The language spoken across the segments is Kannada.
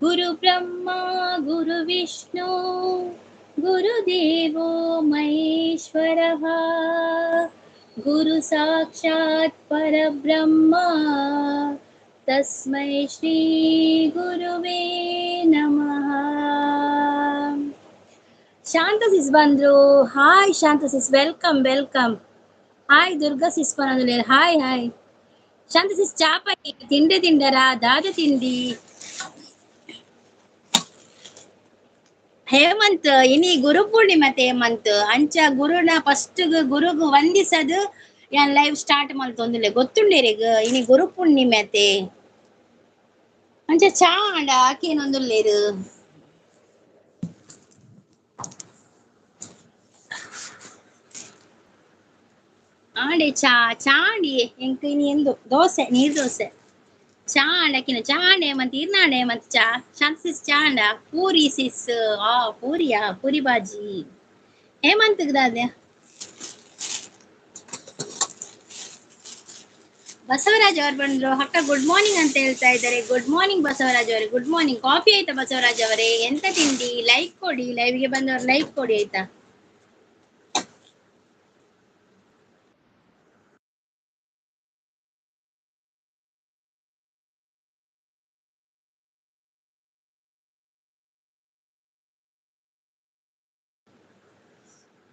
ಗುರು ಬ್ರಹ್ಮ ಗುರು ವಿಷ್ಣು ಗುರುದೇವೋ ಮಹೇಶ್ವರಃ ಗುರು ಸಾಕ್ಷಾತ್ ಪರಬ್ರಹ್ಮ ತಸ್ಮೈ ಶ್ರೀ ಗುರುವೇ ನಮಃ. ಶಾಂತ ಸಿಸ್ ಬಂದ್ರು. Hi Shanta sis, welcome welcome. Hi Durga sis ಪನದುಲೆ, ಹಾಯ್ ಹಾಯ್. ಶಾಂತ ಸಿಸ್ ಚಾಪಾಯಿ ತಿಂಡಿ ತಿಂಡರಾ? ದಾದ ತಿಂಡಿ ಹೇಮಂತ್ ಇನಿ ಗುರು ಪೂರ್ಣಿಮತೆ ಹೇಮಂತ್ ಅಂಚ ಗುರುನ ಫಸ್ಟ್ ಗುರುಗ್ ವಂದಿಸದು ಯಾನ್ ಲೈವ್ ಸ್ಟಾರ್ಟ್ ಮಲ್ತೊಂದುಲ್ಲೆ ಗೊತ್ತುಂಡೇರೆಗ್ ಇನಿ ಗುರು ಪೂರ್ಣಿಮೆತೆ ಅಂಚ ಚಾ ಆಂಡ ಆಕೇನೊಂದುಲ್ಲೆರ್ ಆಂಡೆ ಚಾ ಚಾಂಡಿ ಎಂಕ್ ಇನಿ ಎಂದು ದೋಸೆ ನೀರ್ ದೋಸೆ ಚಾ ಆಂಡಕಿನ ಚಾ ಆಂಡೆ ಹೇಮಂತ್ ಇರ್ನಾಂಡೆ ಹೇಮಂತ್ ಚಾ ಶಾಂತ ಸಿಸ್ ಚಾ ಆಂಡ ಪೂರಿ ಸಿಸ್. ಆ ಪೂರಿಯಾ ಪೂರಿ ಬಾಜಿ ಹೇಮಂತ್ ದಾದೆ ಬಸವರಾಜ್ ಅವ್ರು ಬಂದ್ರು. ಅಕ್ಕ ಗುಡ್ ಮಾರ್ನಿಂಗ್ ಅಂತ ಹೇಳ್ತಾ ಇದ್ದಾರೆ. ಗುಡ್ ಮಾರ್ನಿಂಗ್ ಬಸವರಾಜ್ ಅವರೇ, ಗುಡ್ ಮಾರ್ನಿಂಗ್. ಕಾಫಿ ಆಯ್ತಾ ಬಸವರಾಜ್ ಅವರೇ? ಎಂತ ತಿಂಡಿ? ಲೈಕ್ ಕೊಡಿ, ಲೈವ್ಗೆ ಬಂದವರು ಲೈಕ್ ಕೊಡಿ ಆಯ್ತಾ.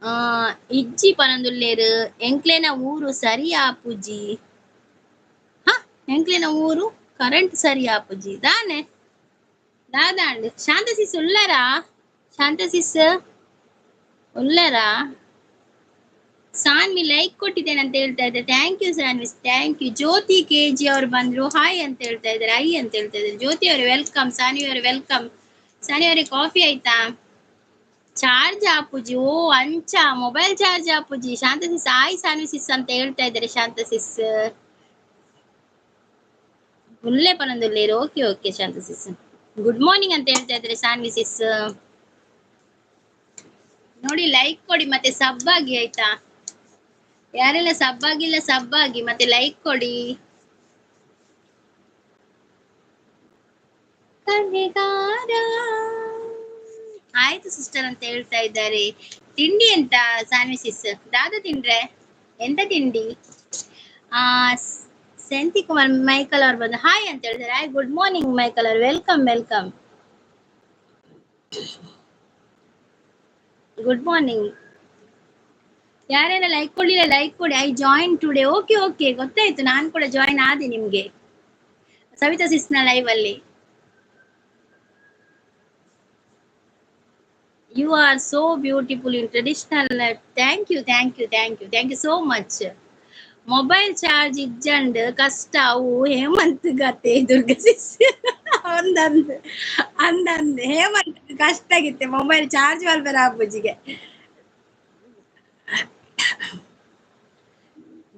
ಆ ಇಜ್ಜಿ ಪನಂದುಲ್ಲೇರು ಎಂಕ್ಲೆನ ಊರು ಸರಿ ಆಪುಜಿ. ಹ ಎಂಕ್ಲೆನ ಊರು ಕರೆಂಟ್ ಸರಿ ಆಪುಜಿ ದಾನೆ ದಾದಾಂಡ್ ಶಾಂತ ಸಿಸ್ ಉಳ್ಳರಾ? ಶಾಂತ ಸಿಸ್ ಉಳ್ಳರಾ? ಸಾನ್ವಿ ಲೈಕ್ ಕೊಟ್ಟಿದ್ದೇನೆ ಅಂತ ಹೇಳ್ತಾ ಇದ್ದಾರೆ. Thank you Saanvi, thank you. Jyoti KG ಅವರು ಬಂದ್ರು, ಹಾಯ್ ಅಂತ ಹೇಳ್ತಾ ಇದ್ದಾರೆ, ಐ ಅಂತ ಹೇಳ್ತಾ ಇದ್ದಾರೆ. ಜ್ಯೋತಿ ಅವರು ವೆಲ್ಕಮ್, ಸಾನ್ವಿ ಅವರು ವೆಲ್ಕಮ್. ಸಾನ್ವಿ ಅವರಿಗೆ ಕಾಫಿ ಆಯ್ತಾ? ಚಾರ್ಜ್ ಆಪುಜಿ. ಓ ಅಂಚ ಮೊಬೈಲ್ ಚಾರ್ಜ್ ಆಪುಜಿ. ಶಾಂತ ಸಿಸ್ ಆಯ್ ಸಾನ್ವಿ ಸಿಸ್ ಅಂತ ಹೇಳ್ತಾ ಇದ್ದಾರೆ. ಶಾಂತ ಸಿಸ್ ಉಲ್ಲೆ ಪನಂದುಲ್ಲೇರು. ಓಕೆ ಓಕೆ ಶಾಂತ ಸಿಸ್ ಗುಡ್ ಮಾರ್ನಿಂಗ್ ಅಂತ ಹೇಳ್ತಾ ಇದ್ದಾರೆ. ಸಾನ್ವಿ ಸಿಸ್ ನೋಡಿ ಲೈಕ್ ಕೊಡಿ ಮತ್ತೆ ಸಬ್ ಆಗಿ ಆಯ್ತಾ. ಯಾರೆಲ್ಲ ಸಬ್ ಆಗಿಲ್ಲ ಸಬ್ ಆಗಿ ಮತ್ತೆ ಲೈಕ್ ಕೊಡಿ. ಕನ್ನೆಗಾರ ಆಯ್ತು ಸಿಸ್ಟರ್ ಅಂತ ಹೇಳ್ತಾ ಇದ್ದಾರೆ. ತಿಂಡಿ ಎಂತ ಸಾನ್ವಿ ಸಿಸ್? ದಾದ ತಿಂಡ್ರೆ ಎಂತ ತಿಂಡಿ? ಆ ಸೆಂತಿ ಕುಮಾರ್ ಮೈಕಲ್ ಅವ್ರು ಬಂದು ಹಾಯ್ ಅಂತ ಹೇಳಿದ್ದಾರೆ. ಹಾಯ್ ಗುಡ್ ಮಾರ್ನಿಂಗ್ ಮೈಕಲ್ ಅವ್ರು, ವೆಲ್ಕಮ್ ವೆಲ್ಕಮ್. Good morning. ಯಾರೆಲ್ಲ ಲೈಕ್ ಕೊಡ್ಲಿಲ್ಲ ಲೈಕ್ ಕೊಡಿ. I join today. Okay okay ಗೊತ್ತಾಯ್ತು, ನಾನು ಕೂಡ ಜಾಯಿನ್ ಆದೆ ನಿಮ್ಗೆ ಸವಿತಾ ಸಿಸ್ನ ಲೈವ್ ಅಲ್ಲಿ. You are so beautiful in traditional life. Thank you thank you thank you thank you so much. Mobile charge ಇಜ್ಜಂಡ್ ಕಷ್ಟ ಅವು ಹೇಮಂತ್ ಗತೆ ದುರ್ಗ ಸಿಸ್ ಅಂದಂದ್ ಅಂದಂದ್ ಹೇಮಂತ್ ಕಷ್ಟ ಆಗಿತ್ತೆ ಮೊಬೈಲ್ ಚಾರ್ಜ್ ಮಲ್ಪರ ಆಪುಜಿಗೆ.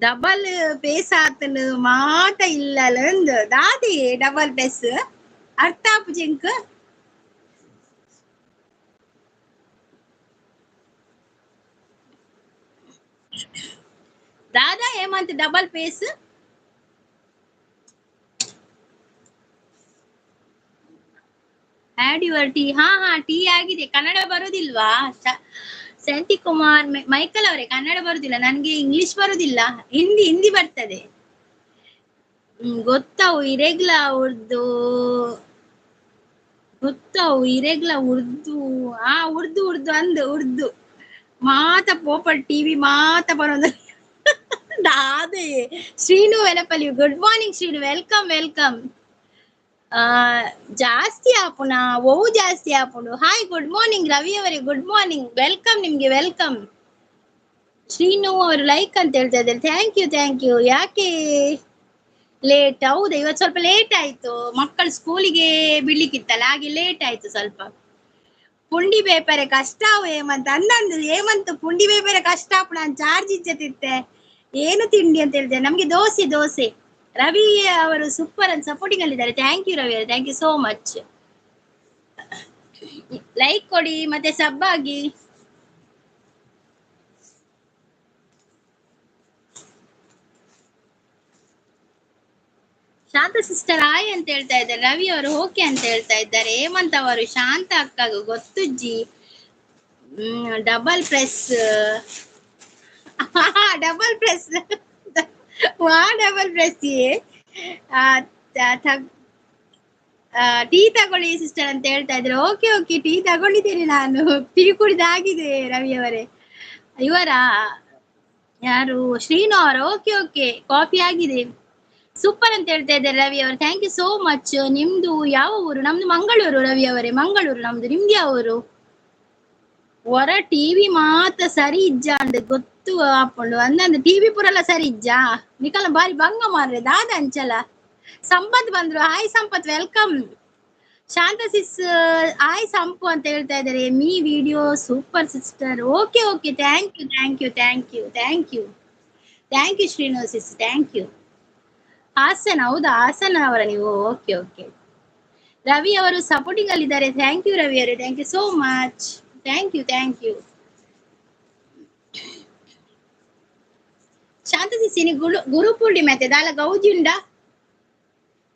ಡಬಲ್ ಪೇಸ್ ಆತನು ಮಾತ ಇಲ್ಲಂದು ದಾದಿ ಡಬಲ್ ಪೇಸ್ ಅರ್ಥ ಆಪುಜಿಂಕ್ ದಾದಾ Hemanth double press add your tea. ಹಾ ಹಾ ಟೀ ಆಗಿದೆ. ಕನ್ನಡ ಬರುದಿಲ್ವಾ ಸೆಂತಿ ಕುಮಾರ್ ಮೈಕಲ್ ಅವರೇ? ಕನ್ನಡ ಬರುದಿಲ್ಲ ನನ್ಗೆ, ಇಂಗ್ಲಿಷ್ ಬರುದಿಲ್ಲ, ಹಿಂದಿ ಹಿಂದಿ ಬರ್ತದೆ. ಗೊತ್ತಾವು ಇರೆಗ್ಲಾ ಉರ್ದು ಗೊತ್ತಾವು ಇರೆಗ್ಲಾ ಉರ್ದು. ಆ ಉರ್ದು ಉರ್ದು ಅಂದ್ ಉರ್ದು ಮಾತ ಪೋಪಡ್ ಟಿವಿ ಮಾತ ಬರೋದು ಅದೇ. Srinu Venapalli good morning Srinu, welcome welcome. ಆ ಜಾಸ್ತಿ ಆಪುನ ಓವು ಜಾಸ್ತಿ ಆಪುಂಡು. ಹಾಯ್ ಗುಡ್ ಮಾರ್ನಿಂಗ್ ರವಿ ಅವರಿಗೆ, ಗುಡ್ ಮಾರ್ನಿಂಗ್, ವೆಲ್ಕಮ್ ನಿಮ್ಗೆ ವೆಲ್ಕಮ್. ಶ್ರೀನು ಅವರು ಲೈಕ್ ಅಂತ ಹೇಳ್ತಾ ಇದ್ದಾರೆ. Thank you thank you. ಯಾಕೆ ಲೇಟ್? ಹೌದಾ ಇವತ್ತು ಸ್ವಲ್ಪ ಲೇಟ್ ಆಯ್ತು, ಮಕ್ಕಳು ಸ್ಕೂಲಿಗೆ ಬಿಡ್ಲಿಕ್ಕಿತ್ತಲ್ಲ ಹಾಗೆ ಲೇಟ್ ಆಯ್ತು ಸ್ವಲ್ಪ. ಪುಂಡಿ ಬೇಪರೆ ಕಷ್ಟ ಹೇಮಂತ್ ಅಂದಂದು ಹೇಮಂತ್ ಪುಂಡಿ ಬೇಪರೆ ಕಷ್ಟ ಆಪುಣ ಚಾರ್ಜ್ ಇಜ್ಜತಿತ್ತೆ. ಏನು ತಿಂಡಿ ಅಂತ ಹೇಳಿದೆ? ನಮ್ಗೆ ದೋಸೆ ದೋಸೆ. ರವಿ ಅವರು ಸೂಪರ್ ಅಂತ ಸಪೋರ್ಟಿಂಗ್ ಅಲ್ಲಿ ಇದ್ದಾರೆ. ಥ್ಯಾಂಕ್ ಯು ರವಿ ಅವರು, thank you so much. Like ಕೊಡಿ ಮತ್ತೆ ಸಬ್ ಆಗಿ. ಶಾಂತ ಸಿಸ್ಟರ್ ಆಯ್ ಅಂತ ಹೇಳ್ತಾ ಇದ್ದಾರೆ, ರವಿ ಅವರು ಓಕೆ ಅಂತ ಹೇಳ್ತಾ ಇದ್ದಾರೆ, ಹೇಮಂತ್ ಅವರು ಶಾಂತ ಅಕ್ಕಗ ಗೊತ್ತುಜ್ಜಿ ಡಬಲ್ ಪ್ರೆಸ್ ಡಬಲ್ ಪ್ರೆಸ್ ವಾ ಡಬಲ್ ಪ್ರೆಸ್ ಟೀ ತಗೊಳ್ಳಿ ಸಿಸ್ಟರ್ ಅಂತ ಹೇಳ್ತಾ ಇದ್ರು. ಓಕೆ ಓಕೆ, ಟೀ ತಗೊಂಡಿದ್ದೇನೆ ನಾನು, ಟೀ ಕುಡಿದಾಗಿದೆ ರವಿ ಅವರೇ. ಇವರ ಯಾರು ಶ್ರೀನು ಅವರ ಓಕೆ ಓಕೆ, ಕಾಫಿ ಆಗಿದೆ, ಸೂಪರ್ ಅಂತ ಹೇಳ್ತಾ ಇದ್ದಾರೆ ರವಿ ಅವರು. Thank you so much. ನಿಮ್ದು ಯಾವ ಊರು? ನಮ್ದು ಮಂಗಳೂರು ರವಿ ಅವರೇ, ಮಂಗಳೂರು ನಮ್ದು. ನಿಮ್ದು ಯಾವ ಊರು? ಹೊರ ಟಿವಿ ಮಾತ ಸರಿ ಇಜ್ಜ ಅಂದ್ ಗೊತ್ತು ಹಾಕೊಂಡು ಅಂದಂದು ಟಿವಿ ಪುರಲ್ಲ ಸರಿ ಇಜ್ಜ ನಿಕಲ್ಲ ಬಾರಿ ಭಂಗ ಮಾರ್ರೆ ದಾದ ಅಂಚಲ. ಸಂಪತ್ ಬಂದ್ರು, hi Sampath, welcome. Shanta sis hi Sampu ಅಂತ ಹೇಳ್ತಾ ಇದ್ದಾರೆ. ಮೀ video super sister. Okay okay, thank you thank you thank you thank you thank you Srinivas sis, thank you. Hassan, ಹೌದಾ ಹಾಸನ ಅವರ ನೀವು? Okay okay. ರವಿ ಅವರು ಸಪೋರ್ಟಿಂಗ್ ಅಲ್ಲಿ ಇದ್ದಾರೆ. ಥ್ಯಾಂಕ್ ಯು ರವಿ ಅವರೇ, thank you so much, thank you thank you. Shanta ಸಿಸ್ಸಿನಿ ಗುರು ಪೂರ್ಣಿಮೆ ಮತ್ತೆ ದಾಲ ಗೌಜಿ ಉಂಡ.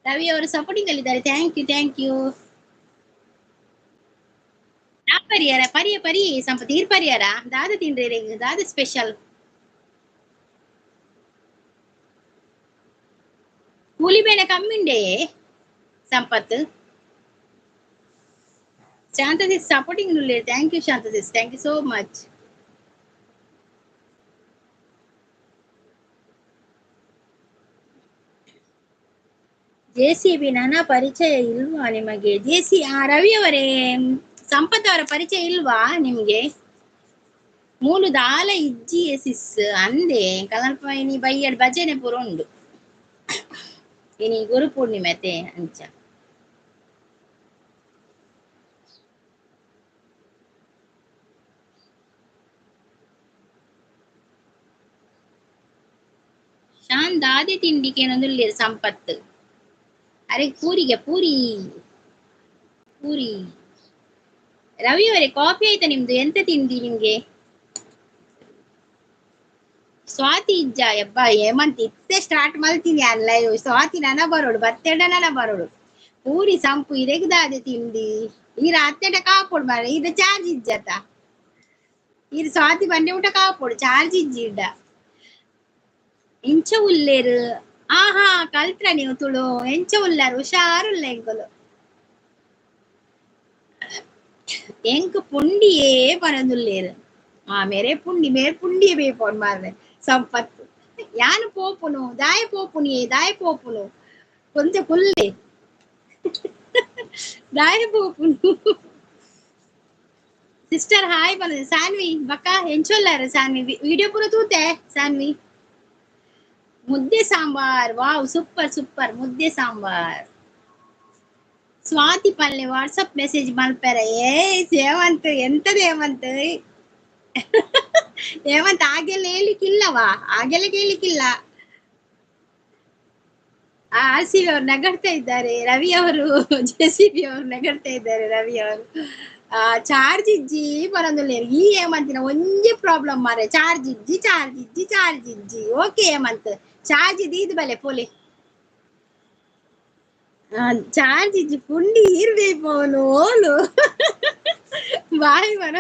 ರವಿ ಅವರು ಸಪೋರ್ಟಿಂಗ್ ಅಲ್ಲಿ ಇದ್ದಾರೆ. Thank you thank you. ಪರಿಹಾರ ಪರಿಯ ಪರಿ ಸಂಪತ್ ಈರ್ ಪರಿಹಾರ ದಾದ ತಿಂಡ್ರಿ ದಾದ ಸ್ಪೆಷಲ್ ಕೂಲಿ ಬೇನೆ ಕಮ್ಮಿಂಡೆ ಸಂಪತ್. ಶಾಂತ ಸಿಸ್ ಸಪೋರ್ಟಿಂಗ್ ನುಲ್ಲೆ. Thank you Shanta sis, thank you so much. JCB ನನ್ನ ಪರಿಚಯ ಇಲ್ವಾ ನಿಮಗೆ? ರವಿ ಅವರೇ, ಸಂಪತ್ ಅವರ ಪರಿಚಯ ಇಲ್ವಾ ನಿಮ್ಗೆ? ಮೂಲು ದಾಲ ಇಜ್ಜಿ ಸಿಸ್ ಅಂದೆ ಕಲ್ಪ ಇನಿ ಬೈಯಡ್ ಭಜನೆ ಪೂರ ಉಂಡು ಇನಿ ಗುರು ಪೂರ್ಣಿಮೆತೆ ಅಂಚ. ಶಾನ್ ದಾದೆ ತಿಂಡಿಗೆ ಏನೊಂದು ಸಂಪತ್. ಅರೆ ಪೂರಿಗೆ ಪೂರಿ ಪೂರಿ. ರವಿ ಅವರೇ ಕಾಫಿ ಆಯ್ತಾ ನಿಮ್ದು? ಎಂತ ತಿಂಡಿ ನಿಮ್ಗೆ? ಸ್ವಾತಿ ಇಜ್ಜ ಎಬ್ಬ ಹೇಮಂತ್ ಇತ್ತೆ ಸ್ಟಾರ್ಟ್ ಮಾಡ್ತೀನಿ ಅಲ್ಲ. ಸ್ವಾತಿ ನನ ಬರೋಡು, ಬತ್ತೆಡ ನನ ಬರೋಡು. ಪೂರಿ ಸಂಪು ಇರೆಗ್ದಾದೆ ತಿಂಡಿ ಈರ ಅತ್ತೆಟ ಕಾಪೋಡು ಮಾರ. ಇದು ಚಾರ್ಜ್ ಇಜ್ಜತ ಇದು ಸ್ವಾತಿ ಬಂಡೆ ಊಟ ಕಾಪೋಡು ಚಾರ್ಜ್ ಇಜ್ಜಿ ಇಡ್ಡ ಎಂಚ ಉಲ್ಲೇರು. ಆಹಾ ಕಲ್ತ್ರ ನೀವು ತುಳು ಎಂಚ ಉಲ್ಲಾರು ಹುಷಾರುಲ್ಲ ಎಂಕಲು ಎಂಕ್ ಪುಂಡಿಯೇ ಪನದುಲ್ಲೇರು. ಮೇರೆ ಪುಂಡಿಯೇ ಬೇಪೋನ್ ಮಾರ್ರೆ ಸಂಪತ್. ಯಾನು ಪೋಪುನು ದಾಯ ಪೋಪುನು ಕೊಂಚ ಕುಲ್ಲೆ ದಾಯ ಪೋಪುನು. ಸಿಸ್ಟರ್ ಹಾಯ್ ಬಂದಿದೆ. ಸಾನ್ವಿ ಬಕ್ಕ ಎಂಚೊಲ್ಲಾರ ಸಾನ್ವಿ ವಿಡಿಯೋ ಪೂರ ತೂತೆ ಸಾನ್ವಿ. ಮುದ್ದೆ ಸಾಂಬಾರ್, ವಾವ್ ಸೂಪರ್ ಸೂಪರ್. ಮುದ್ದೆ ಸಾಂಬಾರ್. ಸ್ವಾತಿ ಪಲ್ಲೆ ವಾಟ್ಸಪ್ ಮೆಸೇಜ್ ಮಲ್ಪೆರ. ಹೇಮಂತ್ ಎಂತದ ಹೇಮಂತ್ ಹೇಮಂತ್ ಹಾಗೆಲ್ಲ ಹೇಳಿಕ್ಕಿಲ್ಲವಾ, ಹಾಗೆಲ್ಲ ಕೇಳಿಕ್ಕಿಲ್ಲ. RCB ಅವರು ನಗಡ್ತಾ ಇದ್ದಾರೆ, ರವಿ ಅವರು JCB ಅವರು ನಗಡ್ತಾ ಇದ್ದಾರೆ. ರವಿ ಅವರು ಚಾರ್ಜ್ ಇಜ್ಜಿ ಬರೋದಿಲ್ಲ ಈ ಹೇಮಂತಿನ ಒಂದೇ ಪ್ರಾಬ್ಲಮ್ ಮಾರೆ. ಚಾರ್ಜ್ ಇಜ್ಜಿ. ಓಕೆ ಹೇಮಂತ್, ಚಾರ್ಜ್ ಇದು ಬಲೆ ಪೋಲೆ ಚಾರ್ಜ್ ಇಜ್ಜಿ ಪುಂಡಿ ಇರ್ಬೇಕು ಅವನು ಓಲು ಬಾಯ್ ಬರ.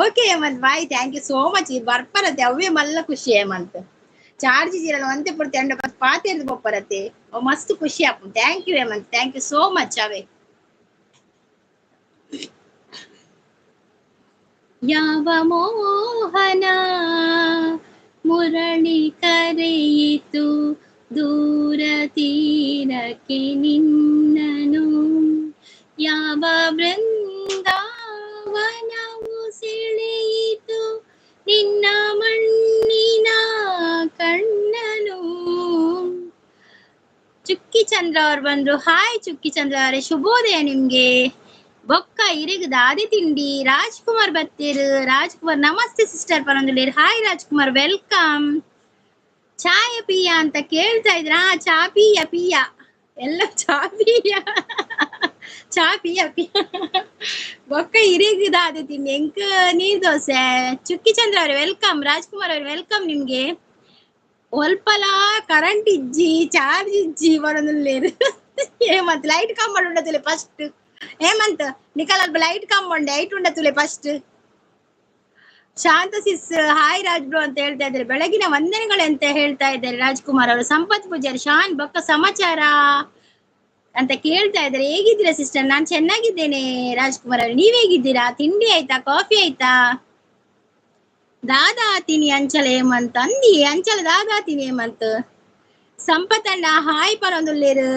Okay Hemanth bye, thank you so much. ಬರ್ಪರತ್ತೆ ಅವೇ ಮಲ್ಲ ಖುಷಿ ಹೇಮಂತ್. ಚಾರ್ಜ್ ಇರಲ್ಲ ಒಂತೆ ಪುರ್ತಿ ಅಂಡ ಪಾತೆ ಬೊಪ್ಪರತ್ತೆ ಮಸ್ತ್ ಖುಷಿ ಆಪು. Thank you Hemanth, thank you so much. ಅವೇ ಯಾವ ಮೋಹನ ಮುರಳಿ ಕರೆಯಿತು ದೂರ ತೀರಕ್ಕೆ ನಿನ್ನನು, ಯಾವ ಬೃಂದಾವನವು ಸೆಳೆಯಿತು ನಿನ್ನ ಮಣ್ಣಿನ ಕಣ್ಣನು. ಚುಕ್ಕಿ ಚಂದ್ರ ಅವ್ರು ಬಂದ್ರು. ಹಾಯ್ ಚುಕ್ಕಿ ಚಂದ್ರ ಅವರೇ, ಶುಭೋದಯ ನಿಮ್ಗೆ. ಬೊಕ್ಕ ಇರೆಗ್ ದಾದೆ ತಿಂಡಿ. ರಾಜ್ಕುಮಾರ್ ಬತ್ತೇರು. ರಾಜ್ಕುಮಾರ್ ನಮಸ್ತೆ ಸಿಸ್ಟರ್ ಪರಂದುಲೇರು. Hi Rajkumar, welcome. ಚಾಯ ಪೀಯ ಅಂತ ಕೇಳ್ತಾ ಇದ್ರ? ಚಾ ಪೀಯ ಎಲ್ಲ ಚಾ ಪೀಯ ಬೊಕ್ಕ ಇರೆಗ್ ದಾದೆ ತಿಂಡಿ ಎಂಕ್ ನೀರ್ ದೋಸೆ. ಚುಕ್ಕಿ ಚಂದ್ರ ಅವ್ರೆ ವೆಲ್ಕಮ್. ರಾಜ್ಕುಮಾರ್ ಅವ್ರೆ ವೆಲ್ಕಮ್ ನಿಮ್ಗೆ. ಒಲ್ಪಲ ಕರೆಂಟ್ ಇಜ್ಜಿ ಚಾರ್ಜ್ ಇಜ್ಜಿ ಬರೋದಿಲ್ಲೇರು ಏಮಂತ ಲೈಟ್ ಕಂಬಂಡ್ ಉಂಡತುಲೆ ಫಸ್ಟ್ ಏಮಂತ ನಿಕಲ್ ಅಲ್ಪ ಲೈಟ್ ಕಂಬಂಡೆ ಐಟ್ ಉಂಡತುಲೆ first Shanta sis hi Raj bro ಅಂತ ಹೇಳ್ತಾ ಇದ್ದಾರೆ. ಬೆಳಗಿನ ವಂದನೆಗಳು ಅಂತ ಹೇಳ್ತಾ ಇದ್ದಾರೆ ರಾಜ್ಕುಮಾರ್ ಅವರು. ಸಂಪತ್ ಪೂಜಾರಿ ಶಾನ್ ಬೊಕ್ಕ ಸಮಾಚಾರ ಅಂತ ಕೇಳ್ತಾ ಇದ್ದಾರೆ. ಹೇಗಿದ್ದೀರಾ ಸಿಸ್ಟರ್? ನಾನ್ ಚೆನ್ನಾಗಿದ್ದೇನೆ ರಾಜ್ಕುಮಾರ್ ಅವರು, ನೀವ್ ಹೇಗಿದ್ದೀರಾ? ತಿಂಡಿ ಆಯ್ತಾ? ಕಾಫಿ ಆಯ್ತಾ? ದಾದಾ ಆತೀನಿ ಅಂಚಲ ಹೇಮಂತ್ ಅಂದಿ ಅಂಚಲ ದಾದಾ ಆತೀನಿ ಹೇಮಂತ್. ಸಂಪತಣ್ಣ ಹಾಯ್ ಪನೊಂದುಲ್ಲೇರು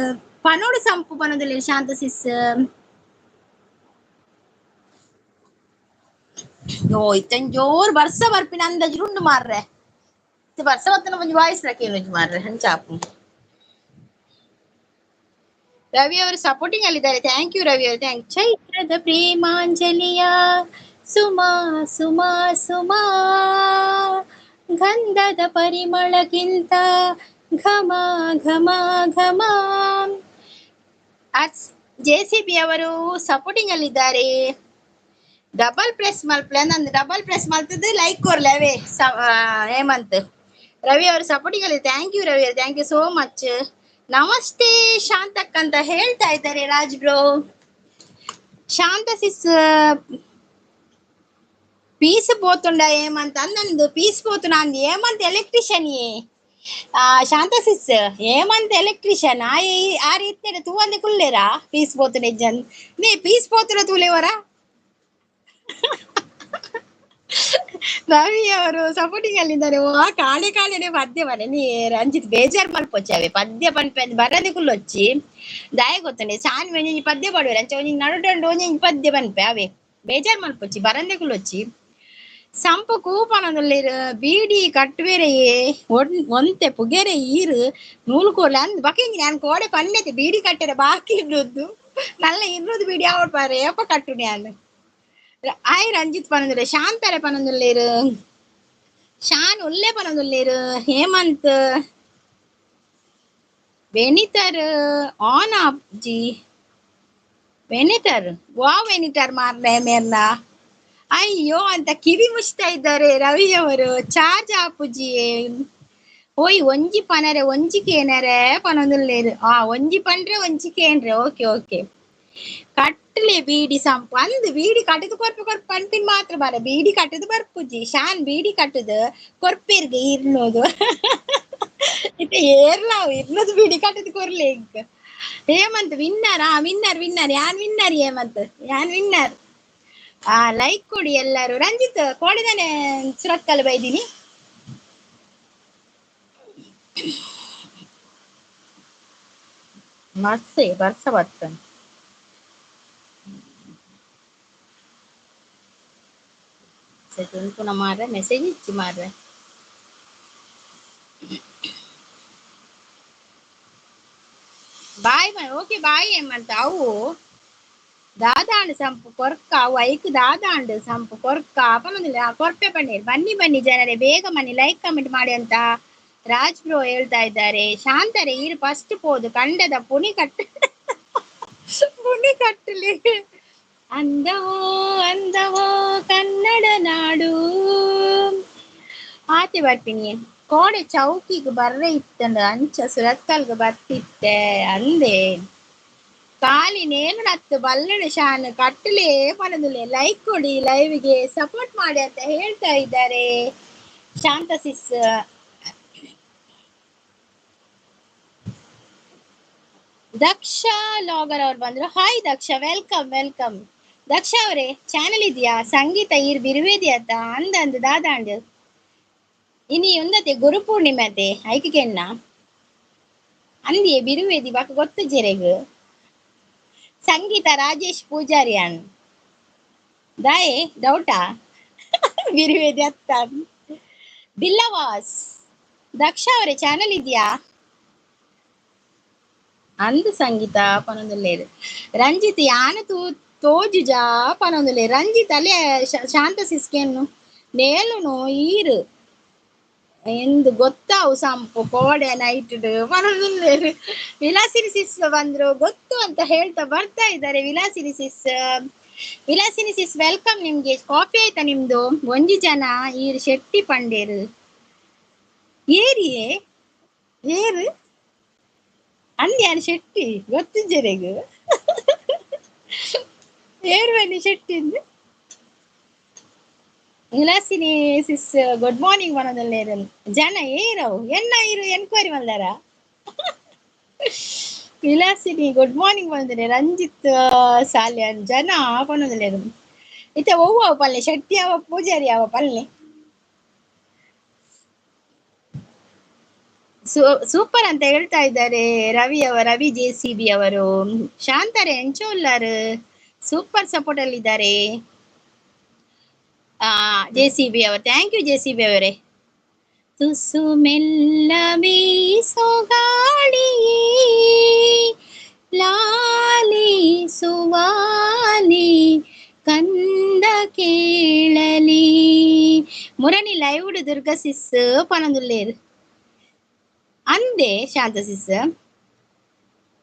ಪನೋಡು ಸಂಪು ಪನೊಂದುಲ್ಲೇರು ಶಾಂತ ಸಿಸ್. ಓ ಇತ್ತನ್ ಜೋರ್ ಬರ್ಸ ಬರ್ಪಿನ ಅಂದಾಜು ಉಂಡು ಮಾರ್ರೆ. ಬರ್ಸ ಬತ್ತನ ಒಂಜಿ ವಾಯ್ಸ್ ಕೇಳೋಜಿ ಮಾರ್ರೆ ಹಂಚಾಪು. ರವಿ ಅವರು ಸಪೋರ್ಟಿಂಗ್ ಅಲ್ಲಿದ್ದಾರೆ. ಥ್ಯಾಂಕ್ ಯು ರವಿ ಅವರು, ಥ್ಯಾಂಕ್. ಚೈತ್ರದ ಪ್ರೇಮಾಂಜಲಿಯ ಸುಮಾ ಸುಮಾ ಸುಮಾ ಗಂಧದ ಪರಿಮಳಕ್ಕಿಂತ ಘಮ ಘಮ ಘಮ. ಜೆಸಿಬಿ ಅವರು ಸಪೋರ್ಟಿಂಗ್ ಅಲ್ಲಿದ್ದಾರೆ. ಡಬಲ್ ಪ್ರೆಸ್ ಮಲ್ಪಲೆ ನಂದು ಡಬಲ್ ಪ್ರೆಸ್ ಮಲ್ತದ್ದು ಲೈಕ್ ಕೊರ್ಲವೇ ಹೇಮಂತ್. ರವಿ ಅವರು ಸಪೋರ್ಟಿಂಗ್ ಅಲ್ಲಿ ಥ್ಯಾಂಕ್ ಯು ರವಿ ಅವರು, ಥ್ಯಾಂಕ್ ಯು ಸೋ ಮಚ್. ನಮಸ್ತೆ ಶಾಂತಕ್ ಅಂತ ಹೇಳ್ತಾ ಇದ್ದಾರೆ ರಾಜ್ ಬ್ರೋ. ಶಾಂತ ಸಿಸ್ ಪೀಸ್ ಪೋತುಂಡ ಹೇಮಂತ್ ಅಂದಂದು ಪೀಸ್ ಪೋತು ನಾನು ಹೇಮಂತ್ ಎಲೆಕ್ಟ್ರಿಷಿಯನ್ ಶಾಂತ ಸಿಸ್ ಹೇಮಂತ್ ಎಲೆಕ್ಟ್ರಿಷಿಯನ್ ಆ ರೀತಿ ತೂವಂದೆ ಕುಲ್ಲೇರಾ ಪೀಸ್ ಪೋತು ನಿಜನ್ ನೀ ಪೀಸ್ ಪೋತುನ ತೂಲೆವರ. ರವಿ ಅವರು ಸಪೋರ್ಟಿಂಗ್ ಅಲ್ಲಿದ್ದಾರೆ. ಆ ಕಾಳೆ ಕಾಳೆನೆ ಪದ್ಯ ಮನೆ ನೀ ರಂಜಿತ್ ಬೇಜಾರ್ ಮಲ್ಪೊಚ್ಚಾವೆ ಪದ್ಯ ಪನ್ಪೆ ಬರದೆ ಕುಲ್ಲೊಚ್ಚಿ ದಾಯ ಗೊತ್ತನೆ ಸಾನ್ ಒಂಜಿ ಪದ್ಯ ಪಡುವೆ ಅಂಚ ಒಂಜಿ ನಡುಟಂಡು ಒಂಜಿ ಪದ್ಯ ಪನ್ಪೆ ಅವೇ ಬೇಜಾರ್ ಮಲ್ಪೊಚ್ಚಿ ಬರಂದೆ ಕುಲ್ಲೊಚ್ಚಿ. ಸಂಪು ಕೂಪನದಲ್ಲಿರು ಬೀಡಿ ಕಟ್ಟುವೆರೆಯೇ ಒಂತೆ ಪುಗೆರೆ ಈರು ನೂಲು ಕೋಲ ಅಂದ್ ಬಕೆಂಗಿ ನಾನು ಕೋಡೆ ಪನ್ನೆತೆ ಬೀಡಿ ಕಟ್ಟೆರೆ ಬಾಕಿ ಇರುದು ನಲ್ಲ ಇರುದು ಬೀಡಿ ಅವಡ್ ಪಾರೆ ಅಪ್ಪ ಕಟ್ಟು ನಾನು. ಆಯ್ ರಂಜಿತ್ ಪನಂದುಲ್ಲೆ ಶಾಂತಾರೆ ಪನಂದುಲ್ಲೇರು ಶಾನ್ ಉಲ್ಲೆ ಪನಂದುಲ್ಲೇರು ಹೇಮಂತ್ ವೆನಿತರ್ ಆನ್ ಅಪ್ಜಿ ವೆನಿತರ್ ವಾವ್ ವೆನಿತರ್ ಮಾರ್ರೆ ಮೇರ್ನ ಅಯ್ಯೋ ಅಂತ ಕಿವಿ ಮುಚ್ತಾ ಇದ್ದಾರೆ ರವಿ ಅವರು. ಚಾರ್ಜ್ ಆಪುಜಿ ಓಯ್ ಒಂಜಿ ಪನರೆ ಒಂಜಿಕೆ ಏನರೆ ಪನೊಂದುಲ್ಲೇರು ಒಂಜಿ ಪನ್ರೆ ಒಂಜಿಕೆ ಏನ್ರೆ ಓಕೆ ಓಕೆ. ಕಟ್ಲೆ ಬೀಡಿ ಸಂಪು ಅಂದ್ ಬೀಡಿ ಕಟ್ಟದು ಕೊರ್ಪೆ ಕೊರ್ಪೆ ಪನ್ಪಿನ್ ಮಾತ್ರ ಬಾರ ಬೀಡಿ ಕಟ್ಟದು ಬರ್ಪುಜಿ ಶಾನ್ ಬೀಡಿ ಕಟ್ಟದು ಕೊರ್ಪೇರ್ಗೆ ಇರ್ನೋದು ಇತ್ತೆ ಏರ್ಲಾವ್ ಇರ್ನೋದು ಬೀಡಿ ಕಟ್ಟದು ಕೊರ್ಲೆ ಈಗ. ಹೇಮಂತ್ ವಿನ್ನರ್ ವಿನ್ನರ್ ವಿನ್ನರ್ ಯಾನ್ ವಿನ್ನರ್ ಹೇಮಂತ್ ಯಾನ್ ವಿನ್ನರ್. ಲೈಕ್ ಕೊಡಿ ಎಲ್ಲರೂ. ರಂಜಿತ್ ಕೋಡಿದಾನೆ ಸುರತ್ಕಲ್ ಬೈದಿನಿ. ಮಸ್ಸೆ ಬರ್ಸ ಬರ್ತನ್ ಉಂಟುನ ಮಾರ್ರೆ ಮೆಸೇಜ್ ಇಚ್ಚಿ ಮಾರ್ರೆ. ಬಾಯ್ ಬಾಯ್ ಓಕೆ ಬಾಯ್ ಹೇಮಂತ್. ಅವು ದಾದಾಂಡ್ ಸಂಪು ಕೊರ್ಕ ಅವು ಐಕ್ ದಾದಾಂಡ್ ಸಂಪು ಕೊರ್ಕ ಪನ್ನೊಂದಿಲ್ಲ ಕೊರ್ಪೆ ಪನ್ನೀರ್. ಬನ್ನಿ ಬನ್ನಿ ಜನರೇ ಬೇಗ ಬನ್ನಿ ಲೈಕ್ ಕಮೆಂಟ್ ಮಾಡಿ ಅಂತ ರಾಜ್ ಬ್ರೋ ಹೇಳ್ತಾ ಇದ್ದಾರೆ. ಶಾಂತರೆ ಈರು ಫಸ್ಟ್ ಪೋದು ಕಂಡದ ಪುನಿ ಕಟ್ಟ ಪುನಿ ಕಟ್ಟಲಿ ಅಂದವೋ ಅಂದವೋ ಕನ್ನಡ ನಾಡು ಆತೆ ಬರ್ತೀನಿ. ಕೋಡೆ ಚೌಕಿಗೆ ಬರ್ರೆ ಇತ್ತಂದ ಅಂಚ ಸುರತ್ಕಲ್ಗೆ ಬರ್ತಿತ್ತೆ ಅಂದೆ ಕಾಲಿ ನೇನು ನತ್ತು ಬಲ್ಲಡು ಶಾನ್ ಕಟ್ಟಲೇ ಪನದುಲೆ. ಲೈಕ್ ಕೊಡಿ ಲೈವ್ಗೆ ಸಪೋರ್ಟ್ ಮಾಡಿ ಅಂತ ಹೇಳ್ತಾ ಇದ್ದಾರೆ ಶಾಂತ ಸಿಸ್. ದಕ್ಷ ಲಾಗರ್ ಅವ್ರು ಬಂದ್ರು. ಹಾಯ್ ದಕ್ಷ, ವೆಲ್ಕಮ್ ವೆಲ್ಕಮ್. ದಕ್ಷ ಅವರೇ ಚಾನಲ್ ಇದೆಯಾ? ಸಂಗೀತ ಈರ್ ಬಿರುವೇದಿ ಅತ್ತ ಅಂದಂದು ದಾದಾಂಡ್ ಇನಿ ಉಂದತೆ ಗುರು ಪೂರ್ಣಿಮೆ ಅತೆ ಐಕೆನ್ನ ಅಂದಿಯೇ ಬಿರುವೇದಿ ಬಾಕ ಗೊತ್ತು ಜೆರೆಗ್ ಸಂಗೀತ ರಾಜೇಶ್ ಪೂಜಾರಿ ಅನ್ ದಾಯೆ ಡೌಟಾ ಬಿರುವೇದಿ ಅತ್ತ ಬಿಲ್ಲವಾಸ್. ದಕ್ಷ ಅವರೇ ಚಾನಲ್ ಇದೆಯಾ ಅಂದು ಸಂಗೀತ ಪನೊಂದುಲ್ಲೇರು. ರಂಜಿತ್ ಯಾನ ತೋಜುಜಾ ಪನೊಂದುಲ್ಲೆ ರಂಜಿತ್ ಅಲ್ಲೇ ಶಾಂತ ಸಿಸ್ಕೆನ್ನು ನೇಲುನು ಈರು ಎಂದು ಗೊತ್ತಾವು ಸಂಪು ಕೋಡೆ ನೈಟ್ ಪನೊಂದುಲ್ಲೇರು. ವಿಲಾಸಿನಿ ಸಿಸ್ ಬಂದ್ರು ಗೊತ್ತು ಅಂತ ಹೇಳ್ತಾ ಬರ್ತಾ ಇದ್ದಾರೆ ವಿಲಾಸಿನಿ ಸಿಸ್. ವಿಲಾಸಿನಿ ಸಿಸ್ ವೆಲ್ಕಮ್. ನಿಮ್ಗೆ ಕಾಫಿ ಆಯ್ತಾ ನಿಮ್ದು? ಒಂಜಿ ಜನ ಈರ್ ಶೆಟ್ಟಿ ಪಂಡೇರು ಏರಿಯೇ ಏರು ಅಂದ್ಯಾನು ಶೆಟ್ಟಿ ಗೊತ್ತು ಜರೆಗು ಏರು ಬನ್ನಿ ಶೆಟ್ಟಿಂದು ವಿಲಾಸಿನಿ ಸಿಸ್ ಗುಡ್ ಮಾರ್ನಿಂಗ್ ಮನದಲ್ಲೇ ಜನ ಏರವು ಎನ್ನ ಇರು ಎನ್ಕ್ವೈರಿ ಮಲ್ದಾರ ವಿಲಾಸಿನಿ ಗುಡ್ ಮಾರ್ನಿಂಗ್ ಬಂದ್ರೆ ರಂಜಿತ್ ಸಾಲ್ಯಾನ್ ಜನ ಪನ್ನದಲ್ಲೇ ಇತ್ತೆ ಹೂವು ಪಲ್ಲೆ ಶೆಟ್ಟಿ ಯಾವ ಪೂಜಾರಿ ಯಾವ ಪಲ್ಲೆ ಸೂಪರ್ ಅಂತ ಹೇಳ್ತಾ ಇದ್ದಾರೆ ರವಿ JCB ಅವರು ಶಾಂತಾರೆ ಎಂಚೋಲ್ಲಾರ್ ಸೂಪರ್ ಸಪೋರ್ಟ್ ಅಲ್ಲಿ ಇದ್ದಾರೆ JCB ಅವರು ಥ್ಯಾಂಕ್ ಯು JCB ಅವರೇ ತುಸು ಮೆಲ್ಲ ಬೀಸೋ ಗಾಳಿಯೇ ಲಾಲಿ ಸುವಾಲಿ ಕಂದ ಕೇಳಲಿ ಮುರಣಿ ಲೈವ್ ದುರ್ಗಾ ಸಿಸ್ ಪನದುಲ್ಲೇರು ಅಂದೆ ಶಾಂತ ಸಿಸ್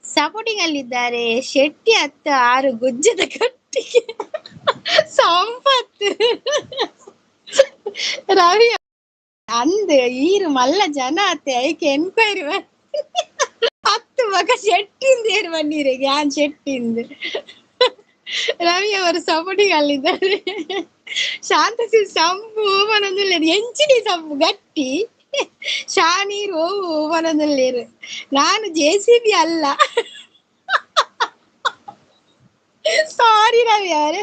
ಸಪೋರ್ಟಿಂಗ್ ಅಲ್ಲಿದ್ದಾರೆ ಶೆಟ್ಟಿ ಅತ್ತ 6 ಗುಜ್ಜದ ಕಟ್ಟಿಗೆ ಸಂಪತ್ತು ರವಿ ಅಂದೆ ಈರು ಮಲ್ಲ ಜನ ಅತ್ತೆ ಐಕೆ ಎನ್ಕ್ವೈರಿ 10 ಮಗ ಶೆಟ್ಟಿಂದ ಏರು ಬನ್ನೀರಿ ಗ್ಯಾನ್ ಶೆಟ್ಟಿಂದ ರವಿ ಅವರು ಸಪೋರ್ಟಿಂಗ್ ಅಲ್ಲಿದ್ದಾರೆ ಶಾಂತ ಸಿಸ್ ಸಂಪು ಮನದಲ್ಲಿ ಎಂಚಿನಿ ಸಂಪು ಗಟ್ಟಿ ಶಾನೀರು ಮನದಲ್ಲೇರು ನಾನು JCB ಅಲ್ಲ ಸಾರಿ ರವಿ ಅವರೇ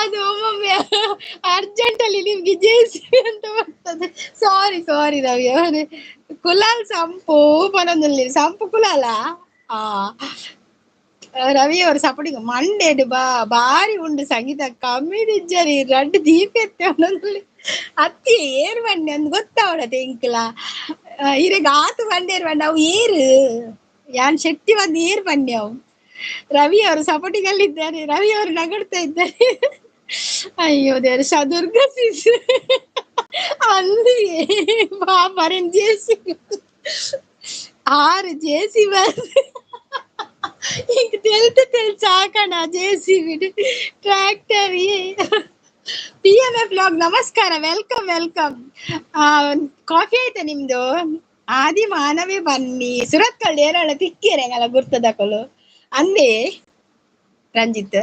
ಅದು ಒಮ್ಮೊಮ್ಮೆ ಅರ್ಜೆಂಟ್ ಅಲ್ಲಿ ನಿಮ್ಗೆ JCB ಅಂತ ಬರ್ತದೆ ಸಾರಿ ರವಿ ಅವರೇ ಕುಲಾಲ್ ಸಂಪು ಮನದಲ್ಲಿ ಸಂಪು ಕುಲಾಲ ರವಿ ಅವರು ಸಪೋರ್ಟಿಂಗ್ ಮಂಡೇಡ್ ಬಾರಿ ಉಂಡು ಸಂಗೀತ ಕಮ್ಮಿ ನಿಜ್ಜರಿ 2 ದೀಪ ಎತ್ತೆ ಅವನಲ್ಲಿ ಅತ್ತಿ ಏರು ಬಂಡೆ ಅಂದ್ ಗೊತ್ತಾವಡತೆ ಇಂಕ್ಲ ಇರೆಗ್ ಆತು ಬಂಡೇರು ಬಂಡ ಅವು ಏರು ಯಾನ್ ಶೆಟ್ಟಿ ಬಂದು ಏರು ಬಂಡೆ ಅವು ರವಿ ಅವರು ಸಪೋರ್ಟಿಂಗ್ ಅಲ್ಲಿ ಇದ್ದಾರೆ ರವಿ ಅವರು ನಗಡ್ತಾ ಇದ್ದಾರೆ ಅಯ್ಯೋ ದೇವ್ರ ದುರ್ಗಾ ಸಿಸ್ ಅಲ್ಲಿ ಬಾ ಬರೇನ್ JCB 6 JCB ಈಗ ತೆಲ್ ಸಾಕಣ JCB ಟ್ರ್ಯಾಕ್ಟರ್ PMF ಬ್ಲಾಗ್ ನಮಸ್ಕಾರ ವೆಲ್ಕಮ್ ಕಾಫಿ ಆಯ್ತಾ ನಿಮ್ದು ಆದಿ ಮಾನವೇ ಬನ್ನಿ ಸುರತ್ ಕಳ್ಳಿ ಏರಳ ತಿಕ್ಕಿರಂಗಲ್ಲ ಗುರ್ತದಕಲು ಅಂದೇ ರಂಜಿತ್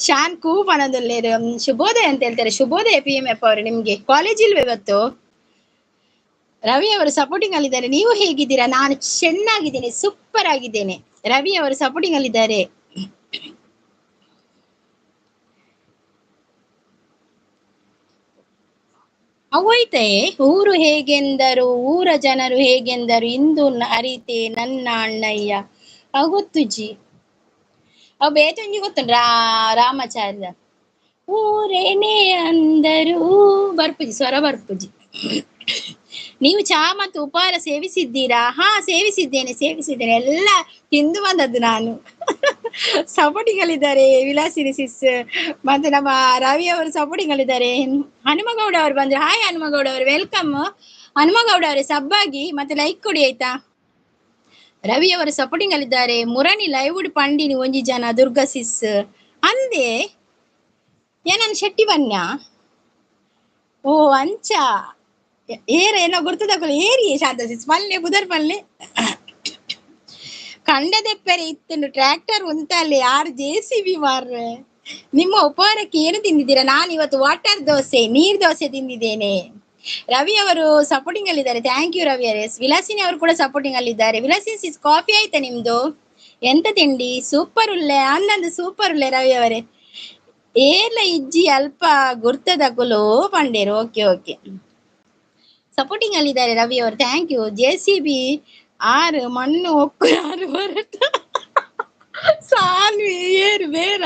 ಶಾನ್ ಕೂಪನದಲ್ಲಿ ಶುಭೋದಯ ಅಂತ ಹೇಳ್ತಾರೆ ಶುಭೋದಯ PMF ಅವರು ನಿಮ್ಗೆ ಕಾಲೇಜ್ ಇಲ್ವೇ ಇವತ್ತು ರವಿ ಅವರು ಸಪೋರ್ಟಿಂಗ್ ಅಲ್ಲಿದ್ದಾರೆ ನೀವು ಹೇಗಿದ್ದೀರಾ ನಾನು ಚೆನ್ನಾಗಿದ್ದೇನೆ ಸೂಪರ್ ಆಗಿದ್ದೇನೆ ರವಿ ಅವರು ಸಪೋರ್ಟಿಂಗ್ ಅಲ್ಲಿದ್ದಾರೆ ಅವೈತೆ ಊರು ಹೇಗೆಂದರು ಊರ ಜನರು ಹೇಗೆಂದರು ಇಂದು ಅರಿತೆ ನನ್ನ ಅಣ್ಣಯ್ಯ ಗೊತ್ತುಜ್ಜಿ ಅವು ಬೇತೊಂಜಿ ಗೊತ್ತುಂಡು ರಾಮಾಚಾರ್ಯ ಊರೇನೇ ಅಂದರು ಬರ್ಪುಜಿ ಸ್ವರ ಬರ್ಪುಜಿ ನೀವು ಚಾ ಮತ್ತು ಉಪಹಾರ ಸೇವಿಸಿದ್ದೀರಾ ಸೇವಿಸಿದ್ದೇನೆ ಎಲ್ಲ ತಿಂದು ಬಂದದ್ದು ನಾನು ಸಪೋರ್ಟಿಂಗ್ ಅಲ್ಲಿದ್ದಾರೆ ವಿಲಾಸಿನಿ ಸಿಸ್ ಮತ್ತೆ ನಮ್ಮ ರವಿ ಅವರು ಸಪೋರ್ಟಿಂಗ್ ಅಲ್ಲಿದ್ದಾರೆ ಹನುಮಗೌಡ ಅವರು ಬಂದ್ರೆ ಹಾಯ್ ಹನುಮಗೌಡ ಅವರು ವೆಲ್ಕಮ್ ಹನುಮಗೌಡ ಅವರೇ ಸಬ್ಬಾಗಿ ಮತ್ತೆ ಲೈಕ್ ಕೊಡಿ ಆಯ್ತಾ ರವಿ ಅವರು ಸಪೋರ್ಟಿಂಗ್ ಅಲ್ಲಿದ್ದಾರೆ ಮುರಣಿ ಲೈವ್ಡ್ ಪಂಡಿನಿ ಒಂಜಿ ಜನ ದುರ್ಗಾ ಸಿಸ್ ಅಂದೆ ಏನನ್ ಶೆಟ್ಟಿ ಬನ್ಯ ಓ ಅಂಚ ಏನೋ ಗುರ್ತದಕ್ಕಲ್ಲ ಏರಿ ಶಾಂತ ಸಿಸ್ ಪಲ್ಲೆ ಬುಧರ್ ಪಲ್ಲೆ ಕಂಡದೆಪ್ಪರೆ ಇತ್ತುಂಡು ಟ್ರ್ಯಾಕ್ಟರ್ ಉಂತಲ್ಲಿ 6 JCB ಮಾರ್ರೆ ನಿಮ್ಮ ಉಪಹಾರಕ್ಕೆ ಏನು ತಿಂದಿದ್ದೀರಾ ನಾನು ಇವತ್ತು ವಾಟರ್ ದೋಸೆ ನೀರ್ ದೋಸೆ ತಿಂದಿದ್ದೇನೆ ರವಿ ಅವರು ಸಪೋರ್ಟಿಂಗ್ ಅಲ್ಲಿದ್ದಾರೆ ಥ್ಯಾಂಕ್ ಯು ರವಿ ಅವರೇ ವಿಲಾಸಿನಿ ಅವರು ಕೂಡ ಸಪೋರ್ಟಿಂಗ್ ಅಲ್ಲಿದ್ದಾರೆ ವಿಲಾಸಿನಿ ಸಿಸ್ ಕಾಫಿ ಆಯ್ತಾ ನಿಮ್ದು ಎಂತ ತಿಂಡಿ ಸೂಪರ್ ಉಲ್ಲೆ ಅನ್ನಂದು ಸೂಪರ್ ಉಲ್ಲೆ ರವಿ ಅವರೇ ಏರ್ಲ ಇಜ್ಜಿ ಅಲ್ಪ ಗುರ್ತದಕ್ಕಲು ಪಂಡೇರು ಓಕೆ ಸಪೋರ್ಟಿಂಗ್ ಅಲ್ಲಿದ್ದಾರೆ ರವಿ ಅವರು ಥ್ಯಾಂಕ್ ಯು JCB 6 ಮಣ್ಣು ಒಕ್ಕು 6 ಬರತ್ತ ಸಾಲ್ವಿ ಏರು ಬೇರ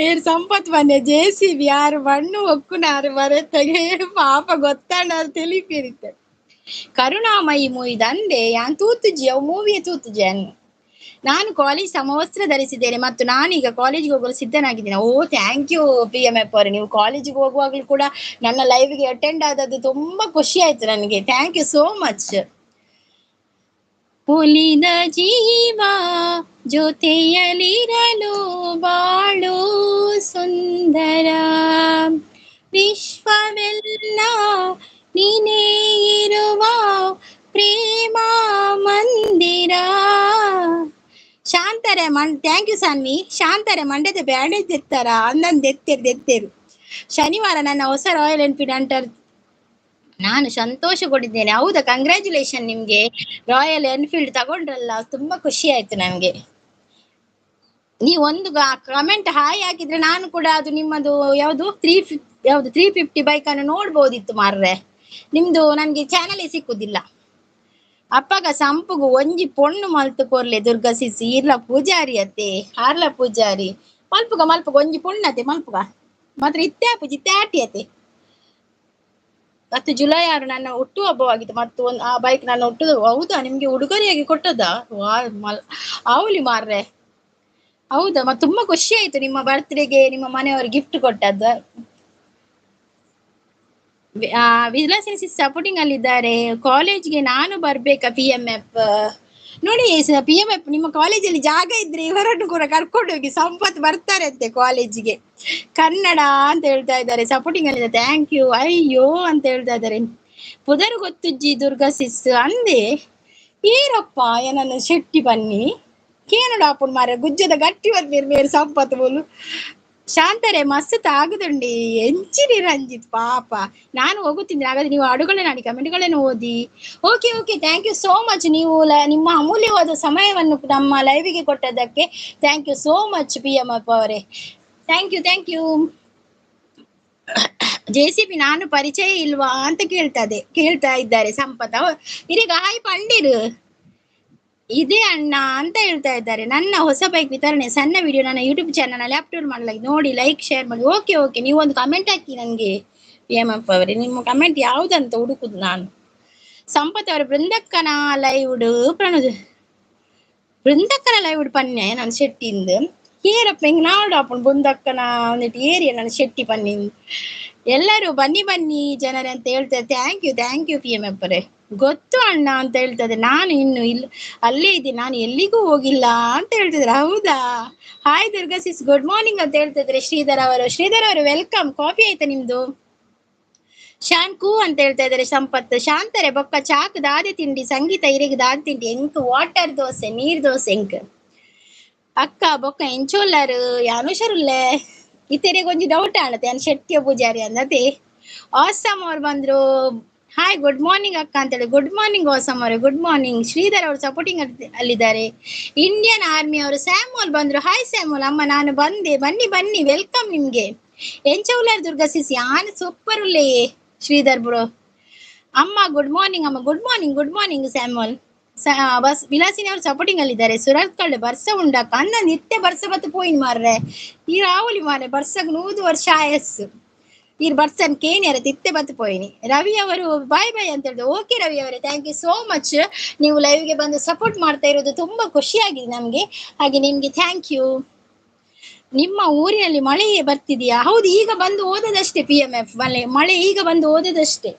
ಏರು ಸಂಪತ್ ಬನ್ನೆ JCB 6 ಮಣ್ಣು ಒಕ್ಕು 6 ಬರತ್ತಗೆ ಪಾಪ ಗೊತ್ತಾಂಡ ತಿಳಿಪಿರುತ್ತೆ ಕರುಣಾಮಯಿ ಮೂವಿ ದಂಡೆ ಯಾನ್ ತೂತುಜಿ ಅವು ಮೂವಿಯ ತೂತುಜಿ ನಾನು ಕಾಲೇಜ್ ಸಮವಸ್ತ್ರ ಧರಿಸಿದ್ದೇನೆ ಮತ್ತು ನಾನೀಗ ಕಾಲೇಜಿಗೆ ಹೋಗಲು ಸಿದ್ಧನಾಗಿದ್ದೇನೆ ಓ ಥ್ಯಾಂಕ್ ಯು PMF ಅವರೇ ನೀವು ಕಾಲೇಜಿಗೆ ಹೋಗುವಾಗಲೂ ಕೂಡ ನನ್ನ ಲೈವ್ಗೆ ಅಟೆಂಡ್ ಆದದ್ದು ತುಂಬಾ ಖುಷಿ ಆಯ್ತು ನನಗೆ ಥ್ಯಾಂಕ್ ಯು ಸೋ ಮಚ್ ಉಳಿದ ಜೀವ ಜೊತೆಯಲಿರಲು ಬಾಳು ಸುಂದರ ವಿಶ್ವವೆಲ್ಲ ನೀನೇ ಇರುವ ಶಾಂತರೆ ಥ್ಯಾಂಕ್ ಯು ಸನ್ನಿ. ಶಾಂತರೆ ಮಂಡ್ಯದ ಬ್ಯಾಂಡೇಜ್ ಎತ್ತಾರ ಅಂದಂದು ಎತ್ತೇರು. ಶನಿವಾರ ನನ್ನ ಹೊಸ ರಾಯಲ್ ಎನ್ಫೀಲ್ಡ್ ಅಂಟರ್ ನಾನು ಸಂತೋಷಗೊಂಡಿದ್ದೇನೆ. ಹೌದಾ, ಕಂಗ್ರ್ಯಾಚುಲೇಷನ್ ನಿಮ್ಗೆ. ರಾಯಲ್ ಎನ್ಫೀಲ್ಡ್ ತಗೊಂಡ್ರಲ್ಲ, ತುಂಬಾ ಖುಷಿ ಆಯ್ತು ನಮ್ಗೆ. ನೀವು ಒಂದು ಕಮೆಂಟ್ ಹಾಯ್ ಹಾಕಿದ್ರೆ ನಾನು ಕೂಡ ಅದು ನಿಮ್ಮದು ಯಾವ್ದು 350 ಬೈಕ್ ಅನ್ನು ನೋಡ್ಬೋದಿತ್ತು ಮಾರ್ರೆ. ನಿಮ್ದು ನನ್ಗೆ ಚಾನಲ್ ಸಿಕ್ಕುದಿಲ್ಲ. ಅಪ್ಪಗ ಸಂಪುಗು ಒಂಜಿ ಪೊಣ್ಣು ಮಲ್ತು ಕೊರ್ಲೆ ದುರ್ಗಾ ಸಿಸಿ ಇರ್ಲ ಪೂಜಾರಿ ಅತ್ತೆ ಹಾರ್ಲ ಪೂಜಾರಿ ಮಲ್ಪುಗ ಒಂಜಿ ಪೊಣ್ಣತೆ ಮಲ್ಪುಗ ಮಾತ್ರ ಇತ್ತಾಪುಜಿ ತ್ಯಾಟಿ ಅತೆ. 10 ಜುಲೈ 6 ನನ್ನ ಹುಟ್ಟು ಹಬ್ಬವಾಗಿತ್ತು. ಮತ್ತು ಆ ಬೈಕ್ ನನ್ನ ಹುಟ್ಟುದು. ಹೌದಾ, ನಿಮ್ಗೆ ಉಡುಗೊರೆಯಾಗಿ ಕೊಟ್ಟದ? ಅವಲಿ ಮಾರ್ರೆ. ಹೌದಾ, ಮತ್ತೆ ತುಂಬಾ ಖುಷಿ ಆಯ್ತು ನಿಮ್ಮ ಬರ್ತ್ಡೇಗೆ ನಿಮ್ಮ ಮನೆಯವರು ಗಿಫ್ಟ್ ಕೊಟ್ಟದ್ದು. ವಿಲಾಸಿನಿ ಸಪೋರ್ಟಿಂಗ್ ಅಲ್ಲಿದ್ದಾರೆ. ಕಾಲೇಜ್ಗೆ ನಾನು ಬರ್ಬೇಕಾ PMF? ನೋಡಿ PMF ನಿಮ್ಮ ಕಾಲೇಜಲ್ಲಿ ಜಾಗ ಇದ್ರೆ ಇವರನ್ನು ಕೂಡ ಕರ್ಕೊಂಡು ಹೋಗಿ. ಸಂಪತ್ ಬರ್ತಾರೆ ಅಂತೆ ಕಾಲೇಜಿಗೆ. ಕನ್ನಡ ಅಂತ ಹೇಳ್ತಾ ಇದ್ದಾರೆ. ಸಪೋರ್ಟಿಂಗ್ ಅಲ್ಲಿ ಥ್ಯಾಂಕ್ ಯು. ಅಯ್ಯೋ ಅಂತ ಹೇಳ್ತಾ ಇದ್ದಾರೆ. ಪುದರು ಗೊತ್ತುಜ್ಜಿ ದುರ್ಗಾ ಸಿಸ್ ಅಂದೆ ಈರಪ್ಪ ಏನನ್ನು ಶೆಟ್ಟಿ ಬನ್ನಿ ಕೇನಡಾಪುನ್ ಮಾರ ಗುಜ್ಜದ ಗಟ್ಟಿ ಬರ್ಬೇರು ಸಂಪತ್ ಬೋಲು. ಶಾಂತರೆ ಮಸ್ತ್ ಆಗುದುಂಡಿ ಎಂಚಿನಿ ರಂಜಿತ್ ಪಾಪ. ನಾನು ಹೋಗುತ್ತಿದ್ದೆ. ಹಾಗಾದ್ರೆ ನೀವು ಹಾಡುಗಳನ್ನ ಆಡಿ ಕಮೆಂಟ್ಗಳನ್ನು ಓದಿ. Okay thank you so much. ನೀವು ನಿಮ್ಮ ಅಮೂಲ್ಯವಾದ ಸಮಯವನ್ನು ನಮ್ಮ ಲೈವ್ಗೆ ಕೊಟ್ಟದ್ದಕ್ಕೆ thank you so much PMF ಅವರೇ. Thank you. JCB ನಾನು ಪರಿಚಯ ಇಲ್ವಾ ಅಂತ ಕೇಳ್ತಾ ಇದ್ದಾರೆ ಸಂಪತ್. ಇರೀಗ ಹಾಯ್ ಪಂಡಿರು ಇದೇ ಅಣ್ಣ ಅಂತ ಹೇಳ್ತಾ ಇದ್ದಾರೆ. ನನ್ನ ಹೊಸ ಬೈಕ್ ವಿತರಣೆ ಸಣ್ಣ ವಿಡಿಯೋ ನನ್ನ ಯೂಟ್ಯೂಬ್ ಚಾನಲ್ ಅಲ್ಲಿ ಅಪ್ಲೋಡ್ ಮಾಡಲಾಗಿ ನೋಡಿ, ಲೈಕ್ ಶೇರ್ ಮಾಡಿ. ಓಕೆ ನೀವು ಒಂದು ಕಮೆಂಟ್ ಹಾಕಿ ನನಗೆ PMF ಅವರೇ. ನಿಮ್ಮ ಕಮೆಂಟ್ ಯಾವ್ದಂತ ಹುಡುಕುದು ನಾನು. ಸಂಪತ್ ಅವರು ಬೃಂದಕ್ಕನ ಲೈವ್ಡ್ ಪನ್ನೆ ನಾನು ಶೆಟ್ಟಿಂದ ಏರಪ್ಪ ಹಿಂಗ್ ನಾಡು ಬೃಂದಕ್ಕನ ಒಂದಿಟ್ಟು ಏರಿಯ ನಾನು ಶೆಟ್ಟಿ ಪನ್ನಿಂದ. ಎಲ್ಲರೂ ಬನ್ನಿ ಜನರೇ ಅಂತ ಹೇಳ್ತಾರೆ. ಥ್ಯಾಂಕ್ ಯು PMF ಅವರೇ. ಗೊತ್ತು ಅಣ್ಣ ಅಂತ ಹೇಳ್ತದೆ. ನಾನು ಇನ್ನು ಅಲ್ಲೇ ಇದ್ದೀನಿ, ನಾನು ಎಲ್ಲಿಗೂ ಹೋಗಿಲ್ಲ ಅಂತ ಹೇಳ್ತಿದ್ರೆ. ಹೌದಾ, ಹಾಯ್ ದುರ್ಗಾ ಸಿಸ್ ಗುಡ್ ಮಾರ್ನಿಂಗ್ ಅಂತ ಹೇಳ್ತಿದ್ರೆ ಶ್ರೀಧರ್ ಅವರು ವೆಲ್ಕಮ್. ಕಾಫಿ ಆಯ್ತಾ ನಿಮ್ದು? ಶಾಂಕು ಅಂತ ಹೇಳ್ತಾ ಇದ್ದಾರೆ ಸಂಪತ್. ಶಾಂತರೆ ಬೊಕ್ಕ ಚಾಕ್ ದಾದೆ ತಿಂಡಿ ಸಂಗೀತ ಇರೆಗೆ ದಾದೆ ತಿಂಡಿ ಎಂಕ್ ವಾಟರ್ ದೋಸೆ ನೀರ್ ದೋಸೆ ಎಂಕ್ ಅಕ್ಕ ಬೊಕ್ಕ ಎಂಚೋಲ್ಲರು ಅನುಷರುಲ್ಲೆ ಇತೆರೆಗೆ ಒಂಜಿ ಡೌಟ್ ಆಣತೆ ಅನ್ ಶೆಟ್ಟಿಯ ಪೂಜಾರಿ ಅಂದತೆ. ಆಸಮ್ ಅವ್ರು ಬಂದ್ರು. ಹಾಯ್ ಗುಡ್ ಮಾರ್ನಿಂಗ್ ಅಕ್ಕ ಅಂತೇಳಿ. ಗುಡ್ ಮಾರ್ನಿಂಗ್ ಆಸಮ್ ಅವರೇ. Good morning. ಶ್ರೀಧರ್ ಅವರು ಸಪೋರ್ಟಿಂಗ್ ಅಲ್ಲಿದ್ದಾರೆ. ಇಂಡಿಯನ್ ಆರ್ಮಿ ಅವರು ಸ್ಯಾಮೋಲ್ ಬಂದ್ರು. Hi Samuel. ಅಮ್ಮ ನಾನು ಬಂದೆ, ಬನ್ನಿ ವೆಲ್ಕಮ್ ನಿಮ್ಗೆ. ಎಂಚೌಲರ್ ದುರ್ಗಾ ಸಿಸಿ ಆನ್ ಸೂಪರ್ ಉಲ್ಲೇ ಶ್ರೀಧರ್ ಬ್ರೋ. ಅಮ್ಮ ಗುಡ್ ಮಾರ್ನಿಂಗ್. ಅಮ್ಮ ಗುಡ್ ಮಾರ್ನಿಂಗ್ ಸ್ಯಾಮೋಲ್. ವಿಲಾಸಿನಿ ಅವರು ಸಪೋರ್ಟಿಂಗ್ ಅಲ್ಲಿದ್ದಾರೆ. ಸುರತ್ಕಲ್ಡ್ ಬರ್ಸ ಉಂಡಕ್ಕ ಅನ್ನ ನಿತ್ಯ ಬರ್ಸ ಬತ್ತು ಪೋಯಿನ್ ಮಾರ್ರೆ ಈ ರಾಹುಲಿ ಮಾರ್ರೆ ಬರ್ಸಗ್ 100 ವರ್ಷ ಆಯಸ್ಸು ಈರ್ ಬರ್ಸನ್ ಕೇನಿಯರ ತಿತ್ತೆ ಬತ್ತು ಪೋಯಿನಿ. ರವಿ ಅವರು ಬಾಯ್ ಅಂತ ಹೇಳಿದ್ರು. ಓಕೆ ರವಿ ಅವರೇ, ಥ್ಯಾಂಕ್ ಯು ಸೋ ಮಚ್. ನೀವು ಲೈವ್ಗೆ ಬಂದು ಸಪೋರ್ಟ್ ಮಾಡ್ತಾ ಇರೋದು ತುಂಬಾ ಖುಷಿಯಾಗಿದೆ ನಮ್ಗೆ. ಹಾಗೆ ನಿಮ್ಗೆ ಥ್ಯಾಂಕ್ ಯು. ನಿಮ್ಮ ಊರಿನಲ್ಲಿ ಮಳೆ ಬರ್ತಿದೆಯಾ? ಹೌದು, ಈಗ ಬಂದು ಓದದಷ್ಟೇ PMF. ಮಳೆ ಈಗ ಬಂದು ಓದದಷ್ಟೇ.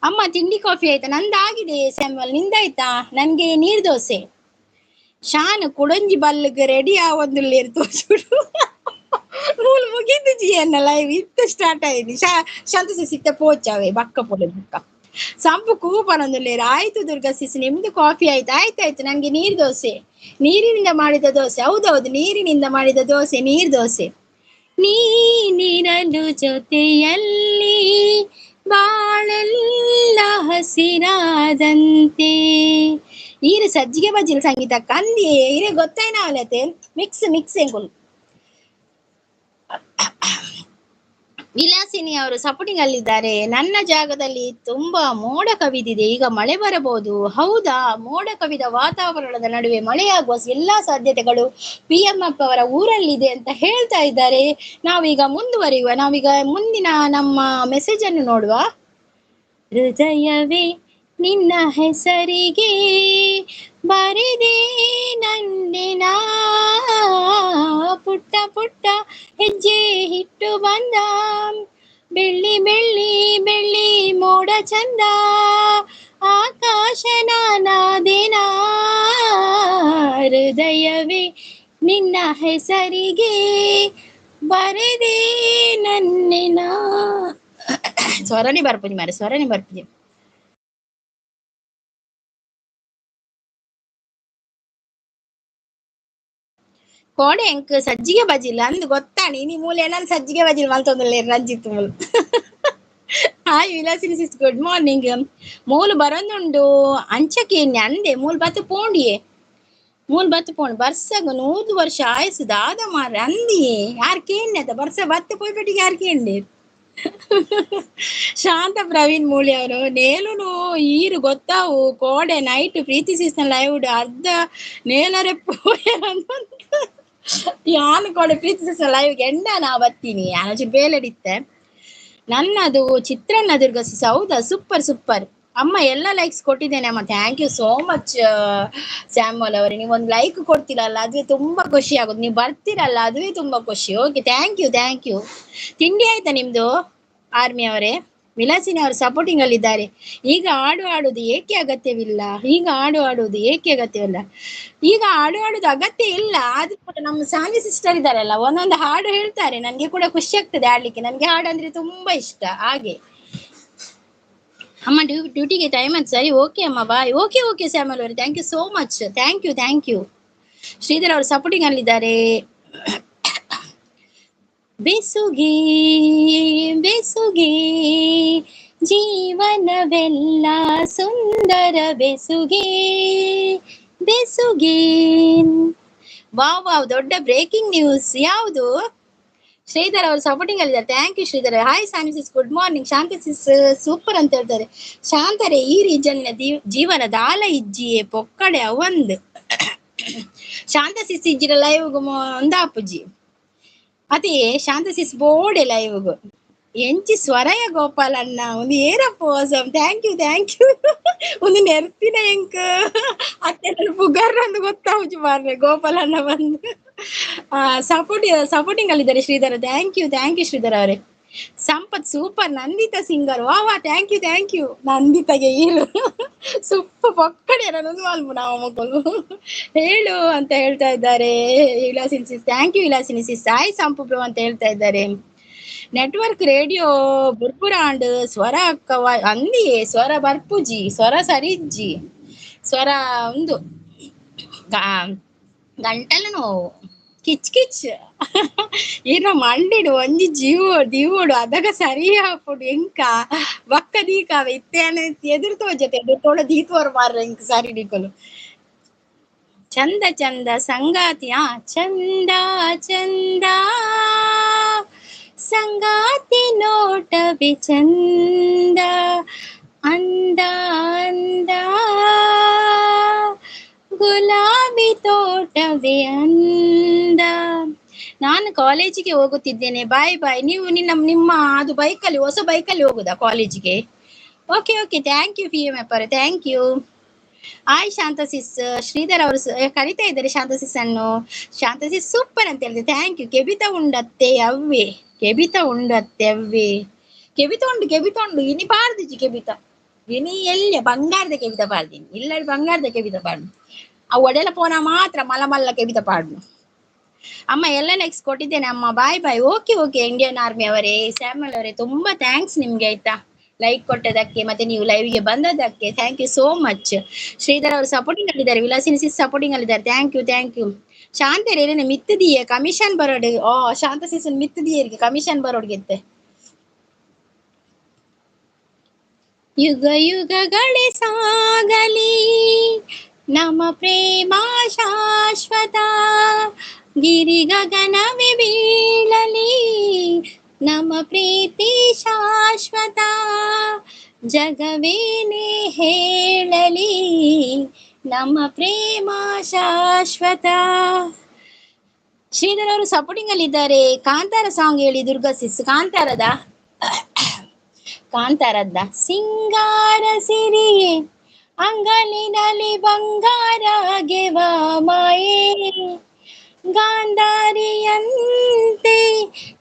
ಅಮ್ಮ ತಿಂಡಿ ಕಾಫಿ ಆಯ್ತಾ? ನಂದಾಗಿದೆ ಸ್ಯಾಮ್ವಲ್, ನಿಂದಾಯ್ತಾ? ನನ್ಗೆ ನೀರ್ ದೋಸೆ. ಶಾನ್ ಕುಡಂಜಿ ಬಲ್ಗೆ ರೆಡಿ ಆವೊಂದುಲ್ಲೇರು ತೋರ್ಸುಡು ನೂಲು ಮುಗಿದು ಜಿಯನ್ನ ಲೈವ್ ಇತ್ತು ಸ್ಟಾರ್ಟ್ ಆಯ್ತು. ಶಾಂತ ಸಿಕ್ತ ಪೋಚಾವೆ ಬಕ್ಕ ಪೊಲೆ ಬುಕ್ಕ ಸಂಪು ಕೂಪನೊಂದುಲ್ಲೇರು. ಆಯ್ತು ದುರ್ಗಾ ಸಿಸ್, ನಿಮ್ದು ಕಾಫಿ ಆಯ್ತು. ನನ್ಗೆ ನೀರ್ ದೋಸೆ, ನೀರಿನಿಂದ ಮಾಡಿದ ದೋಸೆ. ಹೌದೌದು, ನೀರಿನಿಂದ ಮಾಡಿದ ದೋಸೆ ನೀರ್ ದೋಸೆ. ನೀನಿರಲು ಜೊತೆಯಲ್ಲಿ ಬಾಳೆಲ್ಲ ಹಸಿರಾದಂತೆ. ಈರು ಸಜ್ಜಿಗೆ ಬಜ್ಜಿನ ಸಂಗೀತ ಕಂದಿ ಇರೇ ಗೊತ್ತಾಯ್ನ ಅವಲತೆ ಮಿಕ್ಸ್ ಎಂಗುಲ್. ವಿಲಾಸಿನಿ ಅವರು ಸಪೋರ್ಟಿಂಗ್ ಅಲ್ಲಿದ್ದಾರೆ. ನನ್ನ ಜಾಗದಲ್ಲಿ ತುಂಬಾ ಮೋಡ ಕವಿದಿದೆ, ಈಗ ಮಳೆ ಬರಬಹುದು. ಹೌದಾ, ಮೋಡ ಕವಿದ ವಾತಾವರಣದ ನಡುವೆ ಮಳೆಯಾಗುವ ಎಲ್ಲಾ ಸಾಧ್ಯತೆಗಳು PMF ಅವರ ಊರಲ್ಲಿದೆ ಅಂತ ಹೇಳ್ತಾ ಇದ್ದಾರೆ. ನಾವೀಗ ಮುಂದಿನ ನಮ್ಮ ಮೆಸೇಜ್ ಅನ್ನು ನೋಡುವ. ಹೃದಯವೇ ನಿನ್ನ ಹೆಸರಿಗೆ ಬರೆದೆ ನನ್ನೆನ ಪುಟ್ಟ ಹೆಜ್ಜೆ ಇಟ್ಟು ಬಂದ ಬೆಳ್ಳಿ ಮೋಡ ಚಂದ ಆಕಾಶ ನಾನಾದೇನ. ಹೃದಯವೇ ನಿನ್ನ ಹೆಸರಿಗೆ ಬರೆದೆ ನನ್ನೆನ. ಸ್ವರನೇ ಬರ್ಪುಜಿ. ಕೋಡೆ ಎಂಕ್ ಸಜ್ಜಿಗೆ ಬಜಿಲ್ಲ ಅಂದ್ ಗೊತ್ತಾಣಿ ನೀ ಮೂಲೆ ನಾನು ಸಜ್ಜಿಗೆ ಬಜಿಲ್ ಮಲ್ತೊಂದುಲ್ಲೆ ರಂಜಿತ್ ಮೂಲು. Hi Vilasini sis good morning. ಮೂಲು ಬರೊಂದುಂಡು ಅಂಚಕ್ಕೆ ಅಂದೆ ಮೂಲು ಬತ್ತು ಪೋಂಡಿಯೇ ಮೂಲ್ ಬತ್ತು ಪೋಂಡು ಬರ್ಸಗ 100 ವರ್ಷ ಆಯಸ್ಸು ದಾದ ಮಾರ್ರೆ ಅಂದಿ ಯಾರು ಕೇಂಡೆದ ಬರ್ಸ ಬತ್ತು ಪೋಯ್ಪಟ್ಟಿಗೆ ಯಾರು ಕೇಂಡೆ. ಶಾಂತ ಪ್ರವೀಣ್ ಮೂಳಿ ಅವರು ನೇಲುನು ಈರು ಗೊತ್ತಾವು ಕೋಡೆ ನೈಟ್ ಪ್ರೀತಿ ಸೀಸನ್ ಲೈವ್ ಅರ್ಧ ನೇಲರೆ ಯಾನು ಕೋಡೆ ಪ್ರೀತಿ ಸೀಸನ್ ಲೈವ್ ಎಂಡ ನಾ ಬತ್ತೀನಿ ಅನಜಿ ಬೇಲೆಡಿತ್ತೆ ನನ್ನದು ಚಿತ್ರಾನ್ನ ದುರ್ಗಸಿ ಹೌದಾ ಸೂಪರ್ ಸೂಪರ್ ಅಮ್ಮ ಎಲ್ಲ ಲೈಕ್ಸ್ ಕೊಟ್ಟಿದ್ದೇನೆ ಅಮ್ಮ ಥ್ಯಾಂಕ್ ಯು ಸೋ ಮಚ್ ಸ್ಯಾಮಲ್ ಅವರೇ ನೀವೊಂದು ಲೈಕ್ ಕೊಡ್ತೀರಲ್ಲ ಅದುವೇ ತುಂಬಾ ಖುಷಿ ಆಗುದು ನೀವು ಬರ್ತೀರಲ್ಲ ಅದುವೇ ತುಂಬಾ ಖುಷಿ ಓಕೆ ಥ್ಯಾಂಕ್ ಯು ತಿಂಡಿ ಆಯ್ತಾ ನಿಮ್ದು ಆರ್ಮಿ ಅವರೇ ವಿಲಾಸಿನಿ ಅವರು ಸಪೋರ್ಟಿಂಗ್ ಅಲ್ಲಿ ಇದ್ದಾರೆ ಈಗ ಆಡುವುದು ಏಕೆ ಅಗತ್ಯವಿಲ್ಲ ಈಗ ಆಡುವುದು ಏಕೆ ಅಗತ್ಯವಿಲ್ಲ ಈಗ ಆಡುವುದು ಅಗತ್ಯ ಇಲ್ಲ ಆದ್ರೂ ಕೂಡ ನಮ್ಮ ಸಾನಿ ಸಿಸ್ಟರ್ ಇದಾರಲ್ಲ ಒಂದೊಂದು ಹಾಡು ಹೇಳ್ತಾರೆ ನನ್ಗೆ ಕೂಡ ಖುಷಿ ಆಗ್ತದೆ ಆಡ್ಲಿಕ್ಕೆ ನನ್ಗೆ ಹಾಡು ಅಂದ್ರೆ ತುಂಬಾ ಇಷ್ಟ ಹಾಗೆ ಅಮ್ಮ ಡ್ಯೂಟಿಗೆ ಟೈಮ್ ಅಂತ ಸರಿ ಓಕೆ ಅಮ್ಮ ಬಾಯ್ ಓಕೆ ಸ್ಯಾಮಲ್ ಅವರು thank you so much thank you Sridhar ಅವರು ಸಪೋರ್ಟಿಂಗ್ ಅಲ್ಲಿದ್ದಾರೆ ಬೆಸುಗೆ ಜೀವನವೆಲ್ಲ ಸುಂದರ ಬೆಸುಗೆ ವಾವ್ ದೊಡ್ಡ ಬ್ರೇಕಿಂಗ್ ನ್ಯೂಸ್ ಯಾವುದು ಶ್ರೀಧರ್ ಅವರು ಸಪೋರ್ಟಿಂಗ್ ಅಲ್ಲಿದ್ದಾರೆ thank you Sridhar hi Sani sis good morning Shanti sis super ಅಂತ ಹೇಳ್ತಾರೆ ಶಾಂತರೆ ಈ ರೀಜನ್ನ ಜೀವನದ ಆಲ ಇಜ್ಜಿಯೇ ಪೊಕ್ಕಡೆ ಅವಂದ್ ಶಾಂತ ಸಿಸ್ ಇಜ್ಜಿರ ಲೈವ್ ಒಂದಾಪುಜಿ ಅದೇ ಶಾಂತ ಸಿಸ್ ಬೋಡೆ ಲೈವ್ ಎಂಚಿ ಸ್ವರಯ ಗೋಪಾಲಣ್ಣ ಒಂದು ಏರಪ್ಪೋಸಂ ಥ್ಯಾಂಕ್ ಯು ಒಂದು ನೆರ್ಪಿನ ಎಂಕ್ ಅತ್ತೆ ಪುಗರ್ ಅಂದು ಗೊತ್ತಾವುಜಿ ಮಾರ್ರೆ ಗೋಪಾಲಣ್ಣ ಬಂದು ಸಪೋರ್ಟಿಂಗ್ ಅಲ್ಲಿದ್ದಾರೆ ಶ್ರೀಧರ ಥ್ಯಾಂಕ್ ಯು ಶ್ರೀಧರ್ ಅವರೇ ಸಂಪತ್ ಸೂಪರ್ ನಂದಿತಾ ಸಿಂಗರ್ ವಾ ಥ್ಯಾಂಕ್ ಯು ನಂದಿತಾಗೆ ಈರು ಸುಪ್ಪ ಪೊಕ್ಕಡೆ ನನ್ನೊಂದು ಮಾಲ್ಮು ನಾವು ಮಕ್ಕಳು ಹೇಳು ಅಂತ ಹೇಳ್ತಾ ಇದ್ದಾರೆ Vilasini sis thank you Vilasini sis Sai Sampu ಅಂತ ಹೇಳ್ತಾ ಇದ್ದಾರೆ ನೆಟ್ವರ್ಕ್ ರೇಡಿಯೋ ಬುರ್ಬುರಾಂಡ್ ಸ್ವರ ಅಕ್ಕವ ಅಂದಿ ಸ್ವರ ಬರ್ಪುಜಿ ಸ್ವರ ಸರಿಜ್ಜಿ ಸ್ವರ ಒಂದು ಗಂಟಲು ನೋವು ಕಿಚ್ ಏನ ಮಂಡಿಡು ಒಂಜಿ ದಿವೋಡು ಅದಾಗ ಸರಿ ಹಾಪುಡು ಎಂಕ ಬಕ್ಕ ದೀಕಾವೆ ಇತ್ತೇನೆ ಎದುರು ತೋಜತೆ ತೋಡ ದೀತೋರ್ ಮಾರ್ರೆ ಎಂಕ ಸರಿ ದಿಕ್ಕಲು ಚಂದ ಸಂಗಾತಿಯ ಚಂದ ಸಂಗಾತಿ ನೋಟವೇ ಚಂದ ಅಂದ ಗುಲಾಬಿ ತೋಟವೇ ಅಂದ ನಾನು ಕಾಲೇಜಿಗೆ ಹೋಗುತ್ತಿದ್ದೇನೆ ಬಾಯ್ ನೀವು ನಿಮ್ಮ ಅದು ಬೈಕಲ್ಲಿ ಹೊಸ ಬೈಕಲ್ಲಿ ಹೋಗುದಾ ಕಾಲೇಜಿಗೆ ಓಕೆ ಥ್ಯಾಂಕ್ ಯು PM ಅಪ್ಪರೆ thank you hi Shanta sis Sridhar ಅವರು ಕರಿತಾ ಇದ್ದಾರೆ ಶಾಂತ ಸಿಸ್ ಅನ್ನು ಶಾಂತ ಸಿಸ್ ಸೂಪರ್ ಅಂತ ಹೇಳಿದೆ ಥ್ಯಾಂಕ್ ಯು ಕೆಬಿತ ಉಂಡತ್ತೆ ಅವ್ವೆ ಕೆಬಿತ ಉಂಡು ಇನಿ ಪಾರ್ದಿಜಿ ಕೆಬಿತ ಇನಿ ಎಲ್ಲ ಬಂಗಾರದ ಕೆಬಿತ ಪಾಡ್ದೀನಿ ಇಲ್ಲ ಬಂಗಾರದ ಕೆಬಿತ ಪಾಡ್ನು ಆ ಒಡೆಲ ಪೋನ ಮಾತ್ರ ಮಲ್ಲ ಕೆಬಿತ ಪಾಡ್ನು ಅಮ್ಮ ಎಲ್ಲ ನೆಕ್ಸ್ಟ್ ಕೊಟ್ಟಿದ್ದೇನೆ ಅಮ್ಮ ಬಾಯ್ ಓಕೆ ಇಂಡಿಯನ್ ಆರ್ಮಿ ಅವರೇ ಸ್ಯಾಮಲ್ ಅವರೇ ತುಂಬಾ ಥ್ಯಾಂಕ್ಸ್ ನಿಮ್ಗೆ ಆಯ್ತಾ ಲೈಕ್ ಕೊಟ್ಟದಕ್ಕೆ ಮತ್ತೆ ನೀವು ಲೈವ್ಗೆ ಬಂದದಕ್ಕೆ thank you so much Sridhar ಅವರು ಸಪೋರ್ಟಿಂಗ್ ಅಲ್ಲಿದ್ದಾರೆ ವಿಲಾಸಿನಿ ಸಿಸ್ ಸಪೋರ್ಟಿಂಗ್ ಅಲ್ಲಿದ್ದಾರೆ ಥ್ಯಾಂಕ್ ಯು ಶಾಂತೇರಿ ಏನೇನು ಮಿತ್ತದಿಯೇ ಕಮಿಷನ್ ಬರೋಡು ಶಾಂತ ಸೀಸನ್ ಮಿತ್ತದಿಯರಿಗೆ ಕಮಿಷನ್ ಬರೋಡ್ಗೆತ್ತೆ ಯುಗಗಳೇ ಸಾಗಲಿ ನಮ್ಮ ಪ್ರೇಮ ಶಾಶ್ವತ ಗಿರಿ ಗಗನವೇ ಬೀಳಲಿ ನಮ್ಮ ಪ್ರೀತಿ ಶಾಶ್ವತ ಜಗವೇನೇ ಹೇಳಲಿ ನಮ್ಮ ಪ್ರೇಮ ಶಾಶ್ವತ ಶ್ರೀಧರ್ ಅವರು ಸಪೋರ್ಟಿಂಗ್ ಅಲ್ಲಿ ಇದ್ದಾರೆ ಕಾಂತಾರ ಸಾಂಗ್ ಹೇಳಿ ದುರ್ಗಾ ಸಿಸ್ ಕಾಂತಾರದ ಸಿಂಗಾರ ಸಿರಿಯೇ ಅಂಗಲಿನಲ್ಲಿ ಬಂಗಾರ ಗೆವ ಮಾಯೇ ಗಾಂಧಾರಿಯಂತೆ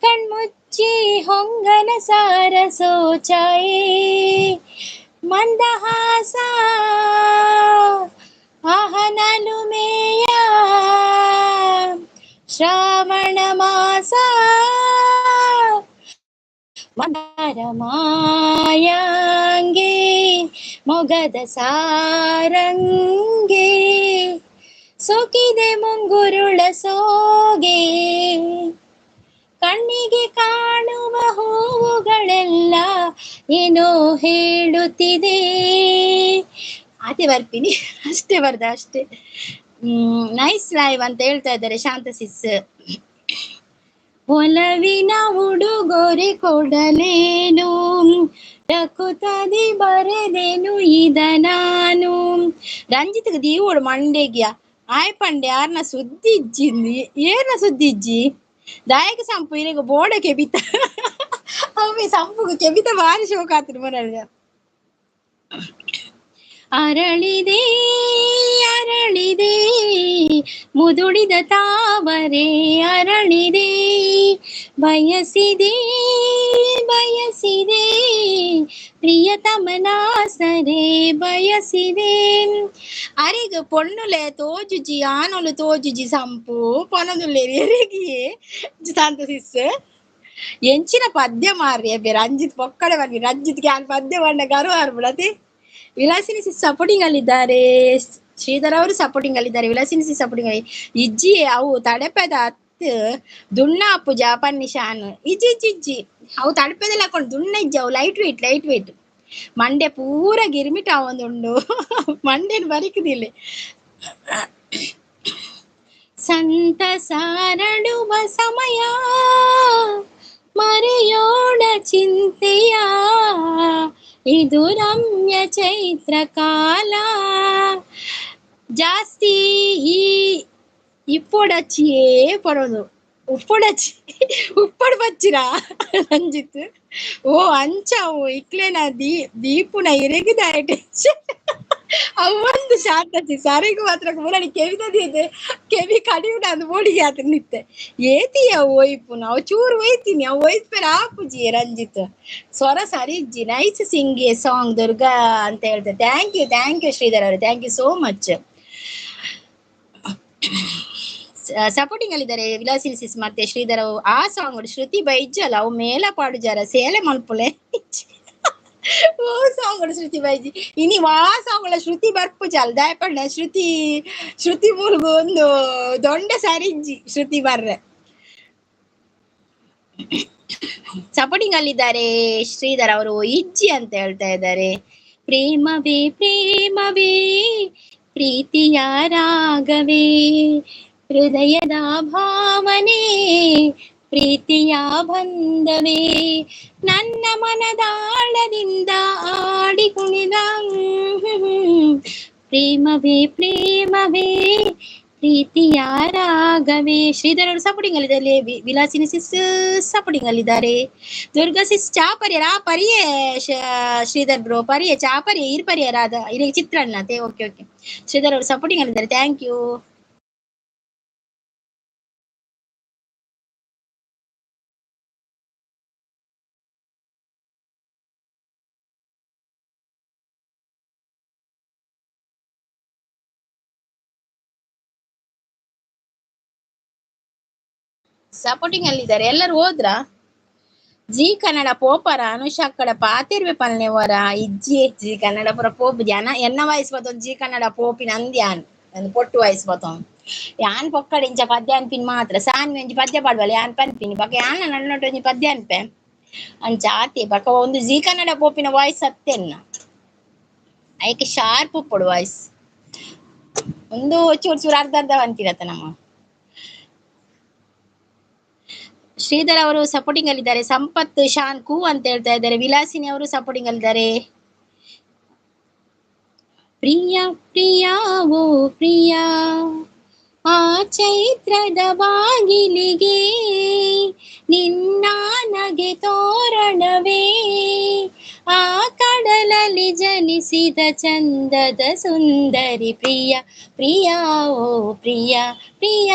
ಕಣ್ಮುಚ್ಚಿ ಹೊಂಗನ ಸಾರ ಸೋಚಾಯೇ ಮಂದಹಾಸ ಆಹನಲುಮೆಯ ಶ್ರಾವಣ ಮಾಸ ಮಂದರ ಮಾಯಾಂಗೆ ಮೊಗದ ಸಾರಂಗೆ ಸೋಕಿದೆ ಮುಂಗುರುಳ ಸೋಗೆ, ಕಣ್ಣಿಗೆ ಕಾಣುವ ಹೂವುಗಳೆಲ್ಲ ಏನೋ ಹೇಳುತ್ತಿದೆ. ಅದೇ ಬರ್ತೀನಿ, ಅಷ್ಟೇ ಬರ್ದ ಅಷ್ಟೇ. ನೈಸ್ ಲೈವ್ ಅಂತ ಹೇಳ್ತಾ ಇದ್ದಾರೆ ಶಾಂತ ಸಿಸ್. ಒಲವಿನ ಉಡುಗೊರೆ ಕೊಡಲೇನು, ಟಕುತದಿ ಬರೆದೇನು ಇದ ನಾನು. ರಂಜಿತ್ಗೆ ದೀವೋಡು ಮಂಡೆಗ್ಯ ಆಯ್ ಪಂಡೆ ಯಾರನ್ನ ಸುದ್ದಿ ಇಜ್ಜಿಂದಿ, ಏನ ಸುದ್ದಿ ಇಜ್ಜಿ ದಾಯಕ ಸಂಪು ಇರಗ ಬೋಡ ಕೆಬಿತ ಅಮ್ಮಿ ಸಂಪುಗ ಕೆಬಿತ ಬಾರಿ ಶೋಕ ಆತರು ಮನೆಯ. ಅರಳಿದೆ ಅರಳಿದೆ ಮುದುಡಿದ ತಾವರೆ ಅರಳಿದೆ, ಬಯಸಿದೆ ಬಯಸಿದೆ ಪ್ರಿಯತಮನ ಸರೆ ಬಯಸಿದೆ. ಅರೆಗ ಪೊಣ್ಣುಲೆ ತೋಜುಜಿ ಆನೊಲು ತೋಜುಜಿ ಸಂಪು ಪೊನದುಲ್ಲೇರಿ ಎರೆಗಿಯೇ ಶಾಂತ ಸಿಸ್ ಎಂಚಿನ ಪದ್ಯ ಮಾರ್ರಿ ಬೇರೆ ರಂಜಿತ್ ಪೊಕ್ಕಡೆ ಬರ್ಲಿ. ರಂಜಿತ್ಗೆ ಆ ಪದ್ಯ ಬಂಡ ಗರ್ವ ಅರ್ಬಿಡತಿ. ವಿಲಾಸಿನಿ ಸಿಸ್ ಸಪೋರ್ಟಿಂಗ್ ಅಲ್ಲಿದ್ದಾರೆ, ಶ್ರೀಧರ್ ಅವರು ಸಪೋರ್ಟಿಂಗ್ ಅಲ್ಲಿದ್ದಾರೆ, ವಿಲಾಸಿನಿ ಸಿಸ್ ಸಪೋರ್ಟಿಂಗ್ ಅಲ್ಲಿ. ಇಜ್ಜಿ ಅವು ತಡೆಪದ ಹತ್ತು ದುಣ್ಣ ಅಪ್ಪು ಜಾಪನ್ ಶಾನ್ ಇಜ್ಜಿ ಇಜ್ಜಿ ಇಜ್ಜಿ ಅವು ತಡೆಪದಲ್ಲಿ ಹಾಕೊಂಡು ದುಣ್ಣ ಇಜ್ಜಿ ಅವು ಲೈಟ್ ವೇಟ್ ಮಂಡೆ ಪೂರ ಗಿರ್ಮಿಟ್ ಅವೊಂದುಂಡು ಮಂಡೆನ್ ಬರಿಕುದಿಲ್ಲ. ಸಂತ ಸಾರಡುವ ಸಮಯ ಮರೆಯೋಣ ಚಿಂತೆಯ, ಇದು ರಮ್ಯ ಚೈತ್ರ ಕಾಲ. ಜಾಸ್ತಿ ಈ ಇಪ್ಪೊಡಚ್ಚಿಯೇ ಪಡೋದು, ಉಪ್ಪೊಡಚ್ಚಿ ಉಪ್ಪಡು ಬಚ್ಚಿರಾ ರಂಜಿತ್. ಓ ಅಂಚಾವು ಇಕ್ಲೇನ ದೀಪುನ ಇರೆಗಿದಾರೆ ಅವೊಂದು ಶಾಂತಸಿ ಸರಿಗೂ ಮಾತ್ರ ಮೂರಡಿ ಕೆವಿದದಿದೆ ಕೆವಿ ಕಡಿಯುಡ ಅದು ಬೋಡಿಗೆ ಆತ ನಿತ್ತೆ ಏತಿಯ ಒಯ್ಪು ನಾವು ಚೂರು ಒಯ್ತೀನಿ ಅವು ಒಯ್ದ್ಪೇರ ಆಪುಜಿ ರಂಜಿತ್ ಸ್ವರ ಸರಿ ಇಜ್ಜಿ. Nice sing a song Durga ಅಂತ ಹೇಳ್ತಾರೆ. ಥ್ಯಾಂಕ್ ಯು ಶ್ರೀಧರ್ ಅವರು, thank you so much. Supporting ಅಲ್ಲಿದ್ದಾರೆ ವಿಲಾಸಿನಿ ಸಿಸ್ ಮತ್ತೆ ಶ್ರೀಧರ್. ಆ ಸಾಂಗ್ ಶ್ರುತಿ ಬೈಜಲ್ಲ ಅವು ಮೇಲ ಪಾಡುಜಾರ ಸೇಲೆ ಮಲ್ಪುಲೆ ಓ ಸಾಂಗ್ ಶ್ರುತಿ ಬೈಜಿ ಇನಿ ವಾ ಸಾಂಗ್ ಶ್ರುತಿ ಬರ್ಪುಜಲ್ ದಯಪಣ್ಣ ಶ್ರುತಿ ಮುಲ್ಗು ಒಂದು ದೊಂಡೆ ಸರಿಜ್ಜಿ ಶ್ರುತಿ ಬರ್ರೆ. ಸಪೋರ್ಟಿಂಗ್ ಅಲ್ಲಿದ್ದಾರೆ ಶ್ರೀಧರ್ ಅವರು ಇಜ್ಜಿ ಅಂತ ಹೇಳ್ತಾ ಇದ್ದಾರೆ. ಪ್ರೇಮವೇ ಪ್ರೇಮವೇ ಪ್ರೀತಿಯ ರಾಗವೇ, ಹೃದಯದ ಭಾವನೆ ಪ್ರೀತಿಯ ಬಂಧವೇ, ನನ್ನ ಮನದಾಳದಿಂದ ಆಡಿ ಕುಣಿದ ಪ್ರೇಮವೇ ಪ್ರೇಮವೇ ಪ್ರೀತಿಯ ರಾಗವೇ. ಶ್ರೀಧರ್ ಅವರು ಸಪೋರ್ಟಿಂಗ್ ಅಲ್ಲಿದ್ದಾರೆ, ವಿಲಾಸಿನಿ ಸಿಸ್ ಸಪೋರ್ಟಿಂಗ್ ಅಲ್ಲಿದ್ದಾರೆ. ದುರ್ಗಾ ಸಿಸ್ ಚಾಪರ್ಯ ಪರಿಯೇ ಶ್ರೀಧರ್ ಬ್ರೋ ಪರಿಯೇ ಚಾಪರ್ಯ ಇರ್ ಪರಿಯರಾದ ಇರ ಚಿತ್ರಾನ್ನತೆ. ಓಕೆ ಓಕೆ ಶ್ರೀಧರ್ ಅವರು ಸಪೋರ್ಟಿಂಗ್ ಅಲ್ಲಿದ್ದಾರೆ, ಥ್ಯಾಂಕ್ ಯು. ಸಪೋರ್ಟಿಂಗ್ ಅಲ್ಲಿದ್ದಾರೆ ಎಲ್ಲರೂ ಹೋದ್ರ. ಜಿ ಕನ್ನಡ ಪೋಪರ ಅನುಷಾಕ್ಕಡ ಪಾತಿರ್ವೆ ಪಲ್ನೆವರ ಇಜ್ಜಿ ಜಿ ಕನ್ನಡ ಪುರ ಪೋಪ್ ಜನ ಎನ್ನ ವಯಸ್ಸು ಬತ್ತೊಂದು ಜಿ ಕನ್ನಡ ಪೋಪಿನ ಅಂದ್ಯಾನ್ ಒಂದು ಪೊಟ್ಟು ವಯಸ್ಸು ಬತ್ತೊಂದು ಯಾನ್ ಪೊಕ್ಕಡೆ ಇಂಚ ಪದ್ಯ ಅನ್ಪಿನ್ ಮಾತ್ರ ಸಾನ್ವಿ ಒಂಜಿ ಪದ್ಯ ಪಾಡ್ವಲ್ಲ ಯಾನ್ ಪನ್ಪಿನಿ ಬಕ ಯಾನ ನನ್ನೊಟ್ಟು ಒಂಜಿ ಪದ್ಯ ಅನ್ಪೆ ಅಂಚ ಆತಿ ಬಕ ಒಂದು ಜಿ ಕನ್ನಡ ಪೋಪಿನ ವಾಯ್ಸ್ ಅತ್ತೆನ್ನ ಐಕೆ ಶಾರ್ಪ್ ಉಪ್ಪಡು ವಾಯ್ಸ್ ಒಂದು ಚೂರು ಅರ್ಧ ಅಂತಿರತ್ತ ನಮ್ಮ. ಶ್ರೀಧರ್ ಅವರು ಸಪೋರ್ಟಿಂಗ್ ಅಲ್ಲಿದ್ದಾರೆ. ಸಂಪತ್ ಶಾನ್ ಕು ಅಂತ ಹೇಳ್ತಾ ಇದ್ದಾರೆ. ವಿಲಾಸಿನಿ ಅವರು ಸಪೋರ್ಟಿಂಗ್ ಅಲ್ಲಿದ್ದಾರೆ. ಪ್ರಿಯ ಪ್ರಿಯ ಓ ಪ್ರಿಯ ಆ ಚೈತ್ರದ ಬಾಗಿಲಿಗೆ ನಿನ್ನ ನಗೆ ತೋರಣವೇ, ಆ ಕಡಲಲ್ಲಿ ಜನಿಸಿದ ಚಂದದ ಸುಂದರಿ ಪ್ರಿಯ ಪ್ರಿಯ ಓ ಪ್ರಿಯ ಪ್ರಿಯ